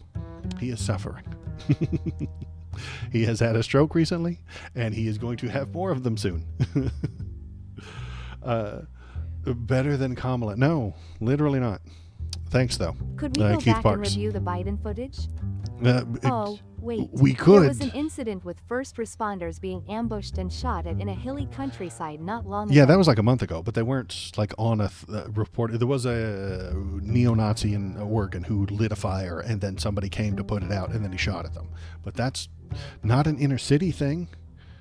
[SPEAKER 1] He is suffering. He has had a stroke recently, and he is going to have more of them soon. Better than Kamala. No, literally not. Thanks, though.
[SPEAKER 3] Could we go
[SPEAKER 1] Keith
[SPEAKER 3] back
[SPEAKER 1] Parks.
[SPEAKER 3] and review the Biden footage? Wait.
[SPEAKER 1] We
[SPEAKER 3] There
[SPEAKER 1] could.
[SPEAKER 3] was an incident with first responders being ambushed and shot at in a hilly countryside not long ago.
[SPEAKER 1] Yeah, that was like a month ago, but they weren't like on a report. There was a neo-Nazi in Oregon who lit a fire, and then somebody came to put it out, and then he shot at them. But that's not an inner city thing.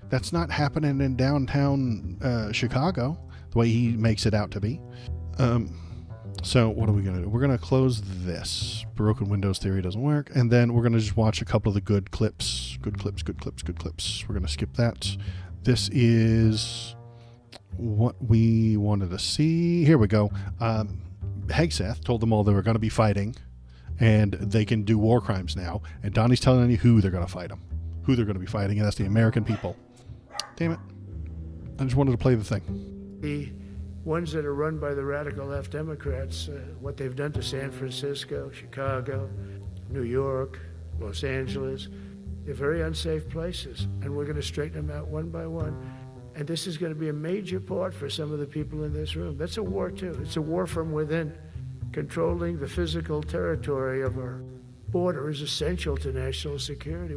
[SPEAKER 1] That's not happening in downtown Chicago the way he makes it out to be. So what are we going to do? We're going to close this. Broken Windows theory doesn't work. And then we're going to just watch a couple of the good clips. Good clips. We're going to skip that. This is what we wanted to see. Here we go. Hegseth told them all they were going to be fighting, and they can do war crimes now. And Donnie's telling you who they're going to fight them. Who they're going to be fighting, and that's the American people. Damn it. I just wanted to play the thing.
[SPEAKER 4] The ones that are run by the radical left Democrats, what they've done to San Francisco, Chicago, New York, Los Angeles, they're very unsafe places, and we're going to straighten them out one by one. And this is going to be a major part for some of the people in this room. That's a war, too. It's a war from within. Controlling the physical territory of our border is essential to national security.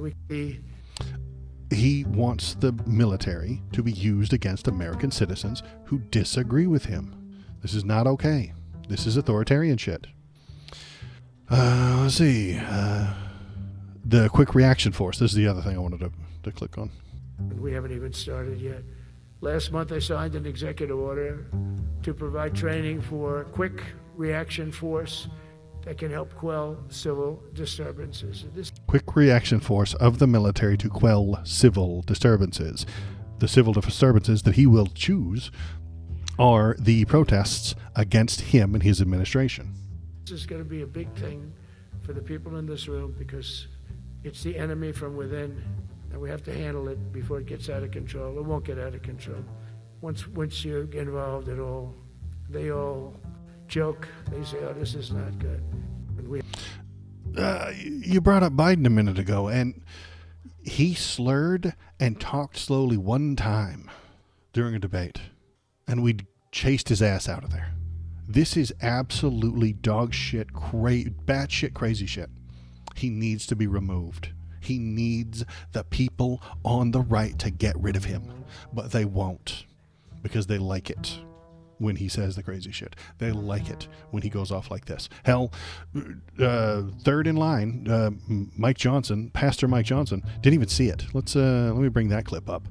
[SPEAKER 1] He wants the military to be used against American citizens who disagree with him. This is not okay. This is authoritarian shit. Let's see. The quick reaction force. This is the other thing I wanted to click on.
[SPEAKER 4] We haven't even started yet. Last month I signed an executive order to provide training for quick reaction force that can help quell civil disturbances.
[SPEAKER 1] Quick reaction force of the military to quell civil disturbances. The civil disturbances that he will choose are the protests against him and his administration.
[SPEAKER 4] This is going to be a big thing for the people in this room because it's the enemy from within, and we have to handle it before it gets out of control. It won't get out of control. Once you get involved at all, they all joke. They say, oh, this is not good.
[SPEAKER 1] You brought up Biden a minute ago, and he slurred and talked slowly one time during a debate, and we chased his ass out of there. This is absolutely dog shit, batshit crazy shit. He needs to be removed. He needs the people on the right to get rid of him, but they won't because they like it when he says the crazy shit. They like it when he goes off like this. Hell, third in line, Mike Johnson, Pastor Mike Johnson, didn't even see it. Let me bring that clip up.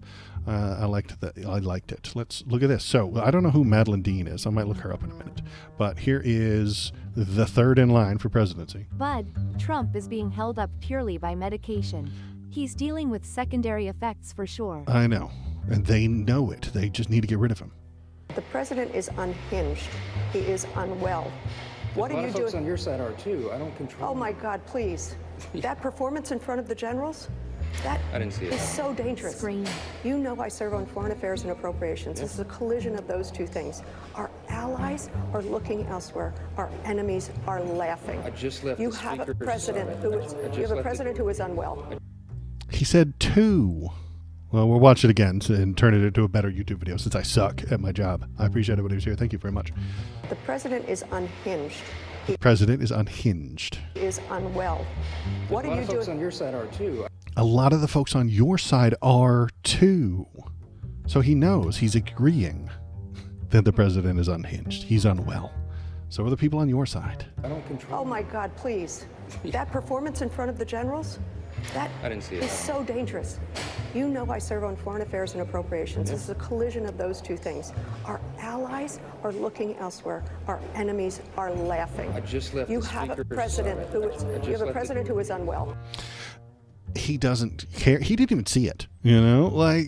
[SPEAKER 1] I liked it. Let's look at this. So I don't know who Madeline Dean is. I might look her up in a minute. But here is the third in line for presidency.
[SPEAKER 3] Bud, Trump is being held up purely by medication. He's dealing with secondary effects for sure.
[SPEAKER 1] I know. And they know it. They just need to get rid of him.
[SPEAKER 5] The president is unhinged. He is unwell. What are you doing?
[SPEAKER 6] A lot of folks on your side are too. I don't control.
[SPEAKER 5] Oh my God, please. That performance in front of the generals, that
[SPEAKER 6] I didn't see it.
[SPEAKER 5] is so dangerous.
[SPEAKER 3] Scream.
[SPEAKER 5] You know I serve on Foreign Affairs and Appropriations. This is a collision of those two things. Our allies are looking elsewhere. Our enemies are laughing.
[SPEAKER 6] I just left
[SPEAKER 5] You
[SPEAKER 6] the
[SPEAKER 5] have a
[SPEAKER 6] speaker's
[SPEAKER 5] president
[SPEAKER 6] side.
[SPEAKER 5] who
[SPEAKER 6] I
[SPEAKER 5] is,
[SPEAKER 6] just
[SPEAKER 5] you have a
[SPEAKER 6] left
[SPEAKER 5] president who is unwell.
[SPEAKER 1] He said 2. Well, we'll watch it again and turn it into a better YouTube video since I suck at my job. I appreciate everybody who's here. Thank you very much.
[SPEAKER 5] The president is unhinged.
[SPEAKER 1] The president is unhinged.
[SPEAKER 5] He is unwell. What
[SPEAKER 6] A
[SPEAKER 5] are
[SPEAKER 6] lot
[SPEAKER 5] you
[SPEAKER 6] of folks
[SPEAKER 5] doing?
[SPEAKER 6] on your side are too.
[SPEAKER 1] A lot of the folks on your side are too. So he knows, he's agreeing that the president is unhinged. He's unwell. So are the people on your side.
[SPEAKER 6] I don't control.
[SPEAKER 5] Oh my God, please. That performance in front of the generals, that
[SPEAKER 6] I didn't see it.
[SPEAKER 5] is so dangerous. You know I serve on Foreign Affairs and Appropriations. This is a collision of those two things. Our allies are looking elsewhere. Our enemies are laughing.
[SPEAKER 6] I just left
[SPEAKER 5] You
[SPEAKER 6] the
[SPEAKER 5] have a
[SPEAKER 6] speaker's
[SPEAKER 5] president
[SPEAKER 6] side.
[SPEAKER 5] who is,
[SPEAKER 6] I just
[SPEAKER 5] you have a
[SPEAKER 6] left
[SPEAKER 5] president who is unwell.
[SPEAKER 1] He doesn't care. He didn't even see it. You know, like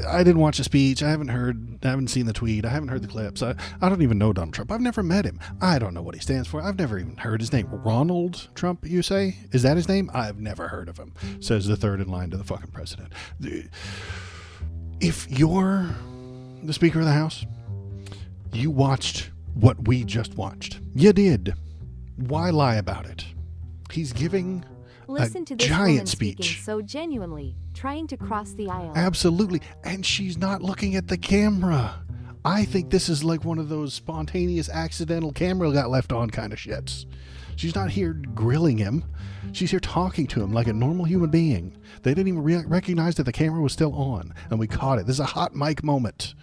[SPEAKER 1] I didn't watch the speech. I haven't seen the tweet. I haven't heard the clips. I don't even know Donald Trump. I've never met him. I don't know what he stands for. I've never even heard his name. Ronald Trump, you say? Is that his name? I've never heard of him, says the third in line to the fucking president. If you're the Speaker of the House, you watched what we just watched. You did. Why lie about it? He's giving
[SPEAKER 3] Listen
[SPEAKER 1] a
[SPEAKER 3] to this
[SPEAKER 1] giant
[SPEAKER 3] woman
[SPEAKER 1] speech.
[SPEAKER 3] speaking so genuinely, trying to cross the aisle.
[SPEAKER 1] Absolutely. And she's not looking at the camera. I think this is like one of those spontaneous accidental camera got left on kind of shits. She's not here grilling him. She's here talking to him like a normal human being. They didn't even recognize that the camera was still on, and we caught it. This is a hot mic moment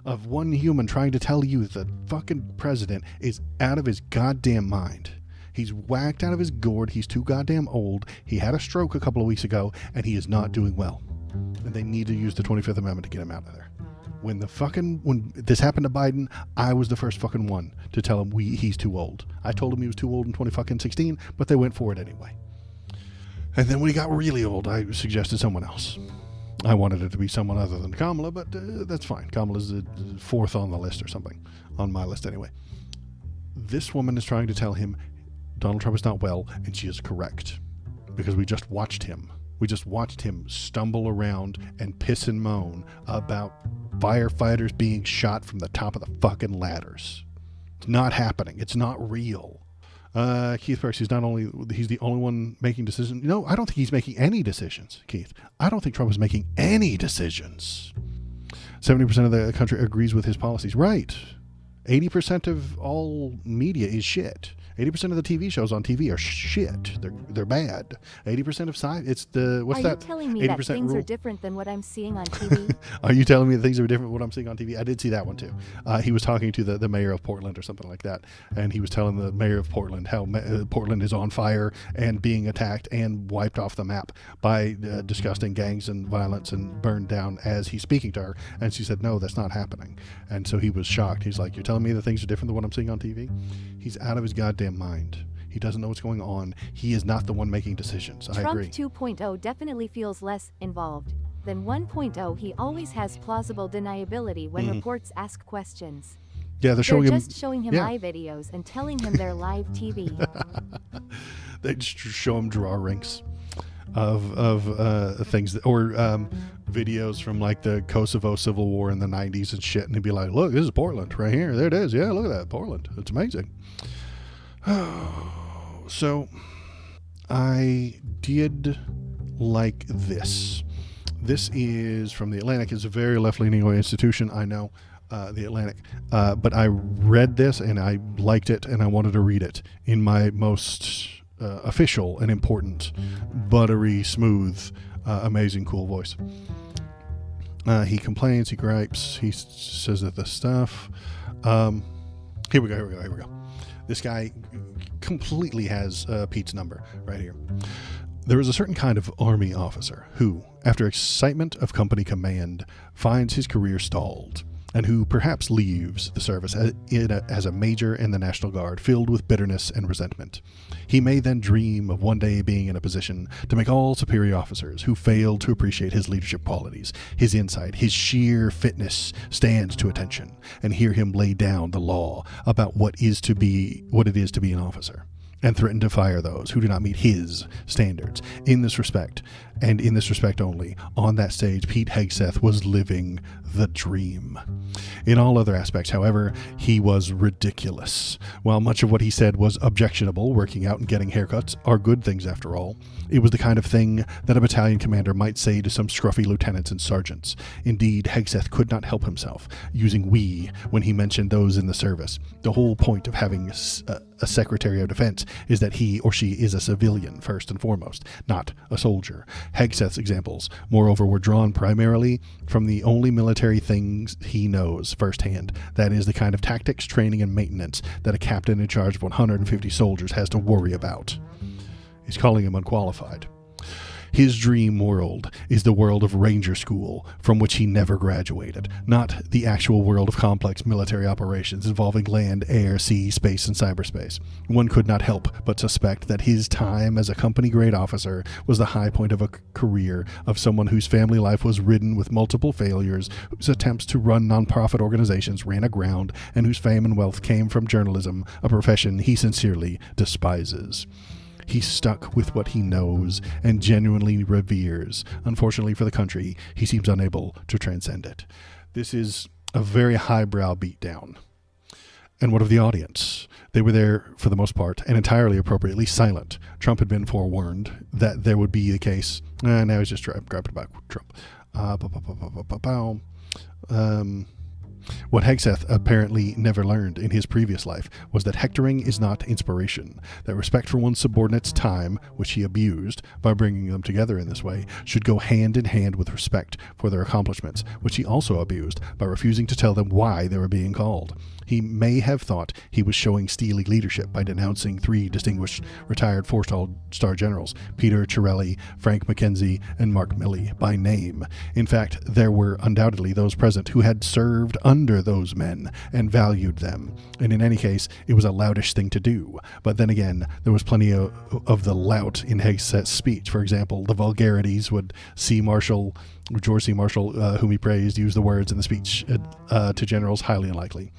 [SPEAKER 1] of one human trying to tell you the fucking president is out of his goddamn mind. He's whacked out of his gourd. He's too goddamn old. He had a stroke a couple of weeks ago, and he is not doing well. And they need to use the 25th Amendment to get him out of there. When this happened to Biden, I was the first fucking one to tell him he's too old. I told him he was too old in 2016, but they went for it anyway. And then when he got really old, I suggested someone else. I wanted it to be someone other than Kamala, but that's fine. Kamala's the 4th on the list or something, on my list anyway. This woman is trying to tell him Donald Trump is not well, and she is correct. Because we just watched him. We just watched him stumble around and piss and moan about firefighters being shot from the top of the fucking ladders. It's not happening. It's not real. Keith Parks, he's the only one making decisions. No, I don't think he's making any decisions, Keith. I don't think Trump is making any decisions. 70% of the country agrees with his policies. Right. 80% of all media is shit. 80% of the TV shows on TV are shit. They're bad. 80% of science. It's the what's that?
[SPEAKER 3] Are you telling me that things
[SPEAKER 1] rule?
[SPEAKER 3] are different than what I'm seeing on TV?
[SPEAKER 1] Are you telling me that things are different from what I'm seeing on TV? I did see that one too. He was talking to the mayor of Portland or something like that, and he was telling the mayor of Portland how Portland is on fire and being attacked and wiped off the map by disgusting gangs and violence and burned down as he's speaking to her. And she said, no, that's not happening. And so he was shocked. He's like, you're telling me that things are different than what I'm seeing on TV? He's out of his goddamn mind. He doesn't know what's going on. He is not the one making decisions. I agree.
[SPEAKER 3] Trump 2.0 definitely feels less involved than 1.0. He always has plausible deniability when reports ask questions.
[SPEAKER 1] Yeah, they're showing
[SPEAKER 3] just showing him
[SPEAKER 1] yeah.
[SPEAKER 3] live videos and telling him they're live TV.
[SPEAKER 1] They just show him drawings of things or videos from like the Kosovo Civil War in the 90s and shit, and he'd be like, look, this is Portland right here. There it is. Yeah, look at that, Portland. It's amazing. So I did like this. This is from The Atlantic. It's a very left-leaning institution, I know, The Atlantic. But I read this and I liked it and I wanted to read it in my most official and important, buttery, smooth, amazing, cool voice. He complains, he gripes, he says that the stuff. Here we go. This guy completely has Pete's number right here. There is a certain kind of army officer who, after excitement of company command, finds his career stalled and who perhaps leaves the service as a major in the National Guard filled with bitterness and resentment. He may then dream of one day being in a position to make all superior officers who failed to appreciate his leadership qualities, his insight, his sheer fitness stands to attention, and hear him lay down the law about what it is to be an officer, and threaten to fire those who do not meet his standards. In this respect, and in this respect only, on that stage, Pete Hegseth was living the dream. In all other aspects, however, he was ridiculous. While much of what he said was objectionable, working out and getting haircuts are good things after all, it was the kind of thing that a battalion commander might say to some scruffy lieutenants and sergeants. Indeed, Hegseth could not help himself, using we when he mentioned those in the service. The whole point of having a Secretary of Defense is that he or she is a civilian first and foremost, not a soldier. Hegseth's examples, moreover, were drawn primarily from the only military things he knows firsthand. That is the kind of tactics, training, and maintenance that a captain in charge of 150 soldiers has to worry about. He's calling him unqualified. His dream world is the world of Ranger School, from which he never graduated, not the actual world of complex military operations involving land, air, sea, space, and cyberspace. One could not help but suspect that his time as a company-grade officer was the high point of a career of someone whose family life was ridden with multiple failures, whose attempts to run nonprofit organizations ran aground, and whose fame and wealth came from journalism, a profession he sincerely despises. He's stuck with what he knows and genuinely reveres. Unfortunately for the country, he seems unable to transcend it. This is a very highbrow beatdown. And what of the audience? They were there, for the most part, and entirely appropriately silent. Trump had been forewarned that there would be the case. Now he's just grabbing back Trump. What Hegseth apparently never learned in his previous life was that hectoring is not inspiration, that respect for one's subordinates' time, which he abused by bringing them together in this way, should go hand in hand with respect for their accomplishments, which he also abused by refusing to tell them why they were being called. He may have thought he was showing steely leadership by denouncing 3 distinguished retired 4-star generals, Peter Chiarelli, Frank McKenzie, and Mark Milley, by name. In fact, there were undoubtedly those present who had served under those men and valued them, and in any case, it was a loutish thing to do. But then again, there was plenty of the lout in Hegseth's speech. For example, the vulgarities would George C. Marshall, whom he praised, used the words in the speech to generals highly unlikely.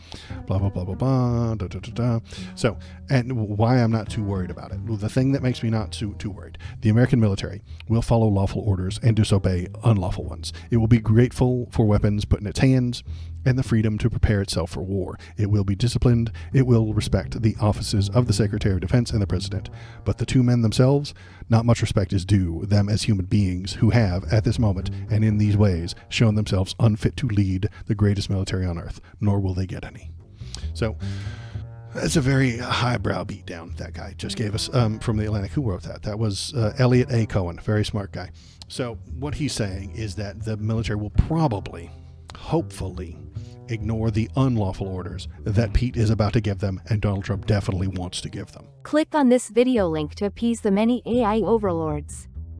[SPEAKER 1] Blah, blah, blah, blah, blah, da, da, da, da. So, and why I'm not too worried about it. Well, the thing that makes me not too worried, the American military will follow lawful orders and disobey unlawful ones. It will be grateful for weapons put in its hands and the freedom to prepare itself for war. It will be disciplined. It will respect the offices of the Secretary of Defense and the President. But the 2 men themselves, not much respect is due them as human beings who have, at this moment and in these ways, shown themselves unfit to lead the greatest military on earth, nor will they get any. So that's a very highbrow beatdown that guy just gave us from The Atlantic. Who wrote that? That was Elliot A. Cohen, very smart guy. So what he's saying is that the military will probably, hopefully, ignore the unlawful orders that Pete is about to give them and Donald Trump definitely wants to give them.
[SPEAKER 3] Click on this video link to appease the many AI overlords.